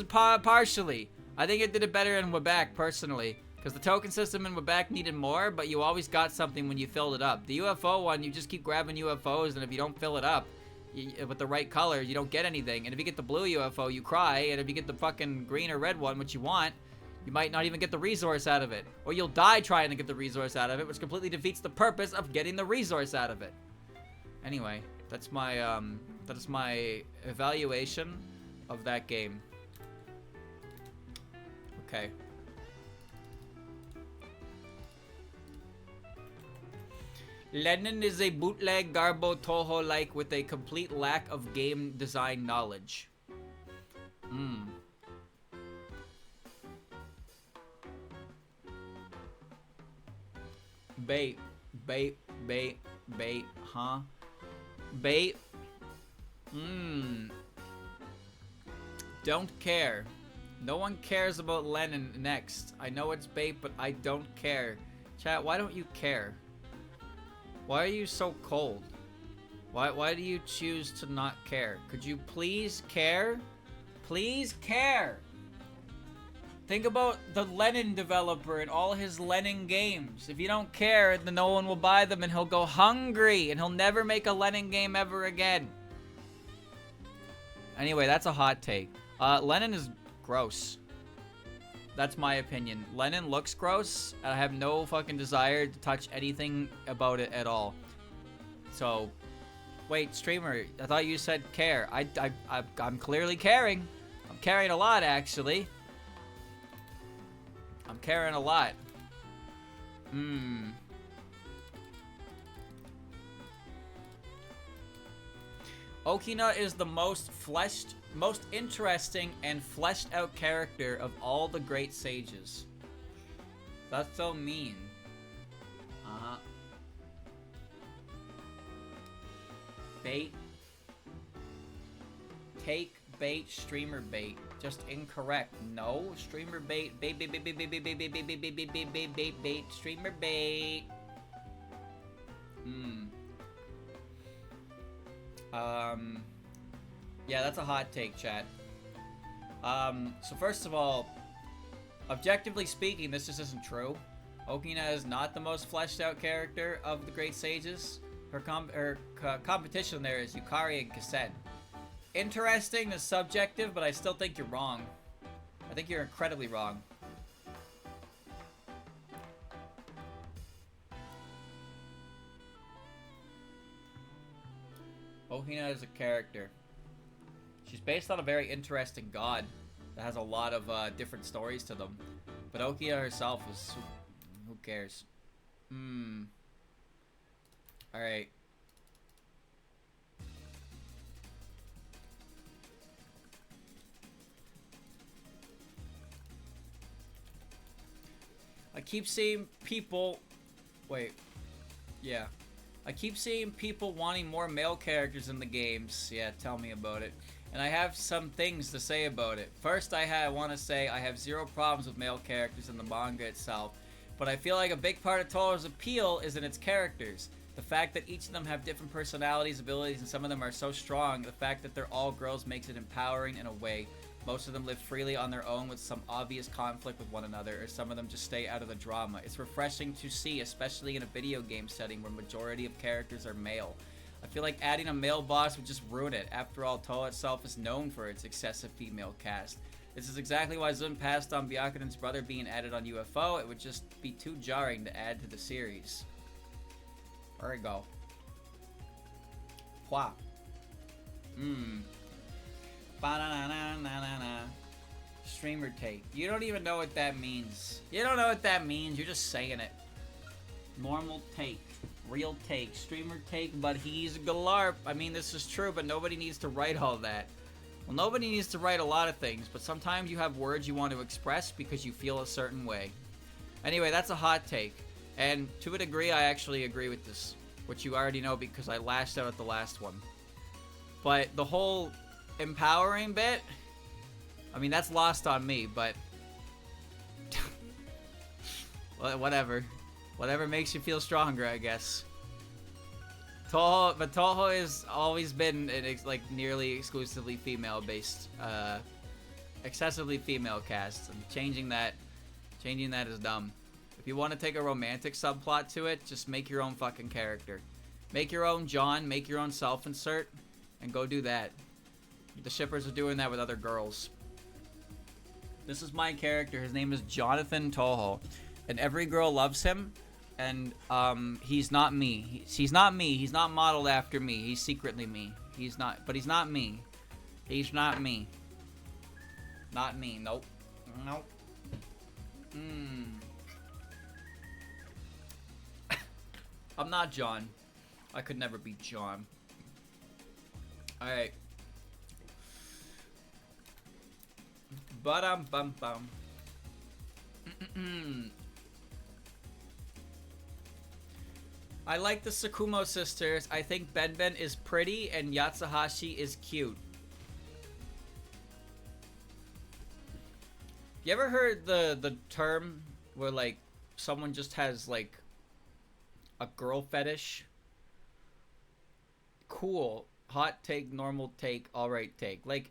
Partially. I think it did it better in Quebec, personally. Because the token system in Quebec needed more, but you always got something when you filled it up. The UFO one, you just keep grabbing UFOs, and if you don't fill it up with the right colors, you don't get anything. And if you get the blue UFO, you cry. And if you get the fucking green or red one, which you want, you might not even get the resource out of it. Or you'll die trying to get the resource out of it, which completely defeats the purpose of getting the resource out of it. Anyway, that's my evaluation of that game. Okay. Lennon is a bootleg Garbo Touhou-like with a complete lack of game design knowledge. Bait, huh? Bait. Don't care. No one cares about Lennon next. I know it's bait, but I don't care. Chat, why don't you care? Why are you so cold? Why do you choose to not care? Could you please care? Please care! Think about the Lennon developer and all his Lennon games. If you don't care, then no one will buy them and he'll go hungry and he'll never make a Lennon game ever again. Anyway, that's a hot take. Lennon is gross. That's my opinion. Lennon looks gross, and I have no fucking desire to touch anything about it at all. So, wait, streamer, I thought you said care. I'm clearly caring. I'm caring a lot, actually. I'm caring a lot. Okina is the most interesting and fleshed out character of all the great sages. That's so mean. Bait. Take bait, streamer bait. Just incorrect. No, streamer bait. Bait, streamer bait. Yeah, that's a hot take, chat. So first of all, objectively speaking, this just isn't true. Okina is not the most fleshed out character of the great sages. Her competition there is Yukari and Kasen. Interesting is subjective, but I still think you're wrong. I think you're incredibly wrong. Okina is a character. She's based on a very interesting god that has a lot of different stories to them. But Okina herself is... who cares? Alright. I keep seeing people... Wait. Yeah. I keep seeing people wanting more male characters in the games. Yeah, tell me about it. And I have some things to say about it. First, I want to say I have zero problems with male characters in the manga itself. But I feel like a big part of Touhou's appeal is in its characters. The fact that each of them have different personalities, abilities, and some of them are so strong. The fact that they're all girls makes it empowering in a way. Most of them live freely on their own with some obvious conflict with one another, or some of them just stay out of the drama. It's refreshing to see, especially in a video game setting where majority of characters are male. I feel like adding a male boss would just ruin it. After all, Touhou itself is known for its excessive female cast. This is exactly why Zun passed on Byakuren's brother being added on UFO. It would just be too jarring to add to the series. There we go. Hua. Ba-na-na-na-na-na-na. Streamer take. You don't even know what that means. You don't know what that means. You're just saying it. Normal take. Real take. Streamer take, but he's galarp. I mean, this is true, but nobody needs to write all that. Well, nobody needs to write a lot of things, but sometimes you have words you want to express because you feel a certain way. Anyway, that's a hot take. And to a degree, I actually agree with this, which you already know because I lashed out at the last one. But the whole empowering bit, I mean, that's lost on me, but whatever. Whatever makes you feel stronger, I guess. Touhou has always been like nearly exclusively female-based, excessively female cast, and changing that is dumb. If you want to take a romantic subplot to it, just make your own fucking character. Make your own John, make your own self-insert, and go do that. The shippers are doing that with other girls. This is my character. His name is Jonathan Touhou, and every girl loves him. And he's not me. He's not me. He's not modeled after me. He's secretly me. He's not. But he's not me. He's not me. Not me. Nope. Nope. I'm not John. I could never be John. Alright. Bum. I like the Sakumo sisters. I think Benben is pretty and Yatsuhashi is cute. You ever heard the term where like someone just has like a girl fetish? Cool. Hot take, normal take, alright take. Like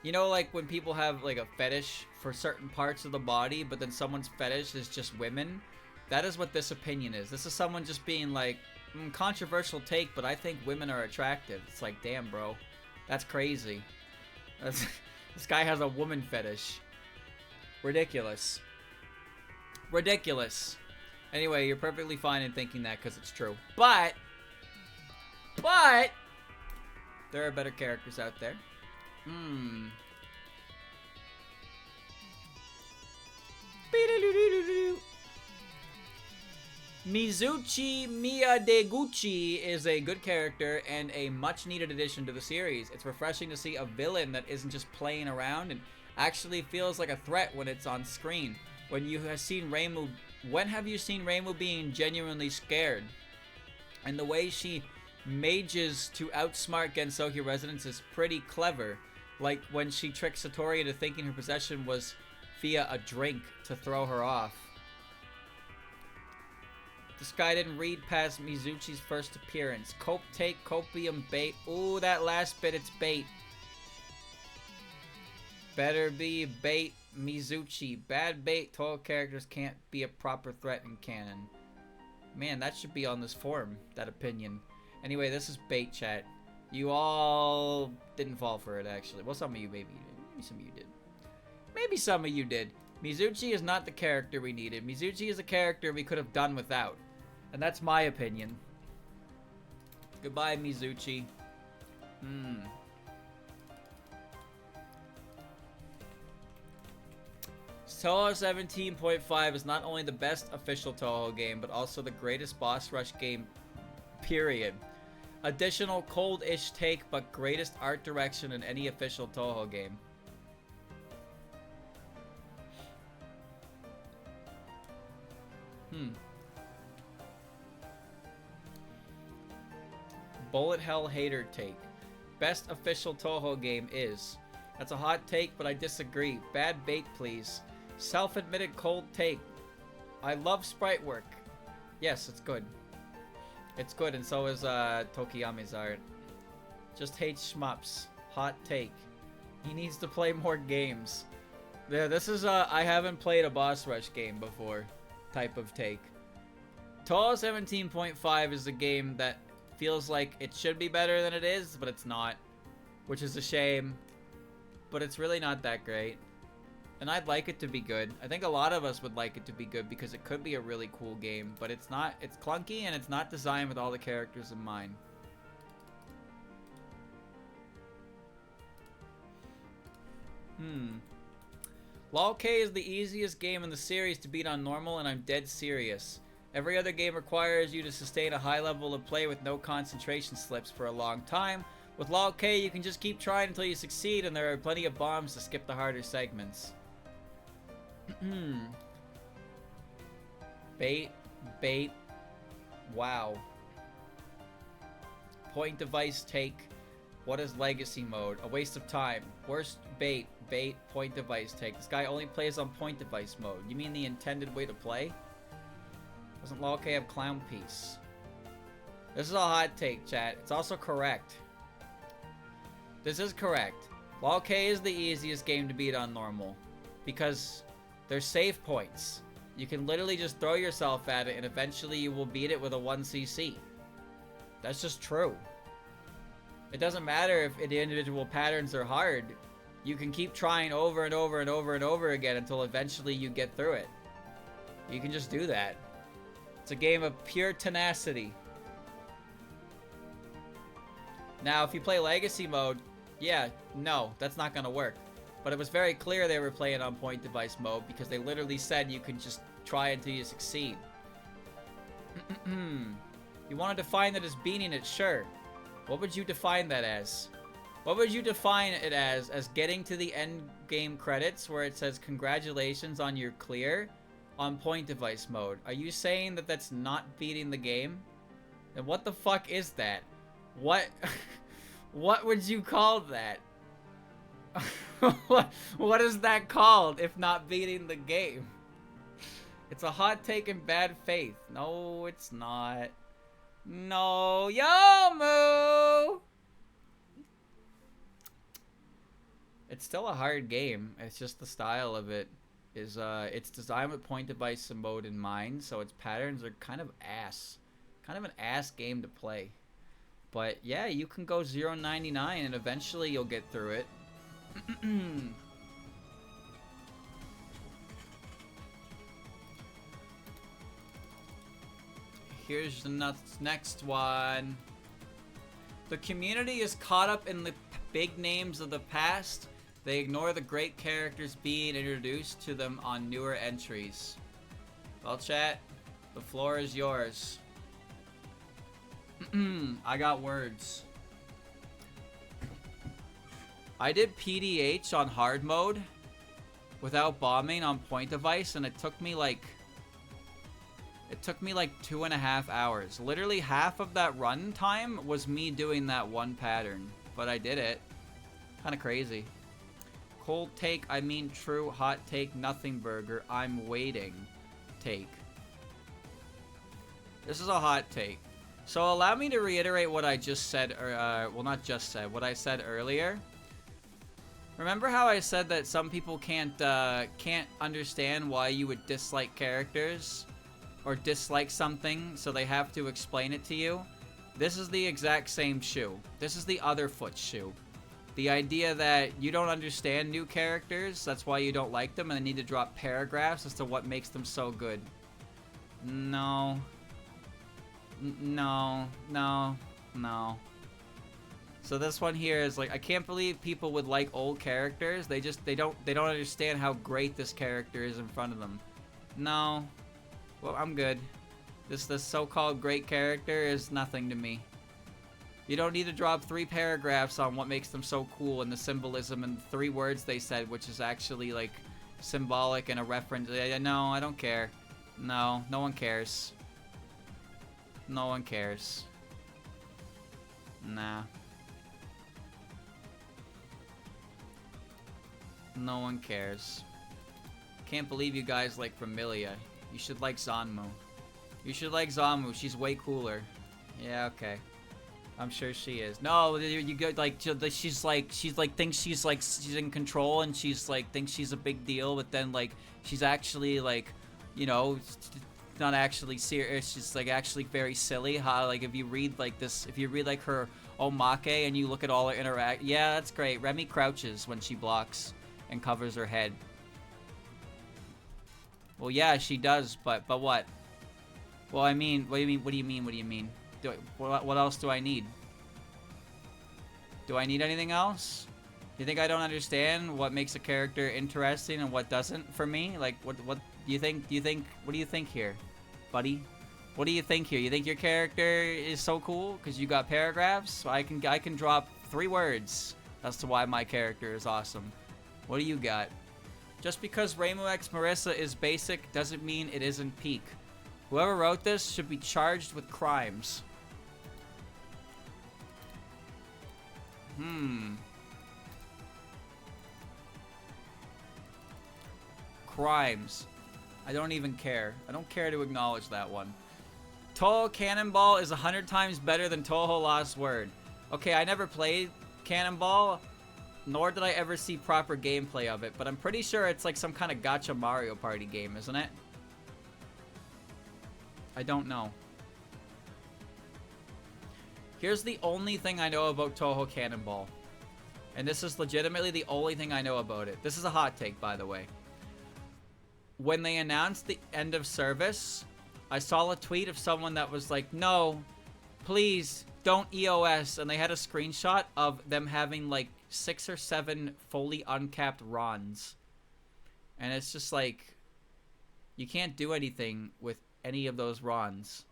you know, like when people have like a fetish for certain parts of the body, but then someone's fetish is just women? That is what this opinion is. This is someone just being like, controversial take, but I think women are attractive. It's like, damn, bro. That's crazy. This guy has a woman fetish. Ridiculous. Ridiculous. Anyway, you're perfectly fine in thinking that because it's true. But, there are better characters out there. Mizuchi Miyadeguchi is a good character and a much-needed addition to the series. It's refreshing to see a villain that isn't just playing around and actually feels like a threat when it's on screen. When have you seen Reimu being genuinely scared? And the way she mages to outsmart Gensoki residents is pretty clever. Like when she tricked Satori into thinking her possession was via a drink to throw her off. This guy didn't read past Mizuchi's first appearance. Cope take, copium bait. Ooh, that last bit, it's bait. Better be bait, Mizuchi. Bad bait, Touhou characters can't be a proper threat in canon. Man, that should be on this forum, that opinion. Anyway, this is bait chat. You all didn't fall for it, actually. Well, some of you maybe you did. Maybe some of you did. Maybe some of you did. Mizuchi is not the character we needed. Mizuchi is a character we could have done without. And that's my opinion. Goodbye, Mizuchi. Touhou 17.5 is not only the best official Touhou game, but also the greatest boss rush game, period. Additional cold-ish take, but greatest art direction in any official Touhou game. Bullet hell hater take. Best official Touhou game is. That's a hot take, but I disagree. Bad bait, please. Self-admitted cold take. I love sprite work. Yes, it's good. It's good, and so is Tokiyami's art. Just hates shmups. Hot take. He needs to play more games. Yeah, this is I haven't played a boss rush game before type of take. Touhou 17.5 is a game that feels like it should be better than it is, but it's not. Which is a shame. But it's really not that great. And I'd like it to be good. I think a lot of us would like it to be good because it could be a really cool game. But it's not. It's clunky and it's not designed with all the characters in mind. LoLK is the easiest game in the series to beat on normal, and I'm dead serious. Every other game requires you to sustain a high level of play with no concentration slips for a long time. With LoLK, you can just keep trying until you succeed, and there are plenty of bombs to skip the harder segments. Bait. Wow. Point device take. What is legacy mode? A waste of time. Worst bait. Bait. Point device take. This guy only plays on point device mode. You mean the intended way to play? Doesn't LoLK have clown piece? This is a hot take, chat. It's also correct. This is correct. LoLK is the easiest game to beat on normal. Because there's save points. You can literally just throw yourself at it and eventually you will beat it with a 1cc. That's just true. It doesn't matter if the individual patterns are hard. You can keep trying over and over and over and over again until eventually you get through it. You can just do that. It's a game of pure tenacity. Now, if you play Legacy mode, yeah, no, that's not gonna work. But it was very clear they were playing on point device mode because they literally said you can just try until you succeed. You want to define that as beating it? Sure. What would you define that as? What would you define it as? As getting to the end game credits where it says congratulations on your clear on point device mode? Are you saying that that's not beating the game? Then what the fuck is that? What what would you call that? What is that called if not beating the game? It's a hot take in bad faith. No, it's not. No, Yomu! It's still a hard game. It's just the style of it is it's designed with point device mode in mind, so its patterns are kind of ass. Kind of an ass game to play. But yeah, you can go 0.99 and eventually you'll get through it. Here's the next one. The community is caught up in the big names of the past. They ignore the great characters being introduced to them on newer entries. Well, chat, the floor is yours. I got words. I did PDH on hard mode without bombing on point device, and it took me like 2.5 hours. Literally half of that run time was me doing that one pattern, but I did it. Kind of crazy. Cold take, I mean true. Hot take, nothing burger. I'm waiting. Take. This is a hot take. So allow me to reiterate what I just said, or well, not just said, what I said earlier. Remember how I said that some people can't understand why you would dislike characters or dislike something, so they have to explain it to you? This is the exact same shoe. This is the other foot shoe. The idea that you don't understand new characters, that's why you don't like them, and they need to drop paragraphs as to what makes them so good. No. No. So this one here is like, I can't believe people would like old characters. They don't understand how great this character is in front of them. No. Well, I'm good. This so-called great character is nothing to me. You don't need to drop 3 paragraphs on what makes them so cool and the symbolism and the 3 words they said, which is actually like symbolic and a reference. No, I don't care. No, no one cares. No one cares. Nah. No one cares. Can't believe you guys like Familia. You should like Zanmu. You should like Zanmu. She's way cooler. Yeah, okay. I'm sure she is. No, you go like she's like thinks she's in control and she's like thinks she's a big deal, but then like she's actually like, you know, not actually serious. She's like actually very silly. How like if you read like this, if you read like her omake and you look at all her interact, yeah, that's great. Remy crouches when she blocks and covers her head. Well, yeah, she does, but what? Well, I mean, what do you mean? What else do I need? Do I need anything else? You think I don't understand what makes a character interesting and what doesn't for me? Like, what do you think? What do you think here, buddy? What do you think here? You think your character is so cool because you got paragraphs? I can drop 3 words as to why my character is awesome. What do you got? Just because Reimu X Marisa is basic doesn't mean it isn't peak. Whoever wrote this should be charged with crimes. Crimes. I don't even care. I don't care to acknowledge that one. Touhou Cannonball is 100 times better than Touhou Lost Word. Okay, I never played Cannonball, nor did I ever see proper gameplay of it, but I'm pretty sure it's like some kind of gacha Mario Party game, isn't it? I don't know. Here's the only thing I know about Touhou Cannonball. And this is legitimately the only thing I know about it. This is a hot take, by the way. When they announced the end of service, I saw a tweet of someone that was like, no, please don't EOS. And they had a screenshot of them having like 6 or 7 fully uncapped Rons. And it's just like, you can't do anything with any of those Rons.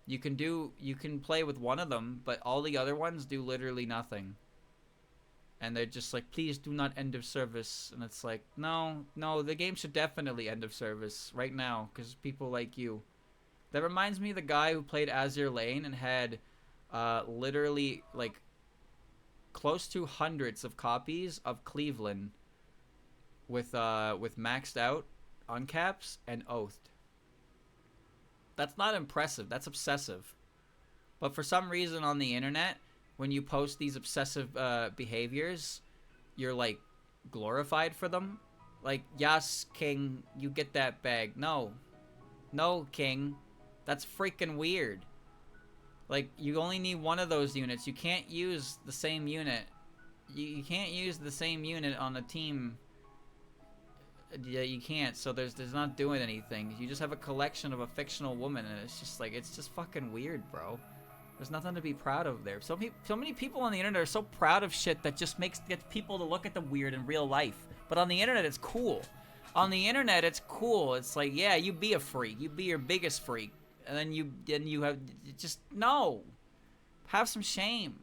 You can play with one of them, but all the other ones do literally nothing. And they're just like, please do not end of service. And it's like, no, the game should definitely end of service right now, because people like you. That reminds me of the guy who played Azure Lane and had literally like close to hundreds of copies of Cleveland with maxed out uncaps and oathed. That's not impressive. That's obsessive. But for some reason on the internet, when you post these obsessive behaviors, you're like glorified for them. Like, yes, King, you get that bag. No, King, that's freaking weird. Like, you only need one of those units. You can't use the same unit. You can't use the same unit on a team. Yeah, you can't. So there's not doing anything. You just have a collection of a fictional woman, and it's just like, it's just fucking weird, bro. There's nothing to be proud of there. So many people on the internet are so proud of shit that just gets people to look at the weird in real life. But on the internet, it's cool. On the internet, it's cool. It's like, yeah, you be a freak. You be your biggest freak. And then you have, just, no. Have some shame.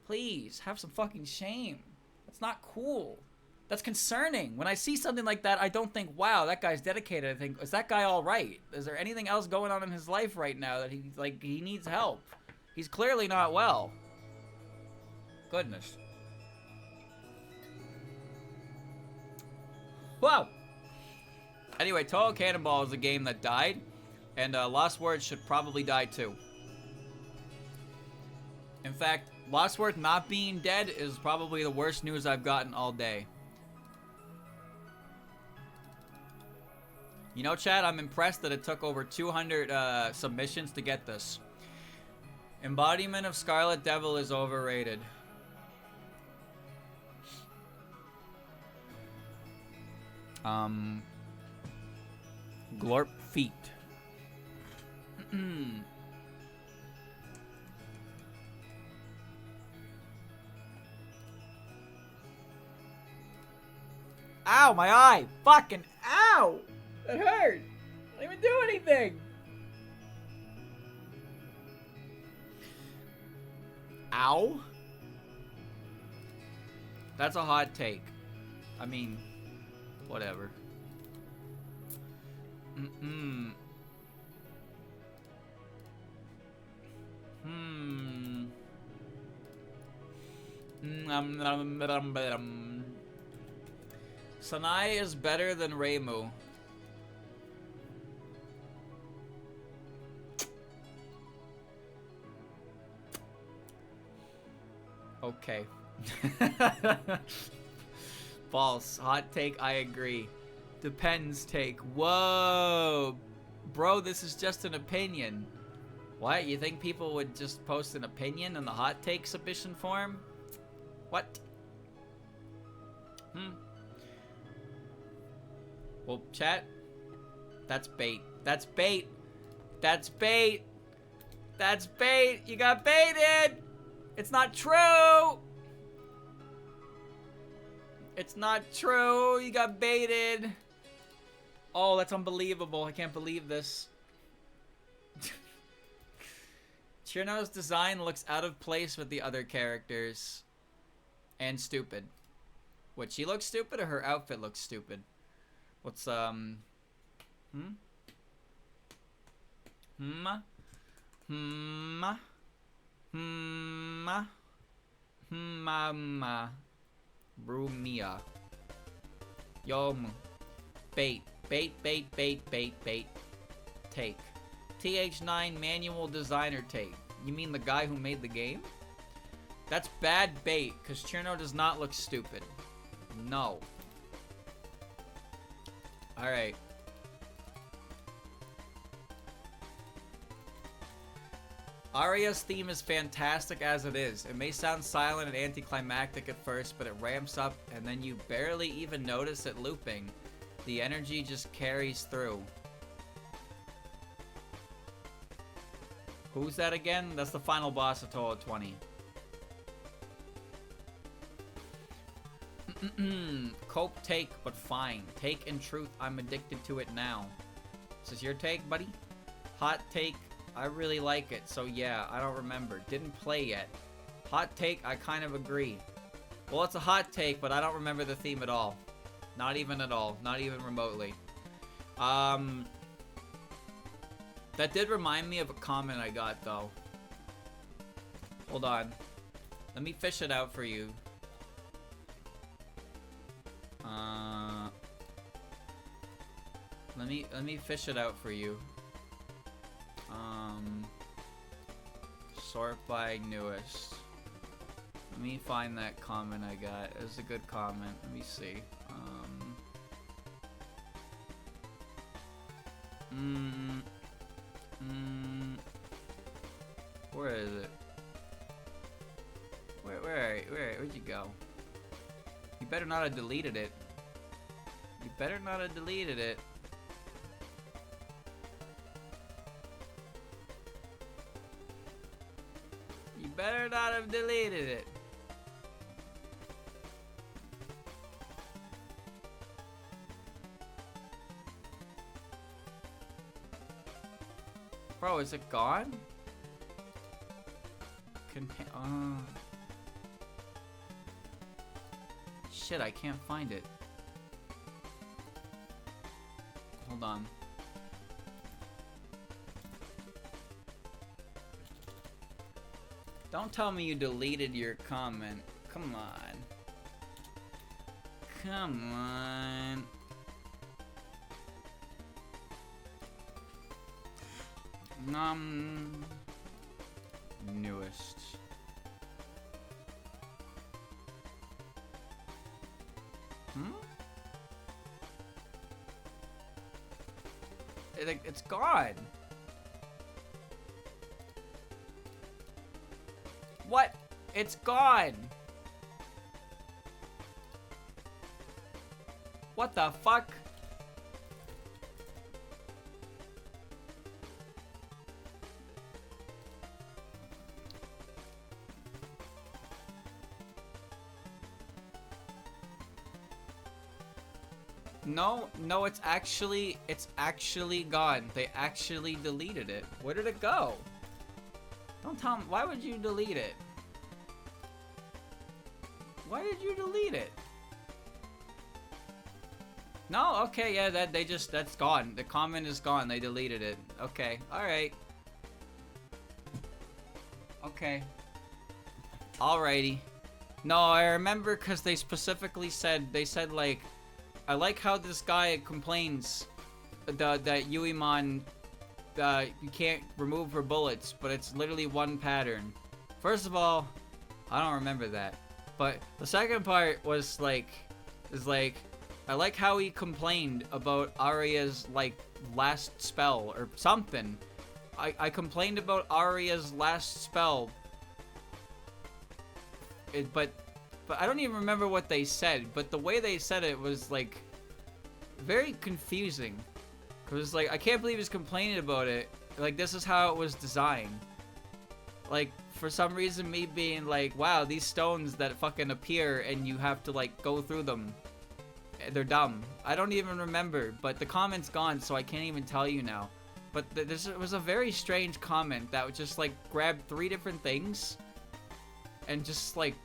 Please, have some fucking shame. That's not cool. That's concerning. When I see something like that, I don't think, wow, that guy's dedicated. I think, is that guy all right? Is there anything else going on in his life right now that he needs help? He's clearly not well. Goodness. Wow. Anyway, Touhou Cannonball is a game that died, and Lost Words should probably die too. In fact, Lost Words not being dead is probably the worst news I've gotten all day. You know, Chad, I'm impressed that it took over 200 submissions to get this. Embodiment of Scarlet Devil is overrated. Glorp feet. Ow, my eye! Fucking ow! That hurt! I didn't even do anything! Ow? That's a hot take. I mean, whatever. Sanai is better than Reimu. Okay. False. Hot take, I agree. Depends take. Whoa. Bro, this is just an opinion. What? You think people would just post an opinion in the hot take submission form? What? Well, chat. That's bait. That's bait. That's bait. That's bait. You got baited. It's not true. It's not true. You got baited. Oh, that's unbelievable. I can't believe this. Cirno's design looks out of place with the other characters. And stupid. What, she looks stupid or her outfit looks stupid? What's, Mama. Rumia. Yom. Bait. Bait, bait, bait, bait, bait. Take. TH9 manual designer take. You mean the guy who made the game? That's bad bait, because Cirno does not look stupid. No. Alright. Aria's theme is fantastic as it is. It may sound silent and anticlimactic at first, but it ramps up and then you barely even notice it looping. The energy just carries through. Who's that again? That's the final boss of Touhou 20. Cope take, but fine. Take in truth, I'm addicted to it now. Is this your take, buddy? Hot take, I really like it, so yeah, I don't remember. Didn't play yet. Hot take, I kind of agree. Well, it's a hot take, but I don't remember the theme at all. Not even at all. Not even remotely. That did remind me of a comment I got, though. Hold on. Let me fish it out for you. Let me fish it out for you. Sort by newest. Let me find that comment I got. It was a good comment. Let me see. Where is it? Where'd you go? You better not have deleted it. You better not have deleted it. You better not have deleted it. Bro, is it gone? Shit, I can't find it. Hold on. Don't tell me you deleted your comment. Come on. Come on. Newest. It's gone. What? It's gone. What the fuck? No, it's actually gone. They actually deleted it. Where did it go? Don't tell me. Why would you delete it? Why did you delete it? No, okay, yeah, that's gone. The comment is gone. They deleted it. Okay, alright. Okay. Alrighty. No, I remember because they specifically said, like, I like how this guy complains that Yuimon, you can't remove her bullets, but it's literally one pattern. First of all, I don't remember that. But the second part was like, I like how he complained about Aria's, like, last spell or something. I complained about Aria's last spell. But I don't even remember what they said, but the way they said it was, like, very confusing. Cause, like, I can't believe he's complaining about it. Like, this is how it was designed. Like, for some reason, me being like, wow, these stones that fucking appear and you have to, like, go through them, they're dumb. I don't even remember, but the comment's gone, so I can't even tell you now. But this was a very strange comment that would just, like, grab 3 different things and just, like,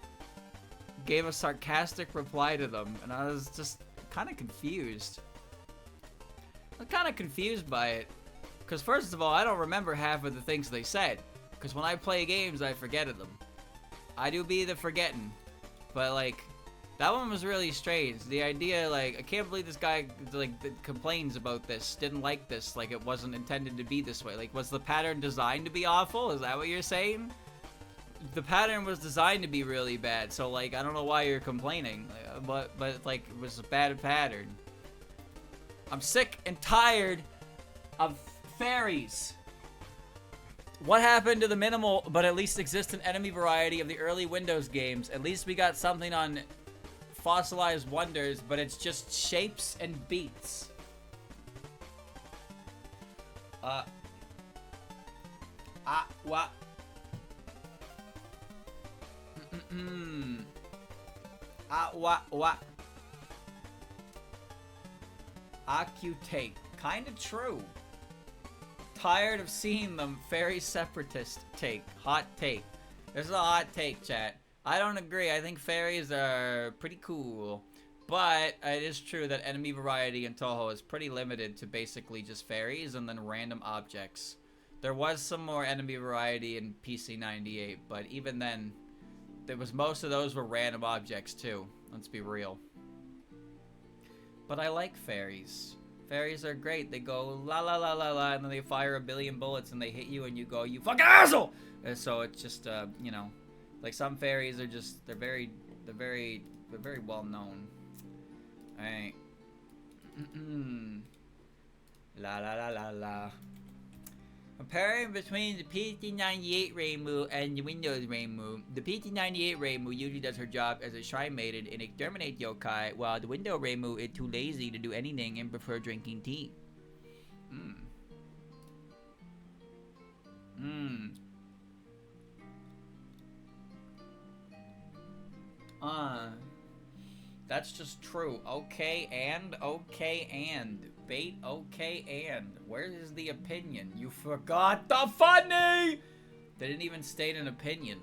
gave a sarcastic reply to them, and I was just kind of confused. I'm kind of confused by it, because first of all, I don't remember half of the things they said, because when I play games, I forget of them. I do be the forgetting. But, like, that one was really strange. The idea, like, I can't believe this guy, like, that complains about this, didn't like this, like, it wasn't intended to be this way. Like, was the pattern designed to be awful? Is that what you're saying? The pattern was designed to be really bad, so, like, I don't know why you're complaining. But like, it was a bad pattern. I'm sick and tired of fairies. What happened to the minimal but at least existent enemy variety of the early Windows games? At least we got something on Fossilized Wonders, but it's just shapes and beats. What? What? Acute. Kinda true. Tired of seeing them fairy separatist take. Hot take. This is a hot take, chat. I don't agree. I think fairies are pretty cool. But it is true that enemy variety in Touhou is pretty limited to basically just fairies and then random objects. There was some more enemy variety in PC98, but even then, most of those were random objects too. Let's be real. But I like fairies. Fairies are great. They go la la la la la, and then they fire a billion bullets, and they hit you, and you go, you fucking asshole! And so it's just, you know, like some fairies are just, they're very well known. Alright. La la la la la. Comparing between the PT98 Reimu and the Windows Reimu, the PT98 Reimu usually does her job as a shrine maiden and exterminate yokai, while the Window Reimu is too lazy to do anything and prefer drinking tea. That's just true. Okay and bait. Okay and where is the opinion? You forgot the funny. They didn't even state an opinion.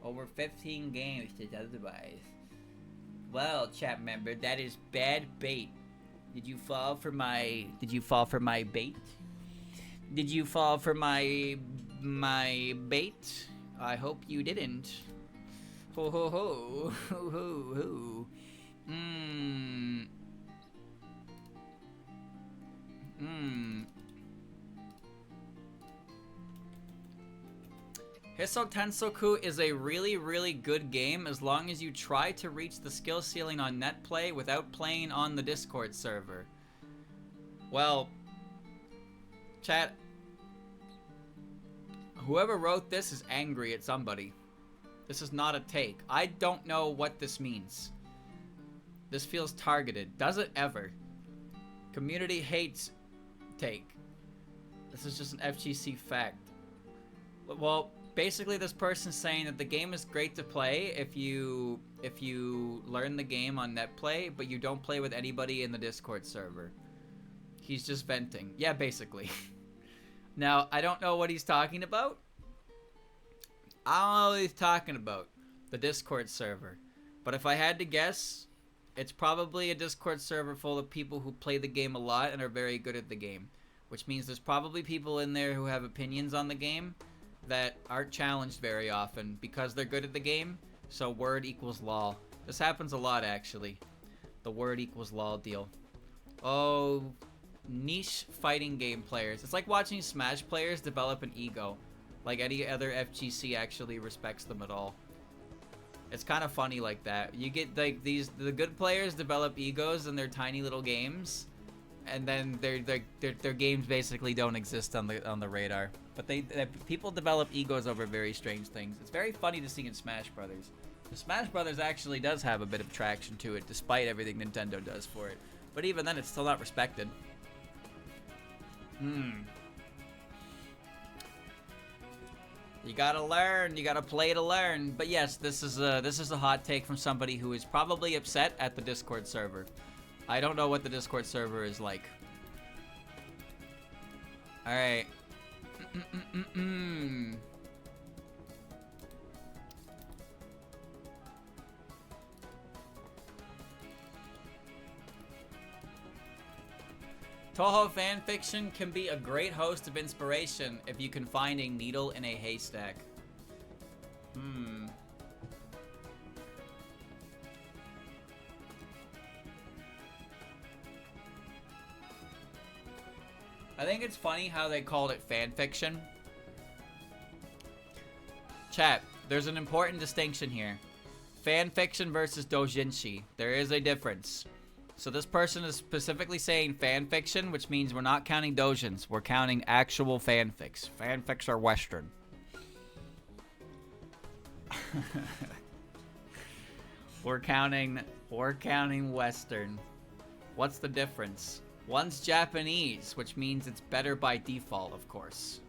Over 15 games to otherwise. Well, chat member, that is bad bait. Did you fall for my bait? Did you fall for my bait? I hope you didn't. Ho ho ho ho ho ho. Hisso Tensoku is a really good game as long as you try to reach the skill ceiling on netplay without playing on the Discord server. Well, chat, whoever wrote this is angry at somebody. This is not a take. I don't know what this means. This feels targeted. Does it ever? Community hates take. This is just an FGC fact. Well, basically this person's saying that the game is great to play if you learn the game on netplay, but you don't play with anybody in the Discord server. He's just venting. Yeah, basically. Now, I don't know what he's talking about. I don't know what he's talking about. The Discord server. But if I had to guess, it's probably a Discord server full of people who play the game a lot and are very good at the game. Which means there's probably people in there who have opinions on the game that aren't challenged very often because they're good at the game. So word equals lol. This happens a lot, actually. The word equals lol deal. Oh, niche fighting game players. It's like watching Smash players develop an ego. Like any other FGC actually respects them at all. It's kind of funny like that. You get like the good players develop egos in their tiny little games, and then their games basically don't exist on the radar. But people develop egos over very strange things. It's very funny to see in Smash Brothers. The Smash Brothers actually does have a bit of traction to it, despite everything Nintendo does for it. But even then, it's still not respected. You gotta learn. You gotta play to learn. But yes, this is a hot take from somebody who is probably upset at the Discord server. I don't know what the Discord server is like. All right. Touhou fanfiction can be a great host of inspiration if you can find a needle in a haystack. Hmm. I think it's funny how they called it fanfiction. Chat, there's an important distinction here. Fanfiction versus doujinshi. There is a difference. So this person is specifically saying fanfiction, which means we're not counting doujins. We're counting actual fanfics. Fanfics are Western. We're counting Western. What's the difference? One's Japanese, which means it's better by default, of course.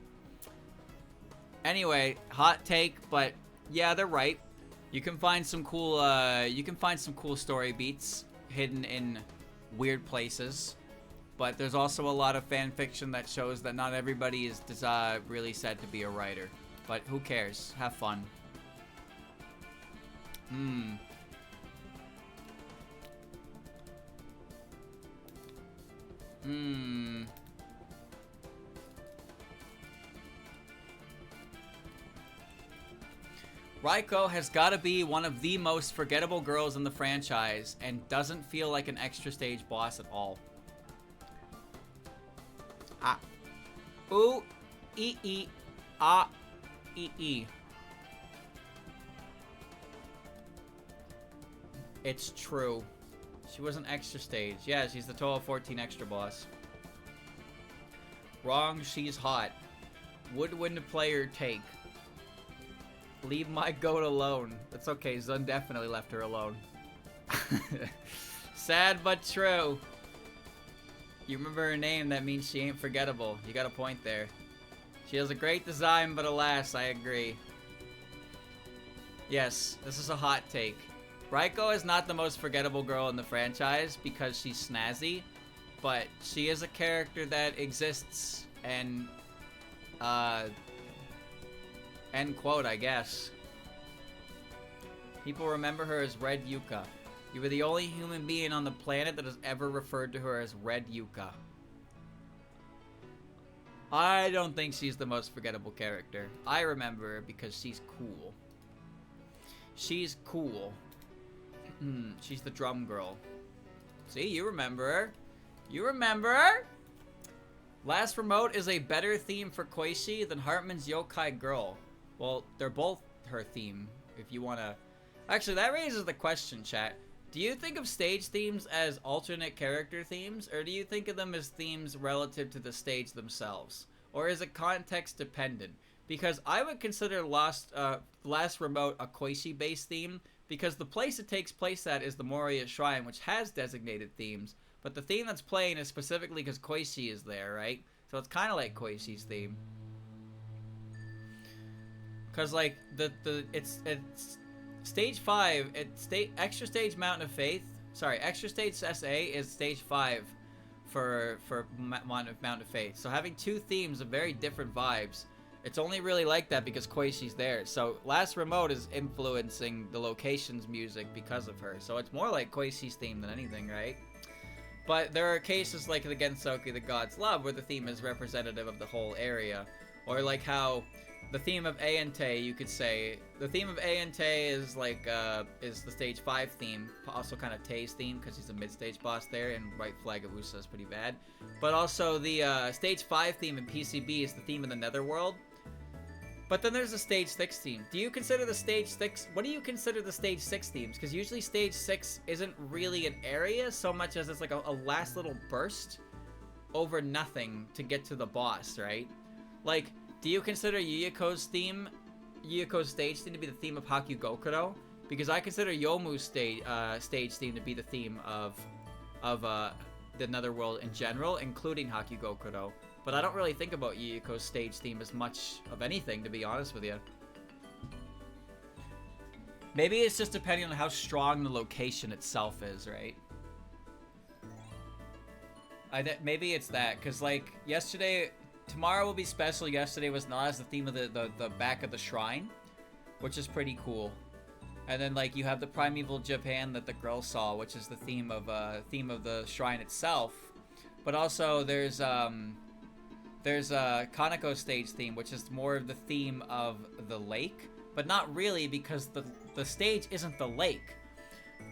Anyway, hot take, but yeah, they're right. You can find some cool story beats hidden in weird places, but there's also a lot of fan fiction that shows that not everybody is really said to be a writer. But who cares? Have fun. Raiko has got to be one of the most forgettable girls in the franchise and doesn't feel like an extra stage boss at all. Ah. Ooh. E. Ah. E. It's true. She was an extra stage. Yeah, she's the Touhou 14 extra boss. Wrong, she's hot. Would win the player take. Leave my goat alone. That's okay, Zun definitely left her alone. Sad but true. You remember her name, that means she ain't forgettable. You got a point there. She has a great design, but alas, I agree. Yes, this is a hot take. Raiko is not the most forgettable girl in the franchise because she's snazzy, but she is a character that exists and, end quote, I guess. People remember her as Red Yuka. You were the only human being on the planet that has ever referred to her as Red Yuka. I don't think she's the most forgettable character. I remember her because she's cool. She's cool. She's the drum girl. See, you remember her. You remember her? Last Remote is a better theme for Koishi than Hartman's Yokai Girl. Well, they're both her theme, if you want to... Actually, that raises the question, chat. Do you think of stage themes as alternate character themes, or do you think of them as themes relative to the stage themselves? Or is it context dependent? Because I would consider Last Remote a Koishi-based theme, because the place it takes place at is the Moria Shrine, which has designated themes, but the theme that's playing is specifically because Koishi is there, right? So it's kind of like Koishi's theme. Because, like, it's stage 5, extra stage Mountain of Faith, sorry, extra stage SA is stage 5 for Mountain of Faith. So having two themes of very different vibes, it's only really like that because Koishi's there. So Last Remote is influencing the location's music because of her. So it's more like Koishi's theme than anything, right? But there are cases like the Gensoku, the God's Love, where the theme is representative of the whole area. Or like how the theme of Aente, you could say, the theme of Aente is like, is the stage 5 theme, also kind of Tei's theme, because he's a mid-stage boss there, and Right Flag of Usa is pretty bad. But also the stage 5 theme in PCB is the theme of the Netherworld. But then there's the stage 6 theme. Do you consider the stage 6, what do you consider the stage 6 themes? Because usually stage 6 isn't really an area so much as it's like a last little burst over nothing to get to the boss, right? Like, do you consider Yuyako's stage theme to be the theme of Hakugokuro? Because I consider Yomu's stage theme to be the theme of the Netherworld in general, including Hakugokuro. But I don't really think about Yuyako's stage theme as much of anything, to be honest with you. Maybe it's just depending on how strong the location itself is, right? Maybe it's that, because like yesterday, tomorrow will be special. Yesterday was not as the theme of the back of the shrine, which is pretty cool. And then like you have the Primeval Japan that the girl saw, which is the theme of the shrine itself. But also there's Kaneko's stage theme, which is more of the theme of the lake, but not really, because the stage isn't the lake.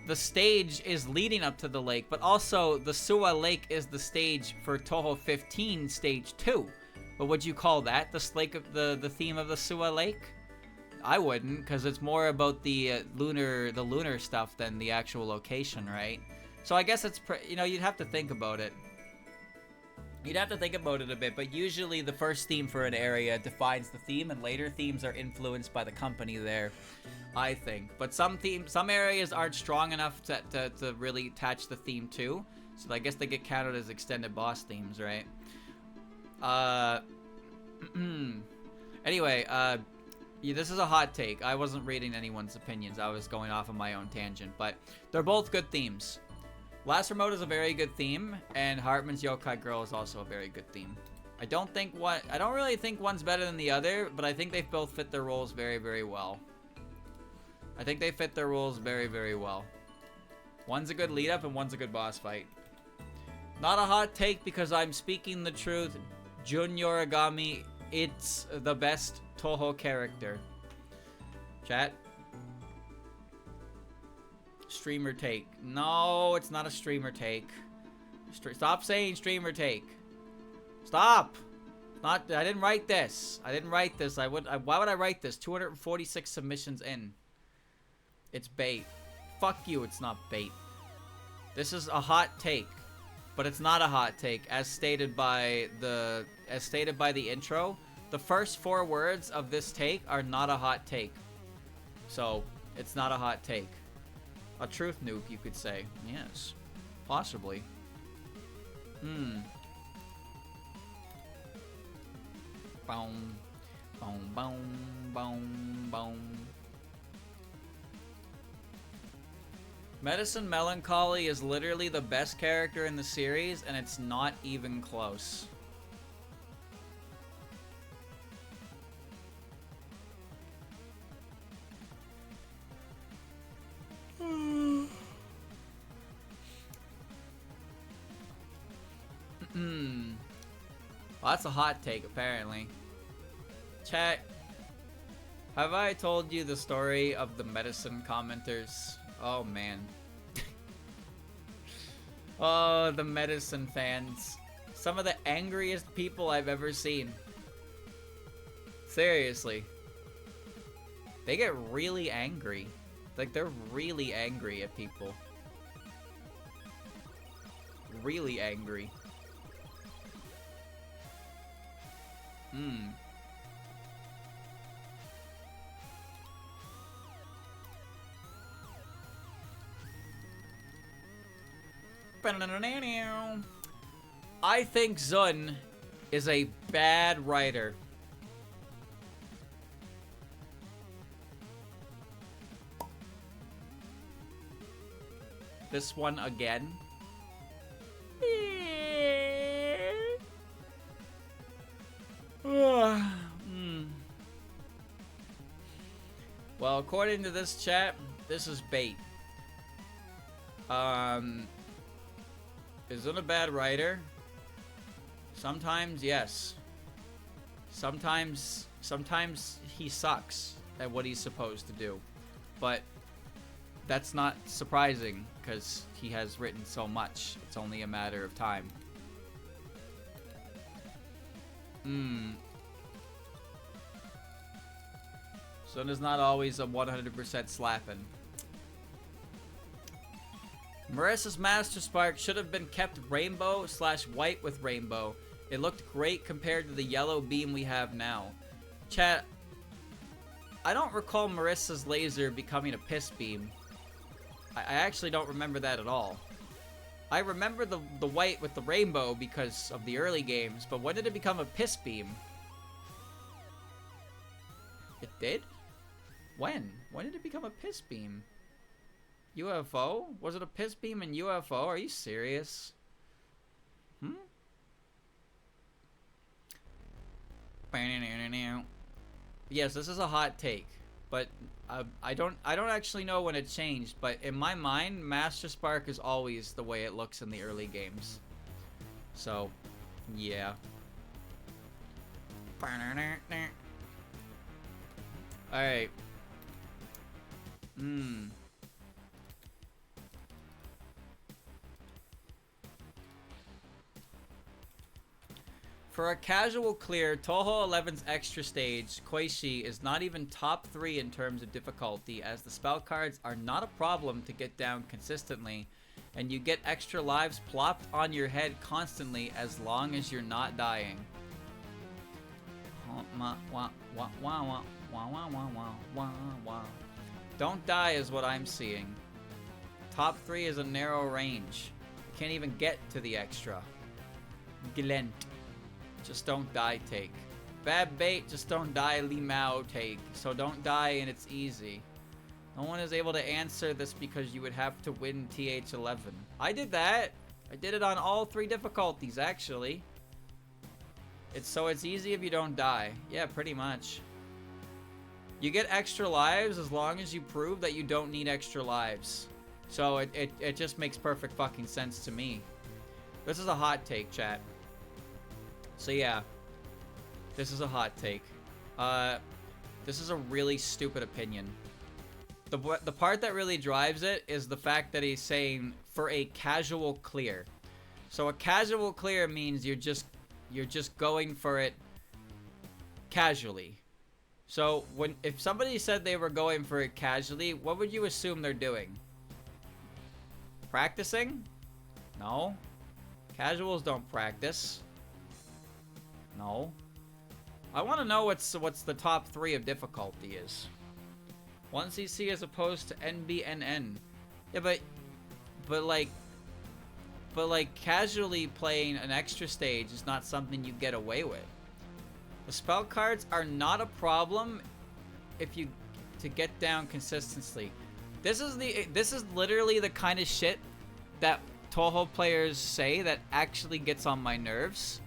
The stage is leading up to the lake, but also the Suwa Lake is the stage for Touhou 15 Stage 2. But would you call that the theme of the Suwa Lake? I wouldn't, because it's more about the lunar stuff than the actual location, right? So I guess it's you'd have to think about it. You'd have to think about it a bit, but usually the first theme for an area defines the theme, and later themes are influenced by the company there, I think. But some areas aren't strong enough to really attach the theme to, so I guess they get counted as extended boss themes, right? Anyway, yeah, this is a hot take. I wasn't reading anyone's opinions. I was going off of my own tangent, but they're both good themes. Last Remote is a very good theme, and Hartman's Yokai Girl is also a very good theme. I don't really think one's better than the other, but I think they both fit their roles very, very well. I think they fit their roles very, very well. One's a good lead-up, and one's a good boss fight. Not a hot take because I'm speaking the truth. Jun Yorigami, it's the best Touhou character. Chat. Streamer take. No, it's not a streamer take. Stop saying streamer take. Stop. Not. I didn't write this. I didn't write this. Why would I write this? 246 submissions in. It's bait. Fuck you. It's not bait. This is a hot take, but it's not a hot take, as stated by the intro. The first 4 words of this take are not a hot take, so it's not a hot take. A truth nuke, you could say. Yes. Possibly. Boom. Boom, boom, boom, boom. Medicine Melancholy is literally the best character in the series, and it's not even close. Well, that's a hot take, apparently. Chat, have I told you the story of the medicine commenters? Oh, man. Oh, the medicine fans. Some of the angriest people I've ever seen. Seriously. They get really angry. Like, they're really angry at people. Really angry. I think Zun is a bad writer. This one again. Well, according to this chat, this is bait. Isn't a bad writer. Sometimes, yes. Sometimes he sucks at what he's supposed to do. But that's not surprising, because he has written so much. It's only a matter of time. Sun is not always a 100% slapping. Marisa's Master Spark should have been kept rainbow/white with rainbow. It looked great compared to the yellow beam we have now. Chat, I don't recall Marisa's laser becoming a piss beam. I actually don't remember that at all. I remember the white with the rainbow because of the early games, but when did it become a piss beam? It did? When? When did it become a piss beam? UFO? Was it a piss beam in UFO? Are you serious? Yes, this is a hot take, but I don't actually know when it changed, but in my mind, Master Spark is always the way it looks in the early games. So, yeah. Alright. For a casual clear, Touhou 11's extra stage, Koishi, is not even top 3 in terms of difficulty, as the spell cards are not a problem to get down consistently, and you get extra lives plopped on your head constantly as long as you're not dying. Don't die is what I'm seeing. Top 3 is a narrow range. You can't even get to the extra. Glent. Just don't die take. Bad bait, just don't die Limao take. So don't die and it's easy. No one is able to answer this because you would have to win TH11. I did that. I did it on all 3 difficulties actually. It's easy if you don't die. Yeah, pretty much. You get extra lives as long as you prove that you don't need extra lives. So it just makes perfect fucking sense to me. This is a hot take, chat. So yeah, this is a hot take. This is a really stupid opinion. The part that really drives it is the fact that he's saying for a casual clear. So a casual clear means you're just going for it casually. So if somebody said they were going for it casually, what would you assume they're doing? Practicing? No. Casuals don't practice. No. I want to know what's the top 3 of difficulty is. 1cc as opposed to NBNN. Yeah, but like casually playing an extra stage is not something you get away with. The spell cards are not a problem if you to get down consistently. This is literally the kind of shit that Touhou players say that actually gets on my nerves.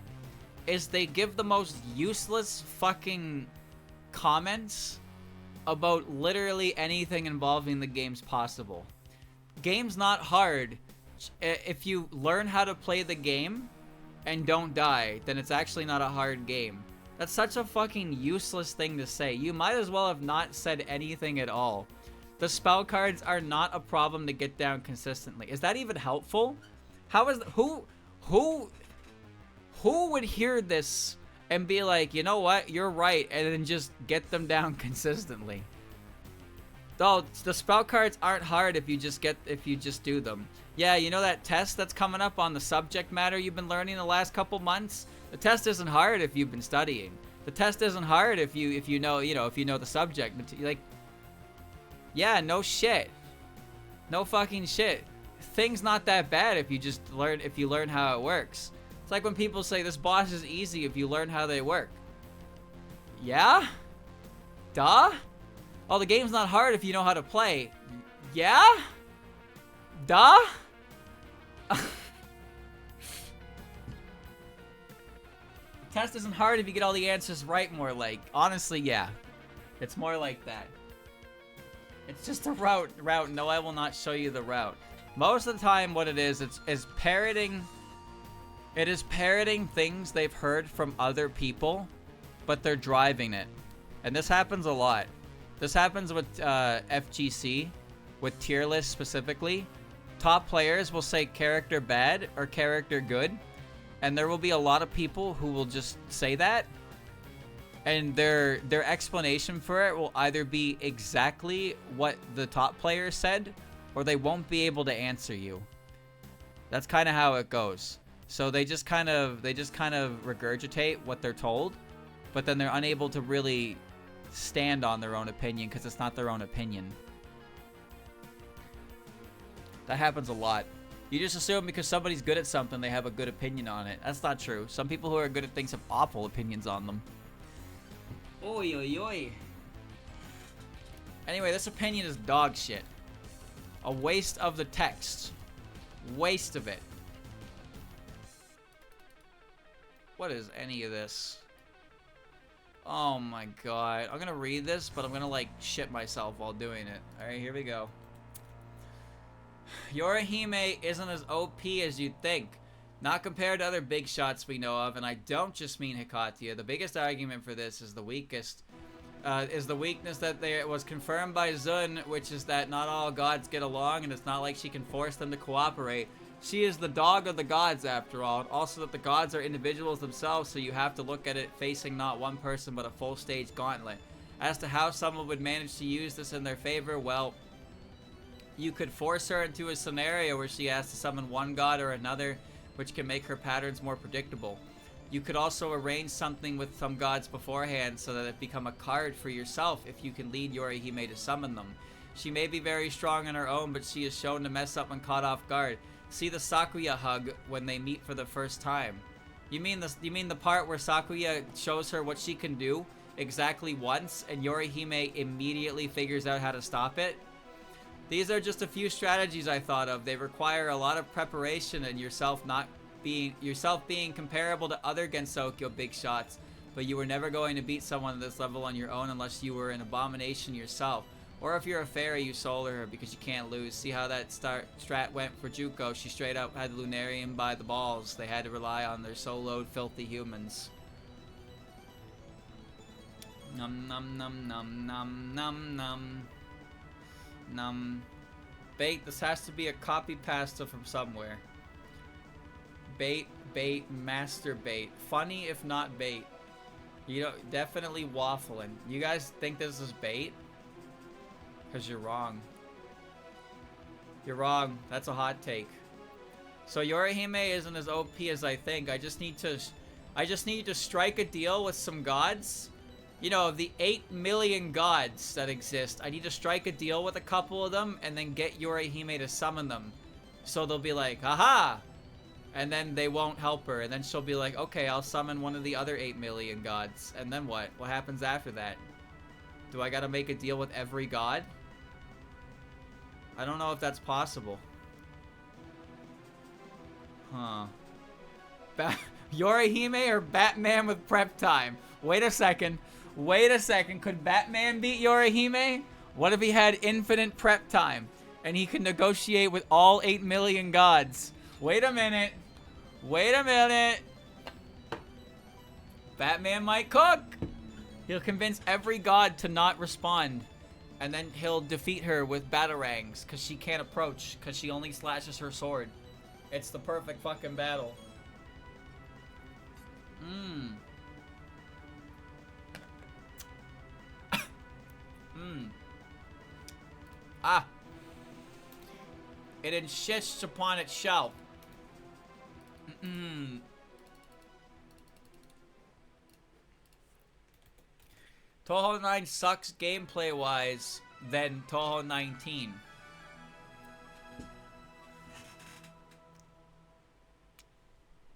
Is they give the most useless fucking comments about literally anything involving the game's possible. Game's not hard. If you learn how to play the game and don't die, then it's actually not a hard game. That's such a fucking useless thing to say. You might as well have not said anything at all. The spell cards are not a problem to get down consistently. Is that even helpful? How is who would hear this and be like, you know what, you're right, and then just get them down consistently? Though the spell cards aren't hard if you just do them. Yeah, you know that test that's coming up on the subject matter you've been learning the last couple months? The test isn't hard if you've been studying. The test isn't hard if you know the subject. Like, yeah, no shit. No fucking shit. Things not that bad if you learn how it works. It's like when people say this boss is easy if you learn how they work. Yeah? Duh? Oh, the game's not hard if you know how to play. Yeah? Duh? The test isn't hard if you get all the answers right, more like. Honestly, yeah. It's more like that. It's just a route. No, I will not show you the route. Most of the time, what it is parroting. It is parroting things they've heard from other people, but they're driving it. And this happens a lot. This happens with FGC, with tier lists specifically. Top players will say character bad or character good, and there will be a lot of people who will just say that, and their explanation for it will either be exactly what the top player said, or they won't be able to answer you. That's kind of how it goes. So they just kind of regurgitate what they're told, but then they're unable to really stand on their own opinion because it's not their own opinion. That happens a lot. You just assume because somebody's good at something, they have a good opinion on it. That's not true. Some people who are good at things have awful opinions on them. Oi, oi, oi. Anyway, this opinion is dog shit. A waste of the text. Waste of it. What is any of this? Oh my god. I'm gonna read this, but I'm gonna like shit myself while doing it. Alright, here we go. Yorihime isn't as OP as you'd think. Not compared to other big shots we know of, and I don't just mean Hikatia. The biggest argument for this is the weakest is the weakness that was confirmed by Zun, which is that not all gods get along, and it's not like she can force them to cooperate. She is the dog of the gods, after all, and also that the gods are individuals themselves, so you have to look at it facing not one person, but a full stage gauntlet. As to how someone would manage to use this in their favor, well, you could force her into a scenario where she has to summon one god or another, which can make her patterns more predictable. You could also arrange something with some gods beforehand so that it become a card for yourself if you can lead Yorihime to summon them. She may be very strong on her own, but she is shown to mess up when caught off guard. See the Sakuya hug when they meet for the first time. You mean the part where Sakuya shows her what she can do exactly once and Yorihime immediately figures out how to stop it? These are just a few strategies I thought of. They require a lot of preparation and yourself being comparable to other Gensokyo big shots, but you were never going to beat someone at this level on your own unless you were an abomination yourself. Or if you're a fairy, you solar her because you can't lose. See how that strat went for Junko? She straight up had Lunarian by the balls. They had to rely on their soloed filthy humans. Num num num num num num num. Num. Bait, this has to be a copy pasta from somewhere. Bait, bait, master bait. Funny if not bait. You know, definitely waffling. You guys think this is bait? Because you're wrong. You're wrong. That's a hot take. So Yorihime isn't as OP as I think. I just need to strike a deal with some gods. You know, the 8 million gods that exist. I need to strike a deal with a couple of them and then get Yorihime to summon them. So they'll be like, haha! And then they won't help her. And then she'll be like, okay, I'll summon one of the other 8 million gods. And then what? What happens after that? Do I gotta make a deal with every god? I don't know if that's possible. Huh. Yorihime or Batman with prep time? Wait a second. Wait a second. Could Batman beat Yorihime? What if he had infinite prep time? And he could negotiate with all 8 million gods? Wait a minute. Wait a minute. Batman might cook. He'll convince every god to not respond. And then he'll defeat her with batarangs because she can't approach because she only slashes her sword. It's the perfect fucking battle. Ah. It insists upon itself. Touhou 9 sucks gameplay-wise than Touhou 19.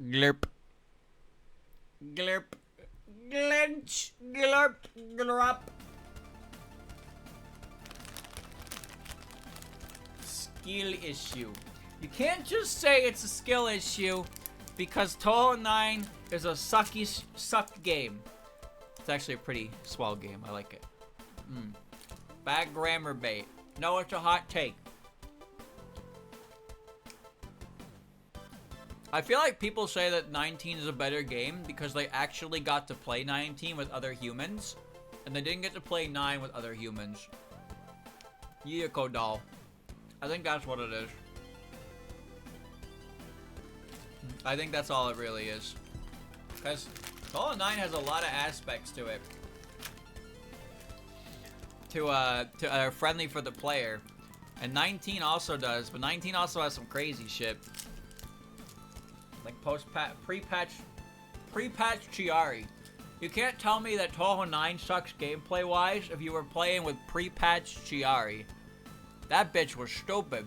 Glurp. Glurp. Glinch. Glurp. Glurp. Skill issue. You can't just say it's a skill issue because Touhou 9 is a sucked game. It's actually a pretty swell game. I like it. Bad grammar bait. No, it's a hot take. I feel like people say that 19 is a better game because they actually got to play 19 with other humans. And they didn't get to play 9 with other humans. Yoko doll. I think that's what it is. I think that's all it really is. Because Touhou 9 has a lot of aspects to it. To friendly for the player. And 19 also does, but 19 also has some crazy shit. Like pre-patch Chiari. You can't tell me that Touhou 9 sucks gameplay-wise if you were playing with pre-patch Chiari. That bitch was stupid.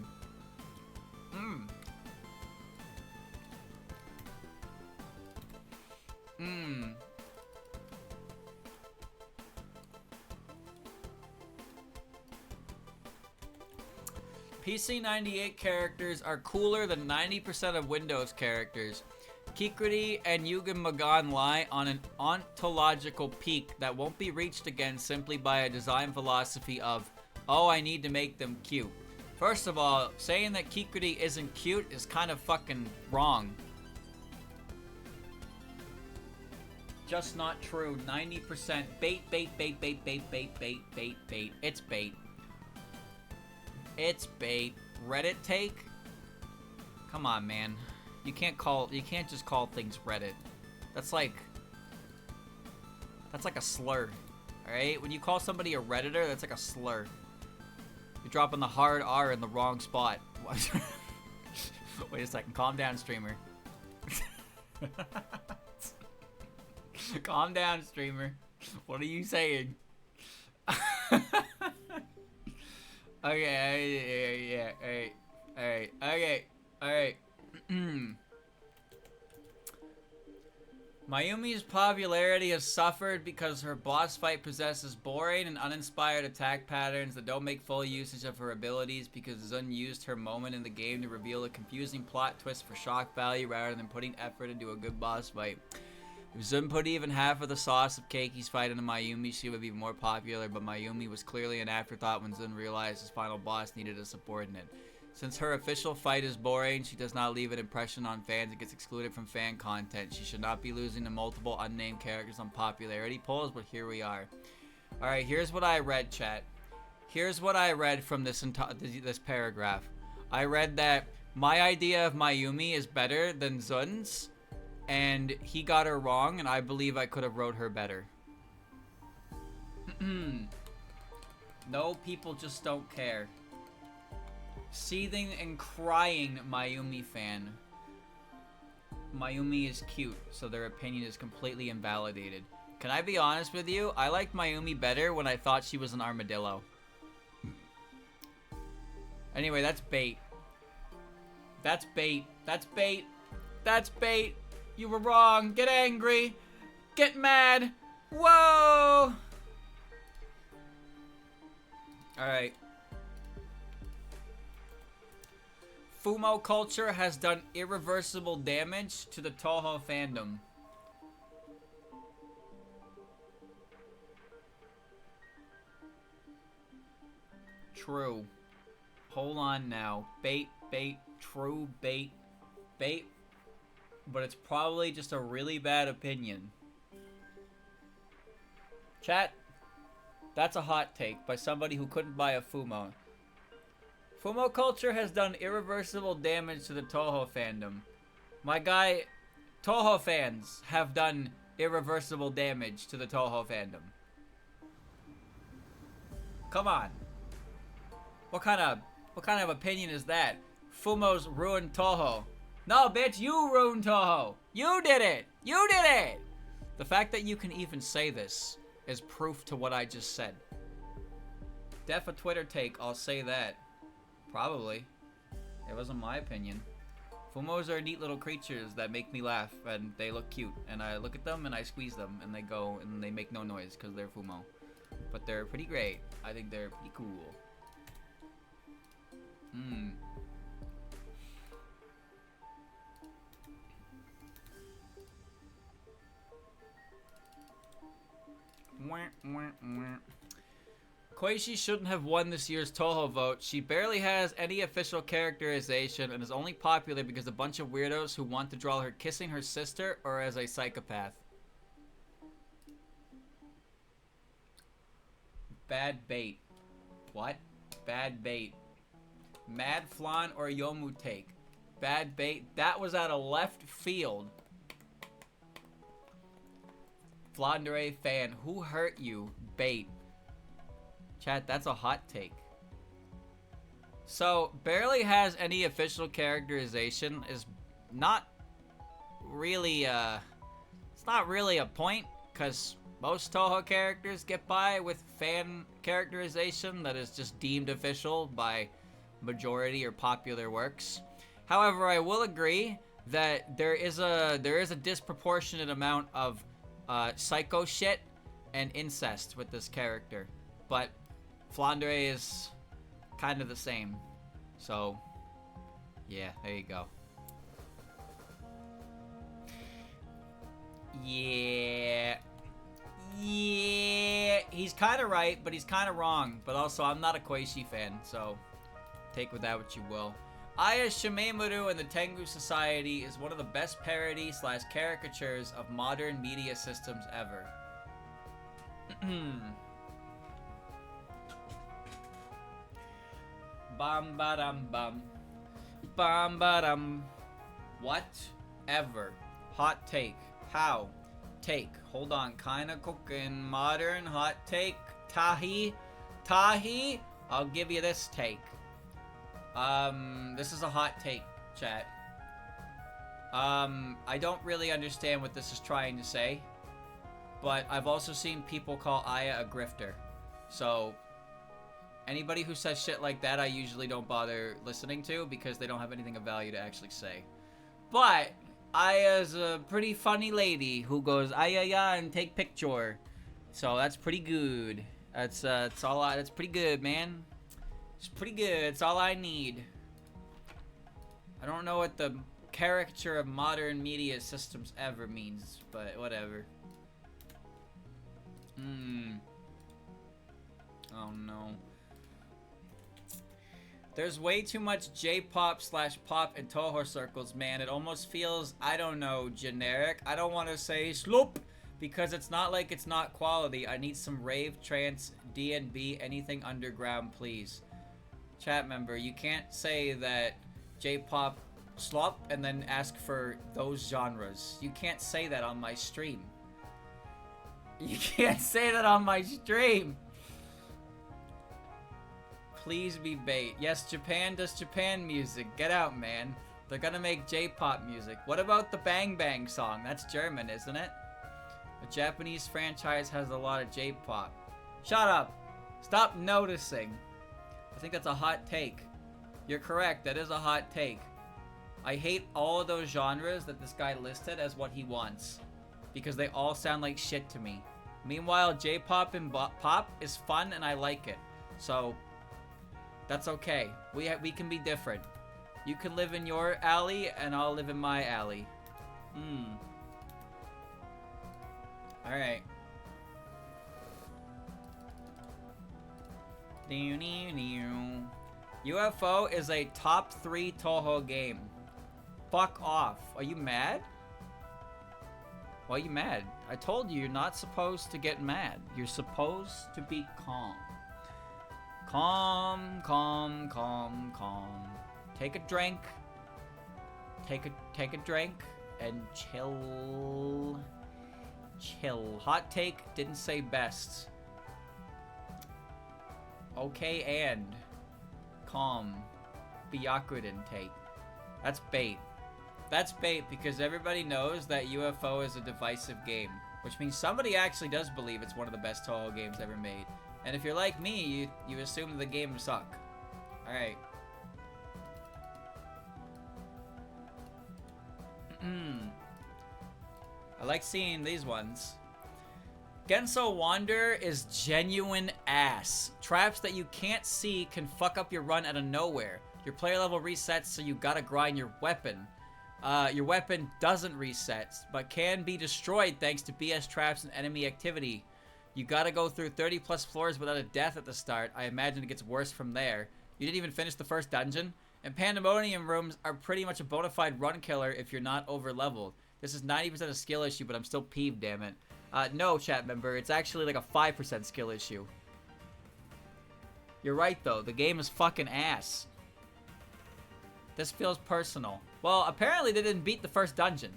PC98 characters are cooler than 90% of Windows characters. Kikuri and Yugen Magan lie on an ontological peak that won't be reached again simply by a design philosophy of, oh, I need to make them cute. First of all, saying that Kikuri isn't cute is kind of fucking wrong. just not true. 90% bait, bait, bait, bait, bait, bait, bait, bait, bait. It's bait. It's bait. Reddit take? Come on, man. You can't just call things Reddit. That's like a slur. Alright? When you call somebody a Redditor, that's like a slur. You're dropping the hard R in the wrong spot. Wait a second. Calm down, streamer. Calm down, streamer. What are you saying? Okay, alright. Mayumi's popularity has suffered because her boss fight possesses boring and uninspired attack patterns that don't make full usage of her abilities because Zun used her moment in the game to reveal a confusing plot twist for shock value rather than putting effort into a good boss fight. If Zun put even half of the sauce of Keiki's fight into Mayumi, she would be more popular, but Mayumi was clearly an afterthought when Zun realized his final boss needed a subordinate. Since her official fight is boring, she does not leave an impression on fans and gets excluded from fan content. She should not be losing to multiple unnamed characters on popularity polls, but here we are. Alright, here's what I read, chat. Here's what I read from this paragraph. I read that my idea of Mayumi is better than Zun's, and he got her wrong, and I believe I could have wrote her better. No, people just don't care. Seething and crying Mayumi fan. Mayumi is cute, so their opinion is completely invalidated. Can I be honest with you? I liked Mayumi better when I thought she was an armadillo. Anyway, that's bait. That's bait. That's bait. That's bait. You were wrong. Get angry. Get mad. Whoa! Alright. Fumo culture has done irreversible damage to the Touhou fandom. True. Hold on now. Bait, bait, true, bait, bait. But it's probably just a really bad opinion. Chat, that's a hot take by somebody who couldn't buy a Fumo. Fumo culture has done irreversible damage to the Touhou fandom. My guy, Touhou fans have done irreversible damage to the Touhou fandom. Come on. What kind of opinion is that? Fumo's ruined Touhou. No, bitch, you ruined Touhou. You did it. You did it. The fact that you can even say this is proof to what I just said. Def a Twitter take, I'll say that. Probably. It wasn't my opinion. Fumos are neat little creatures that make me laugh, and they look cute. And I look at them, and I squeeze them, and they go, and they make no noise, because they're Fumo. But they're pretty great. I think they're pretty cool. Koishi shouldn't have won this year's Touhou vote. She barely has any official characterization and is only popular because a bunch of weirdos who want to draw her kissing her sister or as a psychopath. Bad bait. What? Bad bait. Mad Flan or Yomu take. Bad bait. That was out of left field. Flandre fan. Who hurt you? Bait. Chat, that's a hot take. So, barely has any official characterization is not really, it's not really a point, because most Touhou characters get by with fan characterization that is just deemed official by majority or popular works. However, I will agree that there is a disproportionate amount of psycho shit and incest with this character, but Flandre is kind of the same. So, yeah, there you go. Yeah. He's kind of right, but he's kind of wrong. But also, I'm not a Koishi fan, so take with that what you will. Aya Shimemuru and the Tengu Society is one of the best parody / caricatures of modern media systems ever. Bam ba-dum bum. Bam ba-dum. Whatever. Hot take. How? Take. Hold on. Kinda cooking. Modern hot take. Tahi. Tahi. I'll give you this take. This is a hot take, chat. I don't really understand what this is trying to say, but I've also seen people call Aya a grifter. So, anybody who says shit like that, I usually don't bother listening to because they don't have anything of value to actually say. But Aya's a pretty funny lady who goes Aya ya and take picture. So that's pretty good. That's pretty good, man. It's pretty good. It's all I need. I don't know what the caricature of modern media systems ever means, but whatever. Oh no. There's way too much J-pop / pop in Touhou circles, man. It almost feels, I don't know, generic. I don't want to say sloop because it's not like it's not quality. I need some rave, trance, D&B, anything underground, please. Chat member, you can't say that J-pop slop and then ask for those genres. You can't say that on my stream. You can't say that on my stream. Please be bait. Yes, Japan does Japan music. Get out, man. They're gonna make J-pop music. What about the Bang Bang song? That's German, isn't it? A Japanese franchise has a lot of J-pop. Shut up. Stop noticing. I think that's a hot take. You're correct. That is a hot take. I hate all of those genres that this guy listed as what he wants, because they all sound like shit to me. Meanwhile, J-pop and pop is fun and I like it. So that's okay. We can be different. You can live in your alley and I'll live in my alley. Alright. UFO is a top 3 Touhou game. Fuck off. Are you mad? Why are you mad? I told you you're not supposed to get mad. You're supposed to be calm. Calm, calm, calm, calm. Take a drink. Take a drink and chill. Chill. Hot take, didn't say best. Okay, and calm. Byakurin take. That's bait. That's bait because everybody knows that UFO is a divisive game, which means somebody actually does believe it's one of the best Touhou games ever made. And if you're like me, you assume the game suck. Alright. I like seeing these ones. Genso Wander is genuine ass. Traps that you can't see can fuck up your run out of nowhere. Your player level resets, so you gotta grind your weapon. Your weapon doesn't reset, but can be destroyed thanks to BS traps and enemy activity. You gotta go through 30 plus floors without a death at the start. I imagine it gets worse from there. You didn't even finish the first dungeon. And Pandemonium rooms are pretty much a bona fide run killer if you're not over leveled. This is 90% a skill issue, but I'm still peeved, damn it. No, chat member, it's actually like a 5% skill issue. You're right, though. The game is fucking ass. This feels personal. Well, apparently they didn't beat the first dungeon.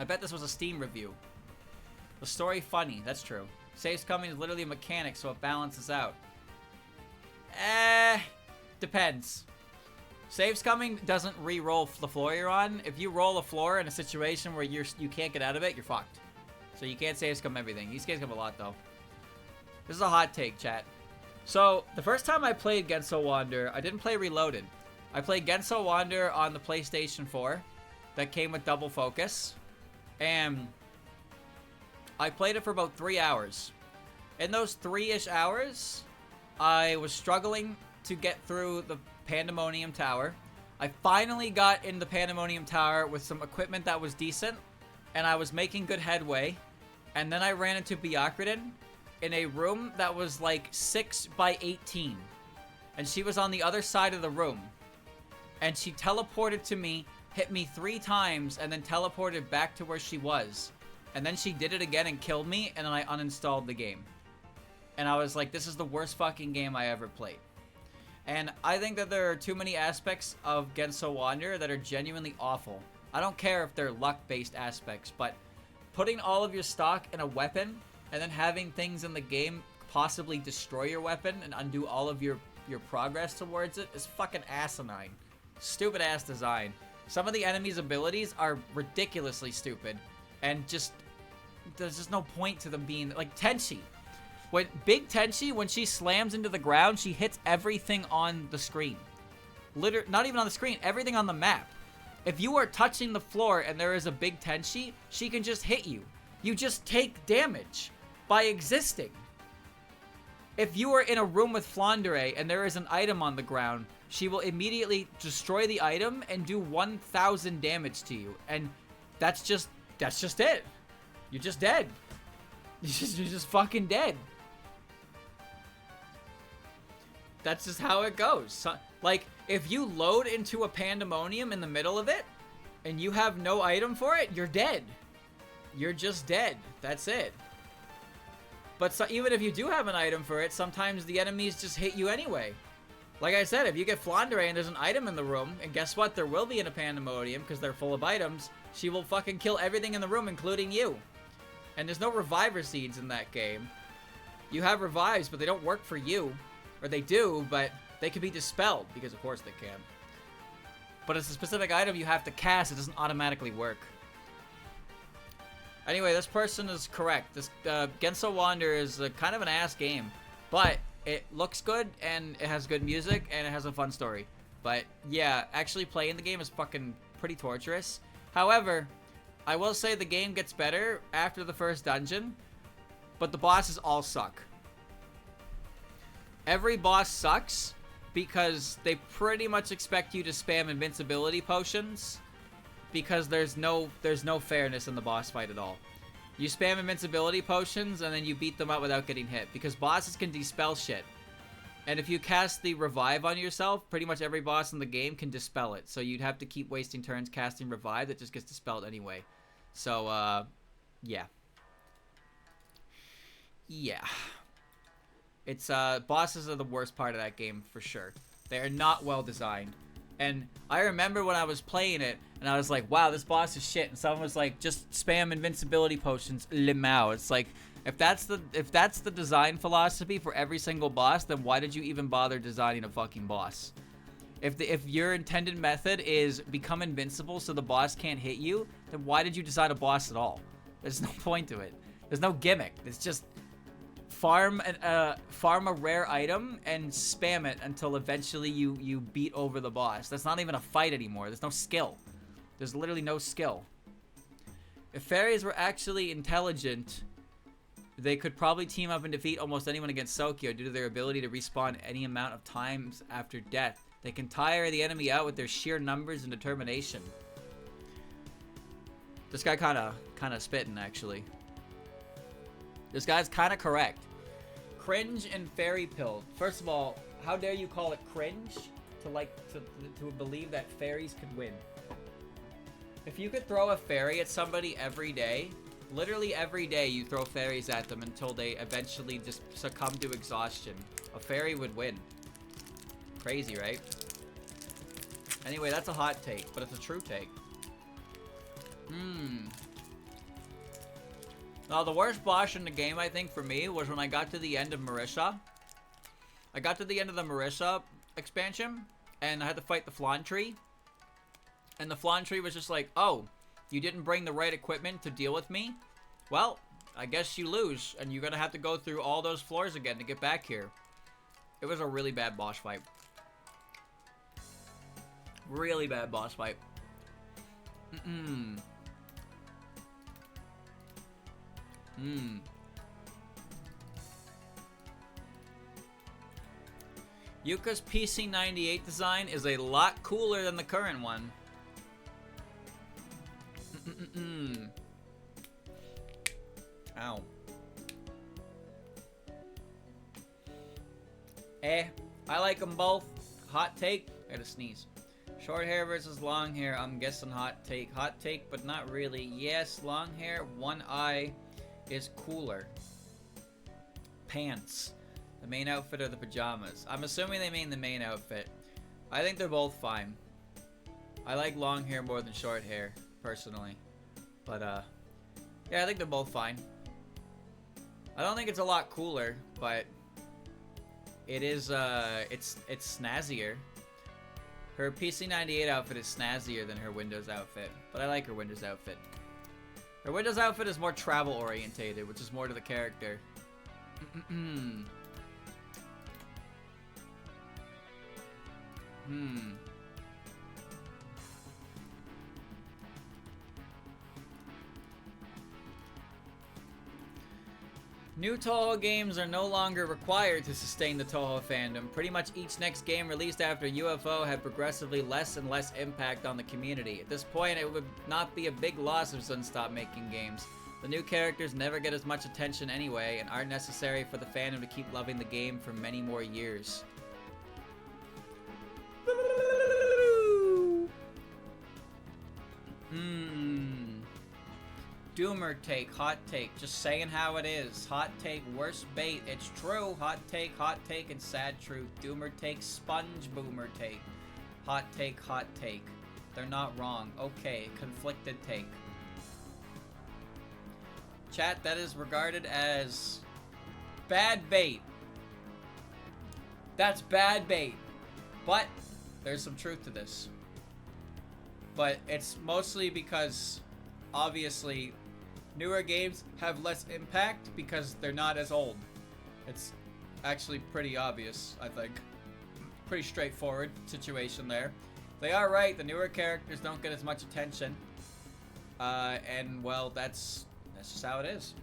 I bet this was a Steam review. The story funny, that's true. Saves coming is literally a mechanic, so it balances out. Depends. Saves coming doesn't re-roll the floor you're on. If you roll a floor in a situation where you can't get out of it, you're fucked. So you can't saves come everything. You saves come a lot, though. This is a hot take, chat. So, the first time I played Genso Wander, I didn't play Reloaded. I played Genso Wander on the PlayStation 4 that came with double focus. And I played it for about 3 hours. In those 3-ish hours, I was struggling to get through the Pandemonium Tower. I finally got in the Pandemonium Tower with some equipment that was decent, and I was making good headway. And then I ran into Byakurin in a room that was like 6 by 18. And she was on the other side of the room. And she teleported to me, hit me 3 times, and then teleported back to where she was. And then she did it again and killed me, and then I uninstalled the game. And I was like, this is the worst fucking game I ever played. And I think that there are too many aspects of Genso Wanderer that are genuinely awful. I don't care if they're luck-based aspects, but putting all of your stock in a weapon and then having things in the game possibly destroy your weapon and undo all of your progress towards it is fucking asinine. Stupid ass design. Some of the enemies' abilities are ridiculously stupid, and just there's just no point to them being like Tenchi. When Big Tenchi, when she slams into the ground, she hits everything on the screen. Not even on the screen, everything on the map. If you are touching the floor and there is a Big Tenchi, she can just hit you. You just take damage by existing. If you are in a room with Flandre and there is an item on the ground, she will immediately destroy the item and do 1,000 damage to you. And that's just it. You're just dead. You're just fucking dead. That's just how it goes. So, like, if you load into a pandemonium in the middle of it, and you have no item for it, you're dead. You're just dead. That's it. But so, even if you do have an item for it, sometimes the enemies just hit you anyway. Like I said, if you get Flandre and there's an item in the room, and guess what? There will be in a pandemonium, because they're full of items, she will fucking kill everything in the room, including you. And there's no reviver seeds in that game. You have revives, but they don't work for you. Or they do, but they can be dispelled, because of course they can. But it's a specific item you have to cast, it doesn't automatically work. Anyway, this person is correct. This Genso Wander is kind of an ass game. But it looks good, and it has good music, and it has a fun story. But yeah, actually playing the game is fucking pretty torturous. However, I will say the game gets better after the first dungeon, but the bosses all suck. Every boss sucks because they pretty much expect you to spam invincibility potions, because there's no fairness in the boss fight at all. You spam invincibility potions and then you beat them up without getting hit, because bosses can dispel shit. And if you cast the revive on yourself, pretty much every boss in the game can dispel it. So you'd have to keep wasting turns casting revive that just gets dispelled anyway. So, yeah. Yeah. It's, bosses are the worst part of that game, for sure. They are not well designed. And I remember when I was playing it, and I was like, wow, this boss is shit. And someone was like, just spam invincibility potions, limao. It's like, if that's the design philosophy for every single boss, then why did you even bother designing a fucking boss? If your intended method is become invincible so the boss can't hit you, then why did you design a boss at all? There's no point to it. There's no gimmick. It's just farm a rare item and spam it until eventually you beat over the boss. That's not even a fight anymore. There's no skill. There's literally no skill. If fairies were actually intelligent, they could probably team up and defeat almost anyone against Sakuya due to their ability to respawn any amount of times after death. They can tire the enemy out with their sheer numbers and determination. This guy kind of spitting, actually. This guy's kind of correct. Cringe and fairy pill. First of all, how dare you call it cringe to believe that fairies could win? If you could throw a fairy at somebody every day, literally every day you throw fairies at them until they eventually just succumb to exhaustion, a fairy would win. Crazy, right? Anyway, that's a hot take, but it's a true take. Now, the worst boss in the game, I think, for me, was when I got to the end of Marisa. I got to the end of the Marisa expansion, and I had to fight the Flan Tree. And the Flan Tree was just like, oh, you didn't bring the right equipment to deal with me? Well, I guess you lose, and you're gonna have to go through all those floors again to get back here. It was a really bad boss fight. Really bad boss fight. Yuka's PC98 design is a lot cooler than the current one. Ow. I like them both. Hot take. I gotta sneeze. Short hair versus long hair, I'm guessing hot take. Hot take, but not really. Yes, long hair, one eye is cooler. Pants. The main outfit or the pajamas? I'm assuming they mean the main outfit. I think they're both fine. I like long hair more than short hair, personally. But, yeah, I think they're both fine. I don't think it's a lot cooler, but it is, it's snazzier. Her PC98 outfit is snazzier than her Windows outfit, but I like her Windows outfit. Her Windows outfit is more travel orientated, which is more to the character. New Touhou games are no longer required to sustain the Touhou fandom. Pretty much each next game released after UFO had progressively less and less impact on the community. At this point, it would not be a big loss if Zun stopped making games. The new characters never get as much attention anyway, and aren't necessary for the fandom to keep loving the game for many more years. Doomer take, hot take, just saying how it is. Hot take, worst bait, it's true. Hot take, and sad truth. Doomer take, sponge boomer take. Hot take, they're not wrong. Okay, conflicted take. Chat, that is regarded as bad bait. That's bad bait. But there's some truth to this. But it's mostly because, obviously, newer games have less impact because they're not as old. It's actually pretty obvious, I think. Pretty straightforward situation there. They are right, the newer characters don't get as much attention. And, well, that's just how it is.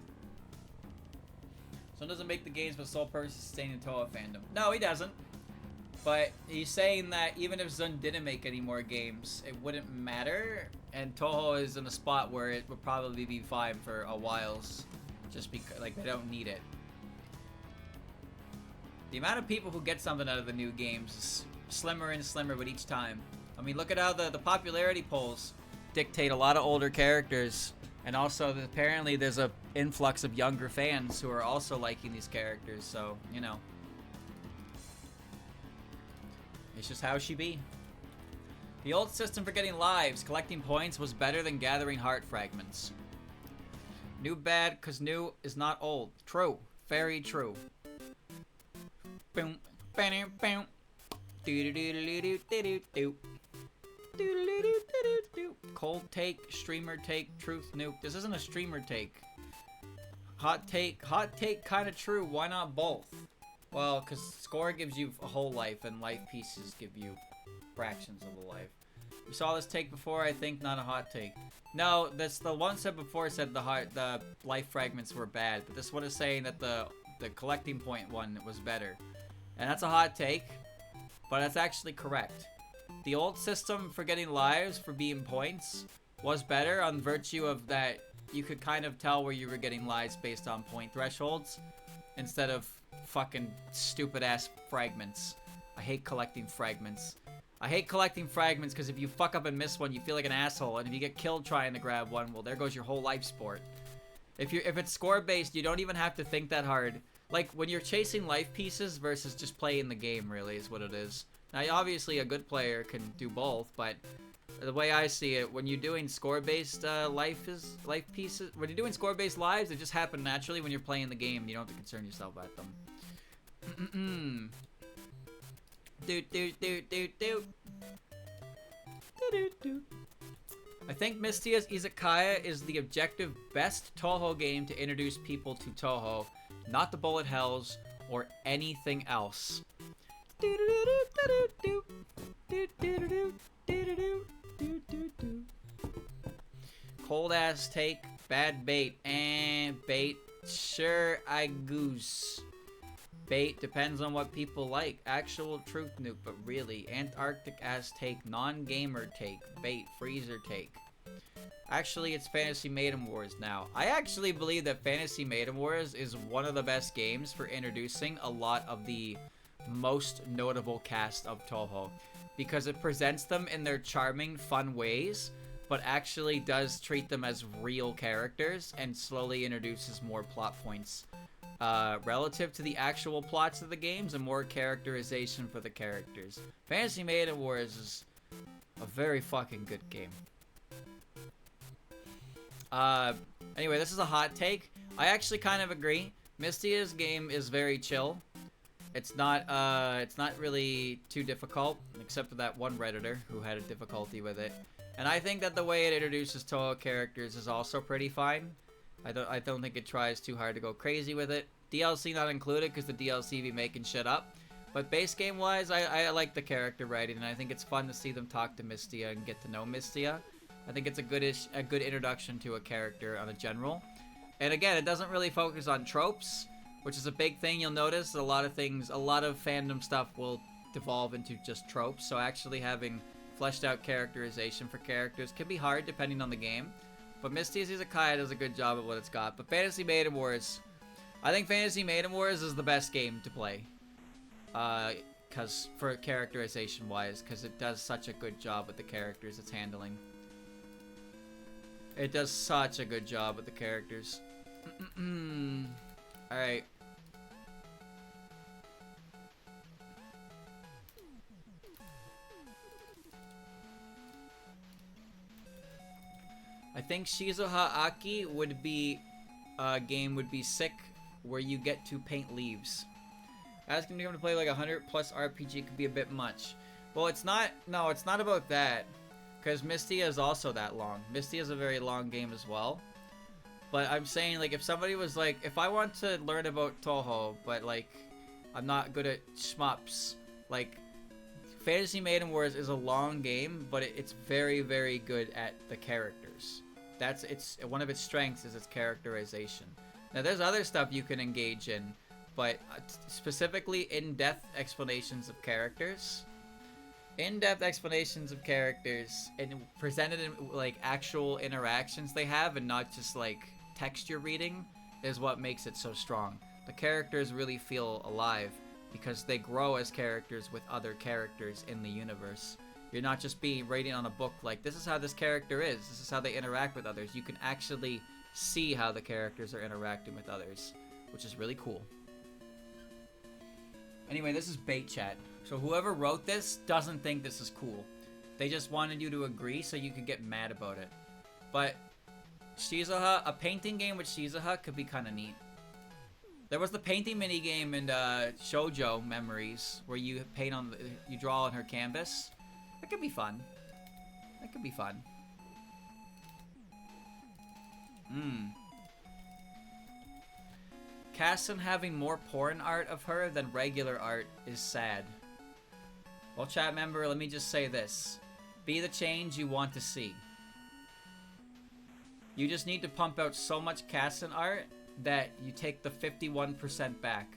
Sun doesn't make the games for the sole purpose of sustaining Touhou fandom. No, he doesn't. But he's saying that even if Zun didn't make any more games, it wouldn't matter. And Touhou is in a spot where it would probably be fine for a while, just because, like, they don't need it. The amount of people who get something out of the new games is slimmer and slimmer with each time. I mean, look at how the popularity polls dictate a lot of older characters. And also, apparently, there's a influx of younger fans who are also liking these characters. So, you know. It's just how she be. The old system for getting lives, collecting points, was better than gathering heart fragments. New bad, cause new is not old. True. Very true. Boom. Bam. Bam. Cold take, streamer take, truth nuke. This isn't a streamer take. Hot take kind of true. Why not both? Well, because score gives you a whole life, and life pieces give you fractions of a life. We saw this take before, I think, not a hot take. No, that's the one said before said the life fragments were bad, but this one is saying that the collecting point one was better. And that's a hot take, but that's actually correct. The old system for getting lives, for being points, was better on virtue of that you could kind of tell where you were getting lives based on point thresholds, instead of fucking stupid ass fragments. I hate collecting fragments. I hate collecting fragments because if you fuck up and miss one, you feel like an asshole, and if you get killed trying to grab one, well, there goes your whole life sport. If it's score based, you don't even have to think that hard. Like when you're chasing life pieces versus just playing the game, really is what it is. Now, obviously, a good player can do both, but the way I see it, when you're doing score-based life pieces, when you're doing score-based lives, they just happen naturally when you're playing the game. You don't have to concern yourself about them. I think Mistia's Izakaya is the objective best Touhou game to introduce people to Touhou, not the bullet hells or anything else. Cold ass take, bad bait, and bait. Sure, I goose. Bait depends on what people like. Actual truth nuke, but really, Antarctic ass take, non-gamer take, bait, freezer take. Actually, it's Fantasy Maiden Wars now. I actually believe that Fantasy Maiden Wars is one of the best games for introducing a lot of the most notable cast of Touhou. because it presents them in their charming, fun ways, but actually does treat them as real characters and slowly introduces more plot points relative to the actual plots of the games and more characterization for the characters. Fantasy Maiden Wars is a very fucking good game. Anyway, this is a hot take. I actually kind of agree. Mystia's game is very chill. It's not really too difficult, except for that one Redditor who had a difficulty with it. And I think that the way it introduces Touhou characters is also pretty fine. I don't think it tries too hard to go crazy with it. DLC not included, because the DLC be making shit up. But base game wise, I like the character writing, and I think it's fun to see them talk to Mystia and get to know Mystia. I think it's a good introduction to a character on a general. And again, it doesn't really focus on tropes, which is a big thing. You'll notice a lot of fandom stuff will devolve into just tropes. So actually having fleshed out characterization for characters can be hard depending on the game. But Mystia's Izakaya does a good job at what it's got. But Fantasy Maiden Wars, I think Fantasy Maiden Wars is the best game to play. Cause for characterization wise, because it does such a good job with the characters it's handling. It does such a good job with the characters. Alright. I think Shizuha Aki would be game would be sick where you get to paint leaves. Asking him to play like 100+ RPG could be a bit much. Well, it's not about that. Because Mystia is also that long. Mystia is a very long game as well. But I'm saying, like, if somebody was like, if I want to learn about Touhou, but like, I'm not good at shmups, like, Fantasy Maiden Wars is a long game, but it's very, very good at the characters. It's one of its strengths is its characterization. Now, there's other stuff you can engage in, but specifically in-depth explanations of characters. In-depth explanations of characters and presented in like actual interactions they have and not just like text you're reading is what makes it so strong. The characters really feel alive because they grow as characters with other characters in the universe. You're not just reading on a book like, this is how this character is, this is how they interact with others. You can actually see how the characters are interacting with others, which is really cool. Anyway, this is bait chat. So whoever wrote this doesn't think this is cool. They just wanted you to agree so you could get mad about it. But Shizuha, a painting game with Shizuha could be kind of neat. There was the painting minigame in Shoujo Memories where you paint on, you draw on her canvas. That could be fun. That could be fun. Kasen having more porn art of her than regular art is sad. Well, chat member, let me just say this. Be the change you want to see. You just need to pump out so much Kasen art that you take the 51% back.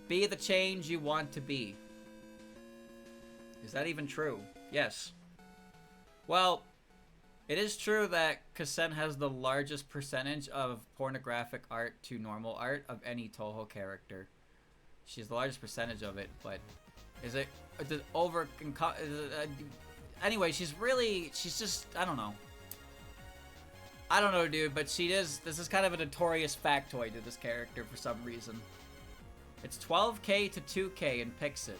Be the change you want to be. Is that even true? Yes. Well, it is true that Kasen has the largest percentage of pornographic art to normal art of any Touhou character. She's the largest percentage of it, but is it over? Anyway, she's just, I don't know. I don't know, dude, but she is, this is kind of a notorious factoid to this character for some reason. It's 12k to 2k in Pixiv.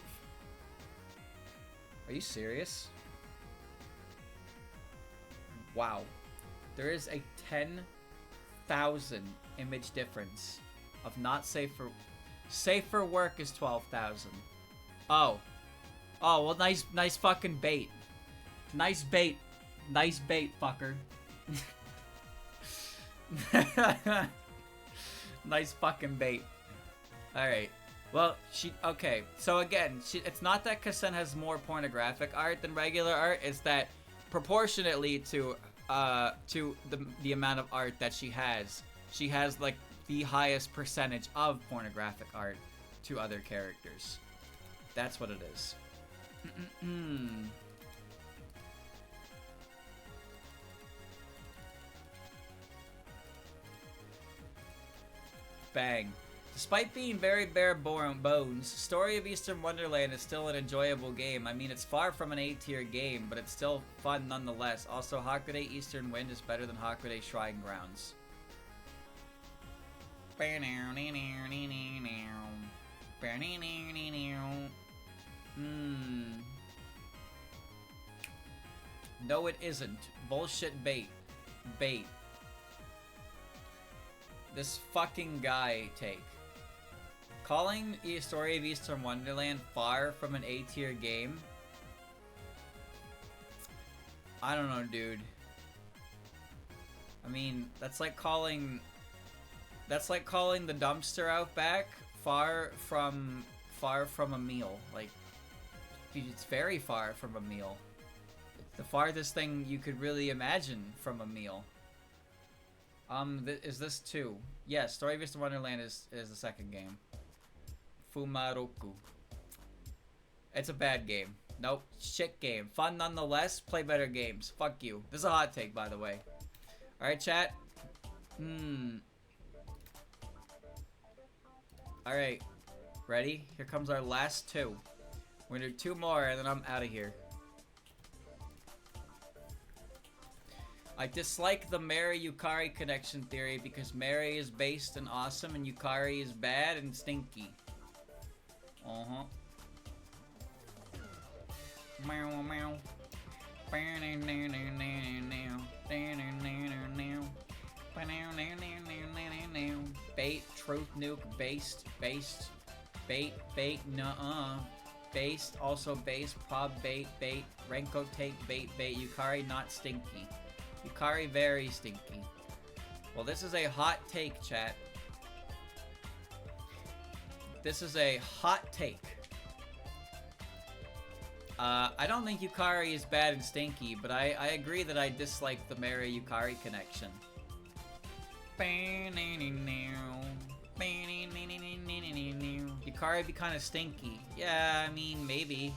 Are you serious? Wow. There is a 10,000 image difference of not safe for work is 12,000. Oh. Oh, well, nice fucking bait. Nice bait, fucker. Nice fucking bait. Alright. Well, okay. So again, it's not that Kasen has more pornographic art than regular art, it's that proportionately to the amount of art that she has like the highest percentage of pornographic art to other characters. That's what it is. Bang. Despite being very bare bones, Story of Eastern Wonderland is still an enjoyable game. I mean, it's far from an A-tier game, but it's still fun nonetheless. Also, Hakude Eastern Wind is better than Hakude Shrine Grounds. No, it isn't. Bullshit bait. Bait. This fucking guy take. Calling Story of Eastern Wonderland far from an A-tier game? I don't know, dude. I mean, that's like calling the dumpster out back far from a meal. Like, dude, it's very far from a meal. It's the farthest thing you could really imagine from a meal. Is this 2? Yes, Story of Eastern Wonderland is the second game. Fumaroku. It's a bad game. Nope. Shit game. Fun nonetheless. Play better games. Fuck you. This is a hot take, by the way. Alright, chat. Alright. Ready? Here comes our last 2. We're gonna do 2 more and then I'm out of here. I dislike the Mary-Yukari connection theory because Mary is based and awesome and Yukari is bad and stinky. Uh-huh. Meow meow. Bait, truth nuke, based, bait, nuh-uh. Based, also base, prob, bait, Renko take, bait, Yukari not stinky. Yukari very stinky. Well, this is a hot take, chat. This is a hot take. I don't think Yukari is bad and stinky, but I agree that I dislike the Mary-Yukari connection. Yukari be kind of stinky. Yeah, I mean, maybe.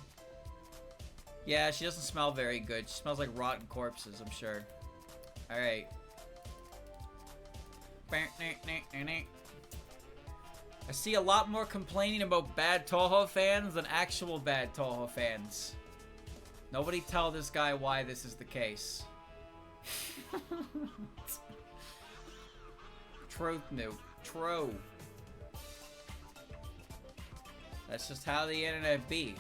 Yeah, she doesn't smell very good. She smells like rotten corpses, I'm sure. Alright. I see a lot more complaining about bad Touhou fans than actual bad Touhou fans. Nobody tell this guy why this is the case. Truth nuke. True. That's just how the internet be.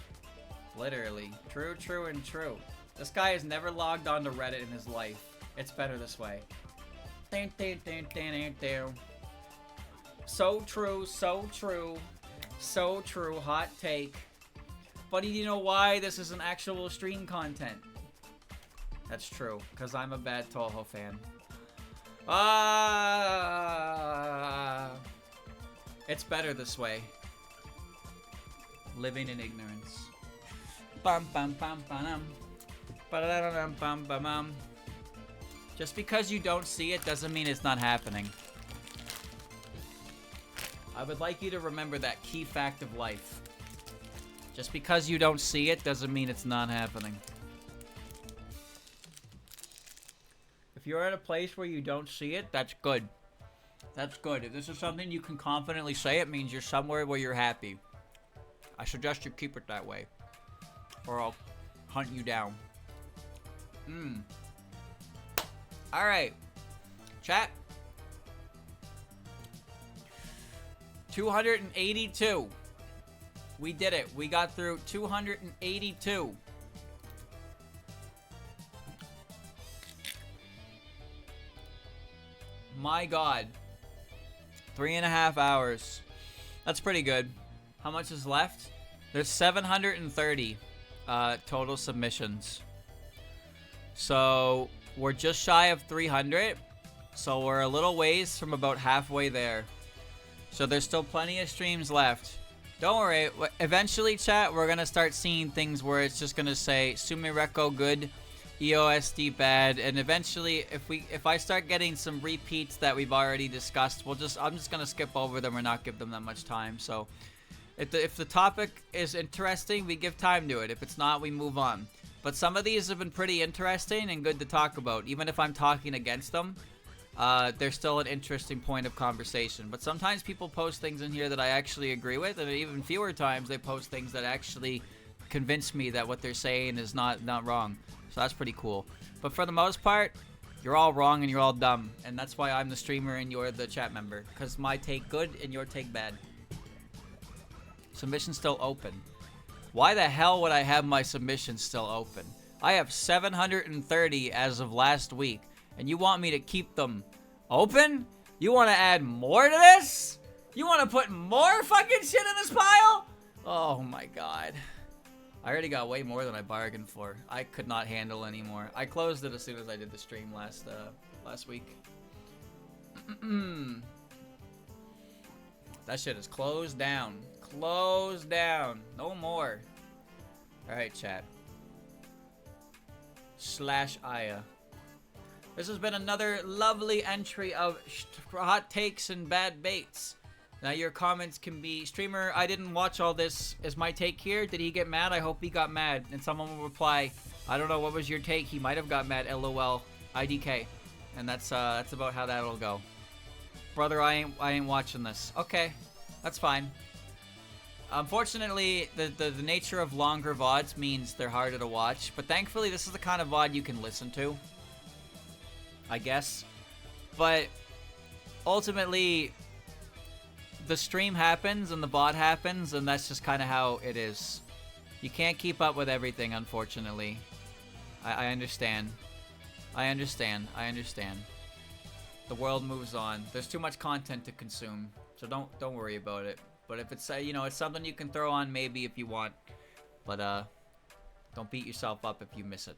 Literally. True, true, and true. This guy has never logged on to Reddit in his life. It's better this way. So true, so true. So true, hot take. But do you know why this isn't actual stream content? That's true, because I'm a bad Touhou fan. It's better this way. Living in ignorance. Bum bum bum bum bum bum bum bum. Just because you don't see it doesn't mean it's not happening. I would like you to remember that key fact of life. Just because you don't see it doesn't mean it's not happening. If you're at a place where you don't see it, that's good. That's good. If this is something you can confidently say, it means you're somewhere where you're happy. I suggest you keep it that way, or I'll hunt you down. Alright. Chat. 282. We did it. We got through 282. My God. 3.5 hours. That's pretty good. How much is left? There's 730 total submissions. So we're just shy of 300. So we're a little ways from about halfway there. So there's still plenty of streams left. Don't worry. Eventually, chat, we're going to start seeing things where it's just going to say Sumireko good, EOSD bad, and eventually if I start getting some repeats that we've already discussed, I'm just going to skip over them or not give them that much time. So if the topic is interesting, we give time to it. If it's not, we move on. But some of these have been pretty interesting and good to talk about, even if I'm talking against them. there's still an interesting point of conversation. But sometimes people post things in here that I actually agree with, and even fewer times they post things that actually convince me that what they're saying is not wrong. So that's pretty cool. But for the most part, you're all wrong and you're all dumb, and that's why I'm the streamer and you're the chat member, because my take good and your take bad. Submission's still open. Why the hell would I have my submission still open? I have 730 as of last week, and you want me to keep them open? You want to add more to this? You want to put more fucking shit in this pile? Oh my god. I already got way more than I bargained for. I could not handle anymore. I closed it as soon as I did the stream last week. That shit is closed down. Closed down. No more. Alright, chat. /Aya. This has been another lovely entry of hot takes and bad baits. Now your comments can be, streamer, I didn't watch all this. Is my take here? Did he get mad? I hope he got mad. And someone will reply, I don't know, what was your take? He might have got mad, LOL, IDK. And that's about how that'll go. Brother, I ain't watching this. Okay, that's fine. Unfortunately, the nature of longer VODs means they're harder to watch. But thankfully, this is the kind of VOD you can listen to, I guess. But ultimately, the stream happens and the VOD happens, and that's just kind of how it is. You can't keep up with everything, unfortunately. I understand. I understand. The world moves on. There's too much content to consume, so don't worry about it. But if it's you know, it's something you can throw on maybe if you want, but don't beat yourself up if you miss it.